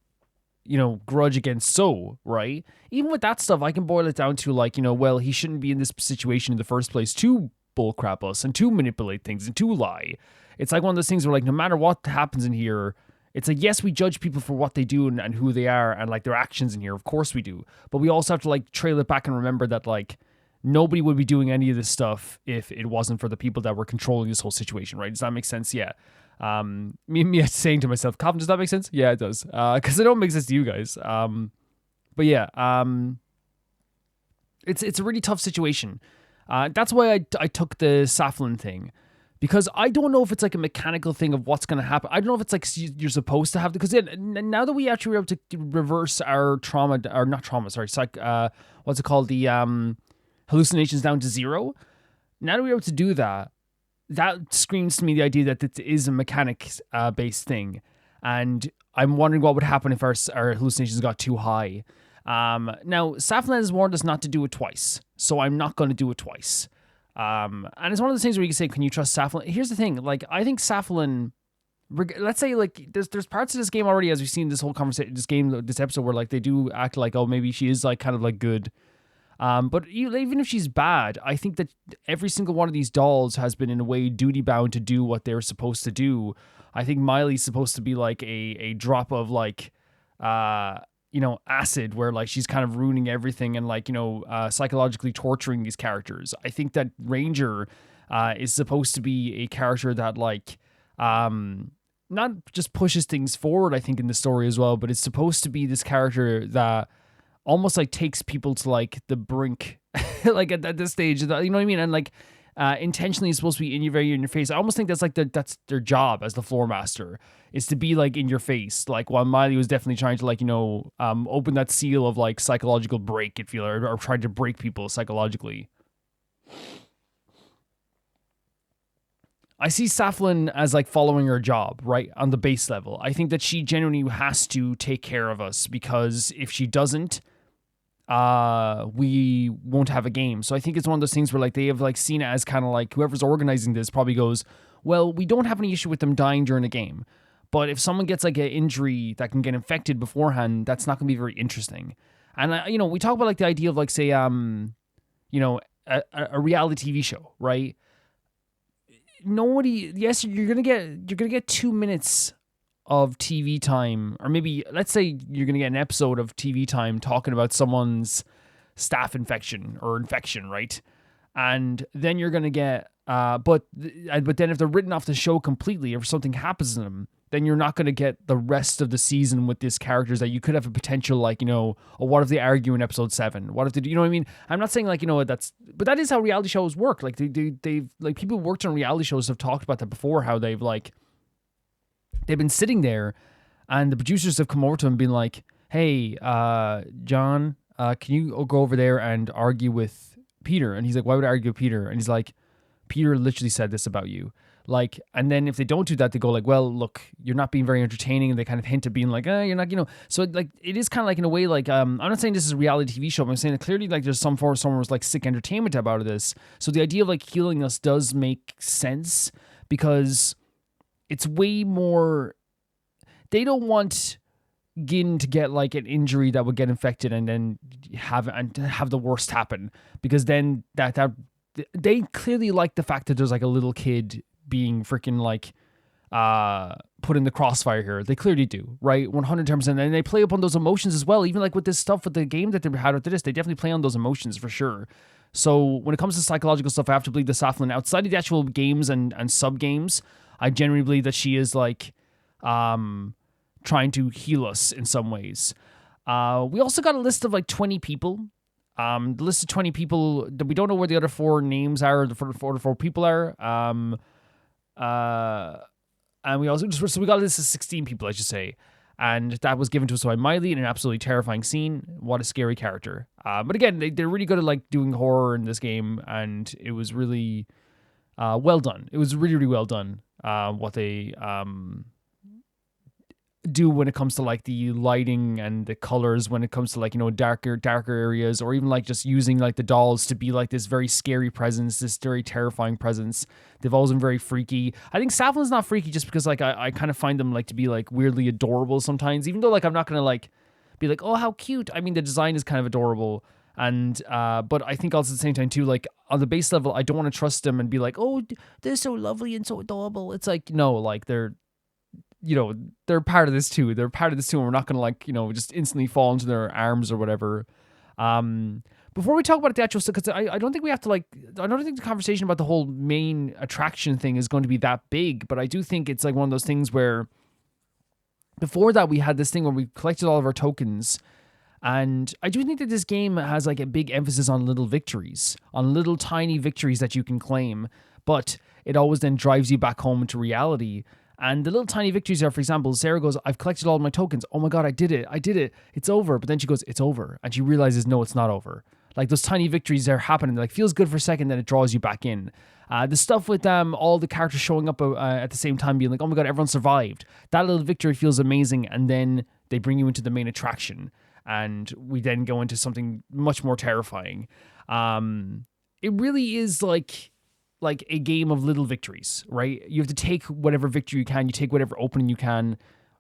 grudge against So, right? Even with that stuff, I can boil it down to like, well, he shouldn't be in this situation in the first place to bullcrap us and to manipulate things and to lie. It's like one of those things where like no matter what happens in here, it's like, yes, we judge people for what they do and who they are and like their actions in here. Of course we do. But we also have to like trail it back and remember that like nobody would be doing any of this stuff if it wasn't for the people that were controlling this whole situation, right? Does that make sense? Yeah. Me saying to myself, Calvin, does that make sense? Yeah, it does. Because it don't make sense to you guys. But yeah, it's a really tough situation. That's why I took the Safalin thing, because I don't know if it's like a mechanical thing of what's going to happen. I don't know if it's like you're supposed to have to, because now that we actually were able to reverse our trauma, or not trauma, sorry, what's it called? The hallucinations down to 0. Now that we're able to do that, that screams to me the idea that it is a mechanics based thing. And I'm wondering what would happen if our hallucinations got too high. Now, Safalin has warned us not to do it twice, so I'm not going to do it twice. And it's one of those things where you can say, can you trust Safalin? Here's the thing, like, I think Safalin, let's say, like, there's parts of this game already, as we've seen this whole conversation, this episode, where, like, they do act like, oh, maybe she is, like, kind of, like, good. But even if she's bad, I think that every single one of these dolls has been in a way duty bound to do what they're supposed to do. I think Miley's supposed to be like a drop of like, acid, where like she's kind of ruining everything and like, psychologically torturing these characters. I think that Ranger is supposed to be a character that like, not just pushes things forward, I think, in the story as well, but it's supposed to be this character that almost like takes people to like the brink, like at this stage, you know what I mean? And like intentionally is supposed to be in your face. I almost think that's like that's their job as the floor master, is to be like in your face. Like while Miley was definitely trying to like, open that seal of like psychological break, if you or trying to break people psychologically. I see Safalin as like following her job, right? On the base level. I think that she genuinely has to take care of us, because if she doesn't, we won't have a game. So I think it's one of those things where like they have like seen it as kind of like whoever's organizing this probably goes, well, we don't have any issue with them dying during a game, but if someone gets like an injury that can get infected beforehand, that's not going to be very interesting. And we talk about like the idea of like, say, a reality TV show, right? nobody. Yes, you're gonna get 2 minutes of TV time, or maybe let's say you're gonna get an episode of TV time talking about someone's staph infection or infection, right? And then you're gonna get, but then if they're written off the show completely, if something happens to them, then you're not gonna get the rest of the season with these characters that you could have a potential, like, or what if they argue in episode 7? What if they, you know what I mean? I'm not saying like, but that is how reality shows work. Like they've like people who worked on reality shows have talked about that before, how they've been sitting there, and the producers have come over to him and been like, "Hey, John, can you go over there and argue with Peter?" And he's like, "Why would I argue with Peter?" And he's like, "Peter literally said this about you." Like, and then if they don't do that, they go like, "Well, look, you're not being very entertaining," and they kind of hint at being like, "You're not," So like, it is kind of like in a way like, I'm not saying this is a reality TV show, but I'm saying that clearly like there's some form of someone was like sick entertainment out of this. So the idea of like healing us does make sense, because it's way more. They don't want Gin to get like an injury that would get infected and then have the worst happen, because then that they clearly like the fact that there's like a little kid being freaking like put in the crossfire here. They clearly do, right? 110%. And they play upon those emotions as well. Even like with this stuff with the game that they had after this, they definitely play on those emotions for sure. So when it comes to psychological stuff, I have to believe the Safalin, outside of the actual games and sub games, I genuinely believe that she is like trying to heal us in some ways. We also got a list of like 20 people. The list of 20 people that we don't know where the other 4 names are, or the other 4 people are. And we also so we got a list of 16 people, I should say. And that was given to us by Miley in an absolutely terrifying scene. What a scary character. But again, they're really good at like doing horror in this game, and it was really well done. It was really, really well done. What they do when it comes to like the lighting and the colors, when it comes to like, darker areas, or even like just using like the dolls to be like this very scary presence, this very terrifying presence. They've always been very freaky. I think Safalin's not freaky just because like I kind of find them like to be like weirdly adorable sometimes, even though like I'm not gonna like be like, oh, how cute. I mean, the design is kind of adorable. And but I think also at the same time too, like on the base level, I don't want to trust them and be like, oh, they're so lovely and so adorable. It's like, no, like they're part of this too. They're part of this too, and we're not gonna like, just instantly fall into their arms or whatever. Before we talk about the actual stuff, because I don't think we have to like, I don't think the conversation about the whole main attraction thing is going to be that big, but I do think it's like one of those things where before that we had this thing where we collected all of our tokens. And I do think that this game has like a big emphasis on little victories, on little tiny victories that you can claim, but it always then drives you back home into reality. And the little tiny victories are, for example, Sarah goes, I've collected all my tokens. Oh my God, I did it. It's over. But then she goes, it's over. And she realizes, no, it's not over. Like those tiny victories are happening. Like feels good for a second, then it draws you back in. The stuff with all the characters showing up at the same time being like, oh my God, everyone survived. That little victory feels amazing. And then they bring you into the main attraction. And we then go into something much more terrifying. It really is like a game of little victories, right? You have to take whatever victory you can. You take whatever opening you can.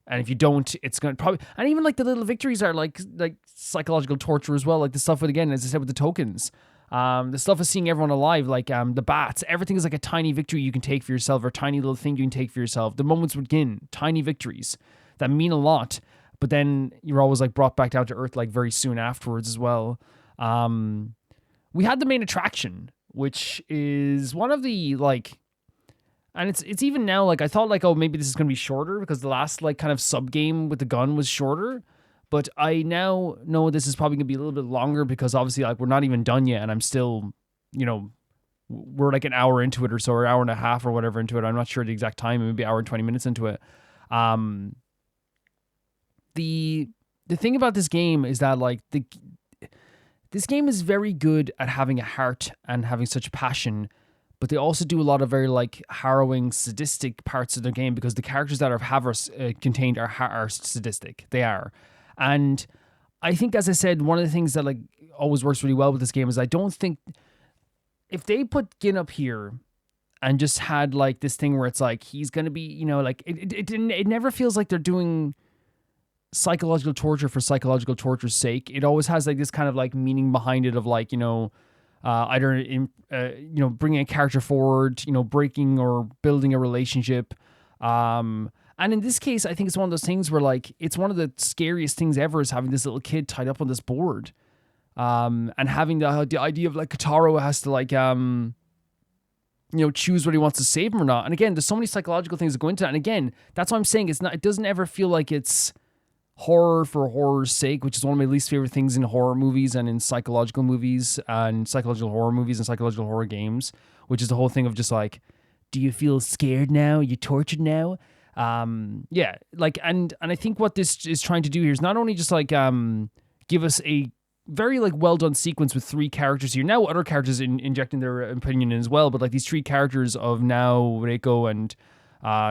And if you don't, it's going to probably... And even like the little victories are like psychological torture as well. Like the stuff with, again, as I said, with the tokens. The stuff of seeing everyone alive, like the bats. Everything is like a tiny victory you can take for yourself, or a tiny little thing you can take for yourself. The moments with Gin, tiny victories that mean a lot. But then you're always like brought back down to earth like very soon afterwards as well. We had the main attraction, which is one of the like, and it's even now like I thought like, oh, maybe this is gonna be shorter because the last like kind of sub game with the gun was shorter. But I now know this is probably gonna be a little bit longer because obviously like we're not even done yet, and I'm still, we're like an hour into it or so, or an hour and a half or whatever into it. I'm not sure the exact time, maybe an hour and 20 minutes into it. The thing about this game is that like this game is very good at having a heart and having such passion, but they also do a lot of very like harrowing, sadistic parts of the game because the characters that are contained are sadistic. They are, and I think, as I said, one of the things that like always works really well with this game is I don't think if they put Gin up here and just had like this thing where it's like he's gonna be, like it never feels like they're doing psychological torture for psychological torture's sake. It always has like this kind of like meaning behind it of like, either in, bringing a character forward, breaking or building a relationship. And in this case, I think it's one of those things where like it's one of the scariest things ever is having this little kid tied up on this board, and having the idea of like Q-taro has to like choose whether he wants to save him or not. And again, there's so many psychological things that go into that. And again, that's why I'm saying it doesn't ever feel like it's horror for horror's sake, which is one of my least favorite things in horror movies and in psychological movies and psychological horror movies and psychological horror games, which is the whole thing of just like, do you feel scared now? Are you tortured now? Yeah, like, and I think what this is trying to do here is not only just like give us a very like well done sequence with three characters here. Now other characters injecting their opinion in as well, but like these three characters of now Reko and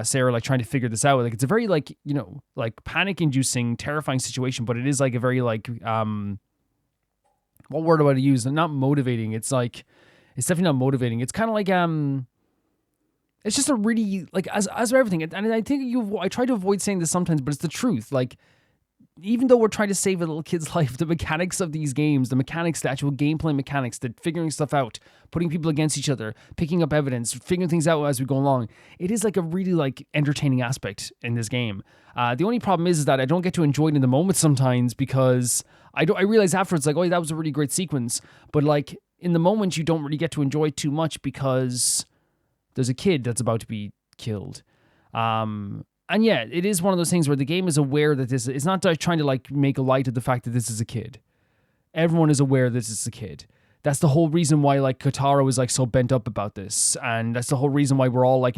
Sarah like trying to figure this out. Like it's a very like like panic inducing, terrifying situation, but it is like a very like what word do I use? Not motivating. It's like it's definitely not motivating. It's kind of like it's just a really like as for everything, and I think I try to avoid saying this sometimes, but it's the truth. Like even though we're trying to save a little kid's life, the mechanics of these games, the mechanics, the actual gameplay mechanics, the figuring stuff out, putting people against each other, picking up evidence, figuring things out as we go along, it is like a really like entertaining aspect in this game. The only problem is that I don't get to enjoy it in the moment sometimes because I realize afterwards like, oh, that was a really great sequence, but like in the moment you don't really get to enjoy it too much because there's a kid that's about to be killed. And yeah, it is one of those things where the game is aware that this is not trying to like make a light of the fact that this is a kid. Everyone is aware this is a kid. That's the whole reason why like Q-taro is like so bent up about this, and that's the whole reason why we're all like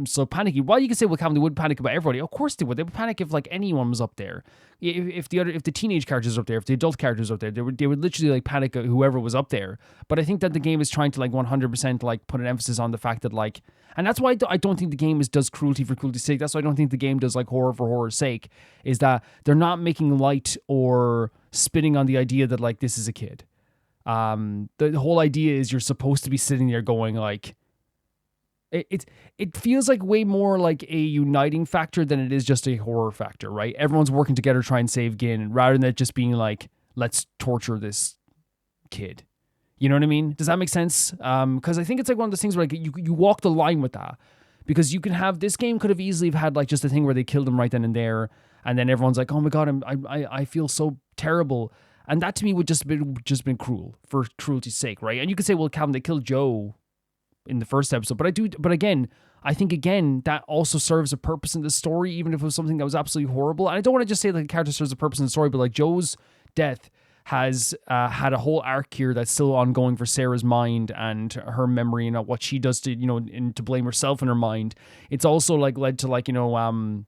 so panicky. While you can say, well, Calvin, they would panic about everybody. Of course they would. They would panic if like anyone was up there. If the teenage characters are up there, if the adult characters are up there, they would literally like panic at whoever was up there. But I think that the game is trying to like 100% like put an emphasis on the fact that like, and that's why I don't think the game does cruelty for cruelty's sake. That's why I don't think the game does like horror for horror's sake. Is that they're not making light or spitting on the idea that like this is a kid. The whole idea is you're supposed to be sitting there going like, it feels like way more like a uniting factor than it is just a horror factor, right? Everyone's working together to try and save Gin rather than it just being like, let's torture this kid. You know what I mean? Does that make sense? Because I think it's like one of those things where like you walk the line with that, because you can have this game could have easily have had like just a thing where they killed him right then and there, and then everyone's like, oh my god, I feel so terrible. And that to me would just been cruel for cruelty's sake, right? And you could say, well, Calvin, they killed Joe in the first episode, but again, I think that also serves a purpose in the story, even if it was something that was absolutely horrible. And I don't want to just say that the character serves a purpose in the story, but like Joe's death has had a whole arc here that's still ongoing for Sarah's mind and her memory and what she does to and to blame herself in her mind. It's also like led to like the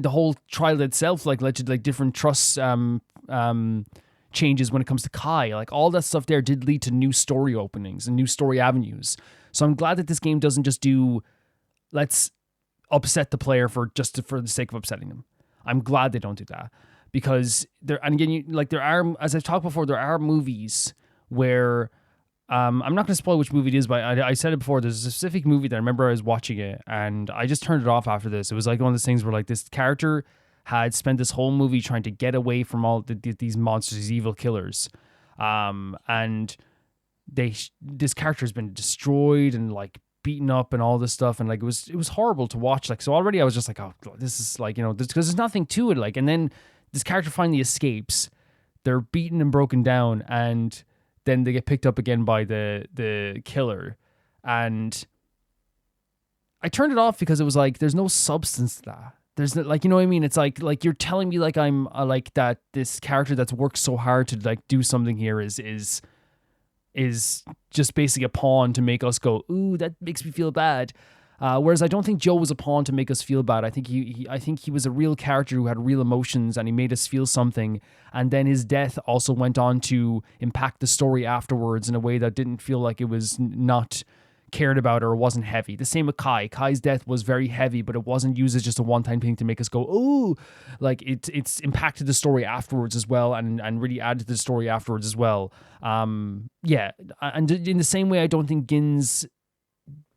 whole trial itself like led to like different trust changes when it comes to Kai. Like all that stuff there did lead to new story openings and new story avenues. So I'm glad that this game doesn't just do let's upset the player for the sake of upsetting them. I'm glad they don't do that, because there are, as I've talked before, there are movies where I'm not going to spoil which movie it is, but I said it before. There's a specific movie that I remember I was watching it and I just turned it off after this. It was like one of those things where like this character had spent this whole movie trying to get away from all these monsters, these evil killers, and this character has been destroyed and like beaten up and all this stuff, and like it was horrible to watch. Like, so already I was just like, oh, this is like because there's nothing to it. Like, and then this character finally escapes. They're beaten and broken down, and then they get picked up again by the killer. And I turned it off because it was like, there's no substance to that. There's like, you know what I mean? It's like you're telling me like I'm like that this character that's worked so hard to like do something here is just basically a pawn to make us go, ooh, that makes me feel bad. Whereas I don't think Joe was a pawn to make us feel bad. I think he was a real character who had real emotions, and he made us feel something. And then his death also went on to impact the story afterwards in a way that didn't feel like it was not cared about or wasn't heavy. The same with Kai. Kai's death was very heavy, but it wasn't used as just a one-time thing to make us go, ooh, like it's impacted the story afterwards as well, and really added to the story afterwards as well. Yeah, and in the same way, I don't think Gin's,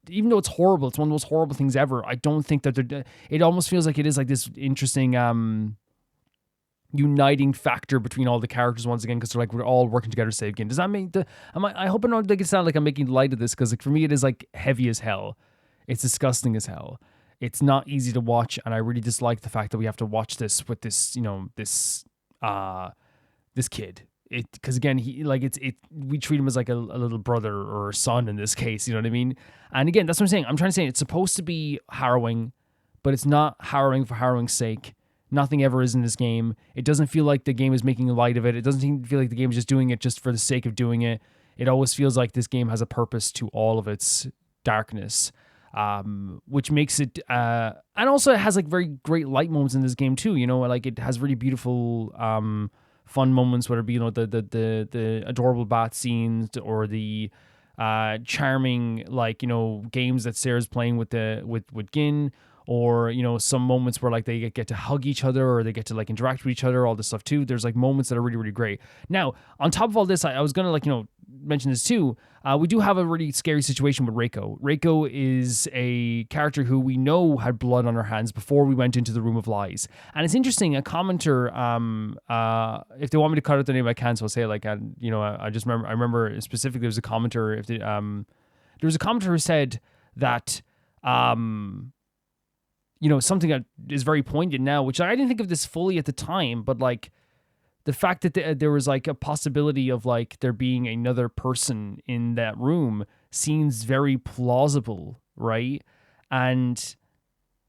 even though it's horrible, it's one of the most horrible things ever, I don't think that it almost feels like it is like this interesting uniting factor between all the characters once again, because they're like, we're all working together to save again. Does that make I hope I don't make it sound like I'm making light of this, because like for me it is like heavy as hell. It's disgusting as hell. It's not easy to watch, and I really dislike the fact that we have to watch this with this, this kid. Because again, we treat him as like a little brother or a son in this case, you know what I mean? And again, that's what I'm saying. I'm trying to say it's supposed to be harrowing, but it's not harrowing for harrowing's sake. Nothing ever is in this game. It doesn't feel like the game is making light of it. It doesn't feel like the game is just doing it just for the sake of doing it. It always feels like this game has a purpose to all of its darkness, which makes it, and also it has like very great light moments in this game too. Like it has really beautiful, fun moments, whether it be the adorable bath scenes or the charming games that Sarah's playing with Gin, or some moments where like they get to hug each other or they get to like interact with each other, all this stuff too. There's like moments that are really, really great. Now on top of all this, I was gonna mention this too. We do have a really scary situation with Reko. Reko is a character who we know had blood on her hands before we went into the Room of Lies. And it's interesting, a commenter, if they want me to cut out the name, I can, so I'll say it I remember specifically there was a commenter, there was a commenter who said that, something that is very poignant now, which I didn't think of this fully at the time, but like, the fact that there was like a possibility of like there being another person in that room seems very plausible, right? And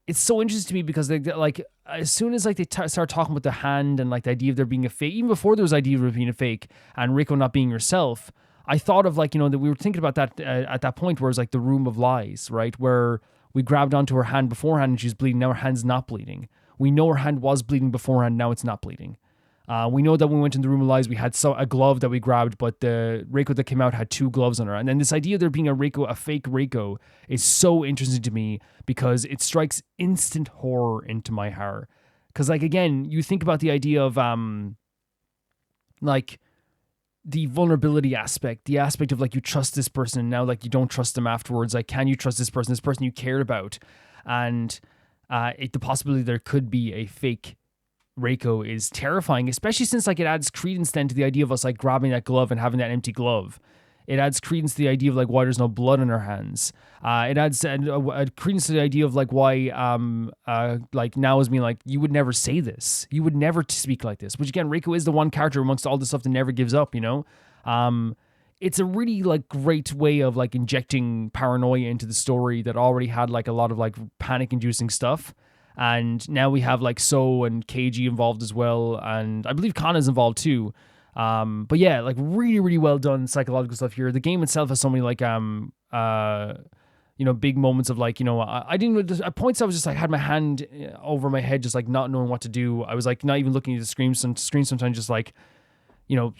it's so interesting to me because they like, as soon as like they start talking about the hand and like the idea of there being a fake, even before there was the idea of being a fake and Reko not being herself, I thought of like, that we were thinking about that at that point where it's like the Room of Lies, right? Where we grabbed onto her hand beforehand and she's bleeding. Now her hand's not bleeding. We know her hand was bleeding beforehand. Now it's not bleeding. We know that when we went in the Room of Lies, we had a glove that we grabbed, but the Reko that came out had 2 gloves on her. And then this idea of there being a fake Reko, is so interesting to me because it strikes instant horror into my heart. Because, like, again, you think about the idea of, like, the vulnerability aspect, the aspect of, like, you trust this person and now, like, you don't trust them afterwards. Like, can you trust this person you cared about? And the possibility there could be a fake Reko is terrifying, especially since like it adds credence then to the idea of us like grabbing that glove and having that empty glove. It adds credence to the idea of like why there's no blood on our hands. It adds credence to the idea of like why like now is me like you would never say this, you would never speak like this. Which again, Reko is the one character amongst all the stuff that never gives up. It's a really like great way of like injecting paranoia into the story that already had like a lot of like panic-inducing stuff. And now we have like So and Keiji involved as well, and I believe Kana's involved too. But yeah, like really, really well done psychological stuff here. The game itself has so many like big moments of like, I didn't at points I was just like had my hand over my head, just like not knowing what to do. I was like not even looking at the screen sometimes, just like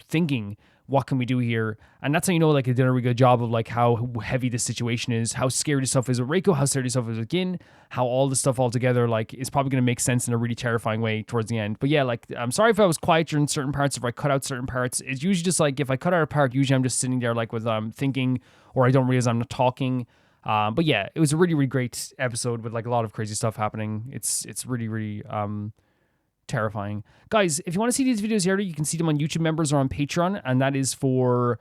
thinking, what can we do here? And that's how like they did a really good job of like how heavy this situation is, how scary stuff is with Reko, how scary stuff is with Gin, how all this stuff all together like is probably going to make sense in a really terrifying way towards the end. But yeah, like I'm sorry if I was quiet during certain parts, if I cut out certain parts. It's usually just like if I cut out a part, usually I'm just sitting there like with thinking, or I don't realize I'm not talking. But yeah, it was a really, really great episode with like a lot of crazy stuff happening. It's really, really terrifying. Guys, if you want to see these videos here, you can see them on YouTube members or on Patreon, and that is for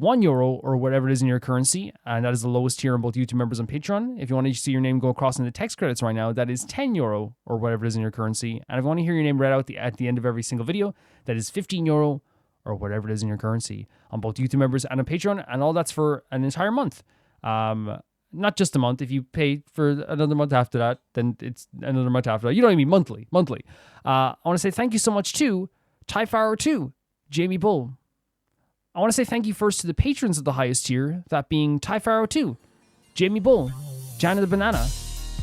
€1 or whatever it is in your currency, and that is the lowest tier on both YouTube members and Patreon. If you want to see your name go across in the text credits right now, that is €10 or whatever it is in your currency. And if you want to hear your name read out at the end of every single video, that is €15 or whatever it is in your currency on both YouTube members and on Patreon, and all that's for an entire month. Not just a month. If you pay for another month after that, then it's another month after that. You know what I mean? Monthly. I want to say thank you so much to Typharo2, Jamie Bull. I want to say thank you first to the patrons of the highest tier, that being Typharo2, Jamie Bull, Jana the Banana,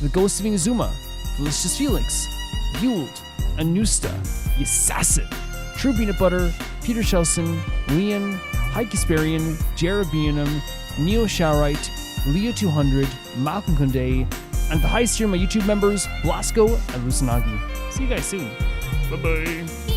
the Ghost of Inazuma, Delicious Felix, Yuled, Anusta, Yassassin, True Peanut Butter, Peter Shelson, Liam, Heike Kasparian, Jared Bianum, Neo Shaurite, Leo200, Malcolm Kunde, and the highest tier of my YouTube members, Blasco and Lusanagi. See you guys soon. Bye-bye.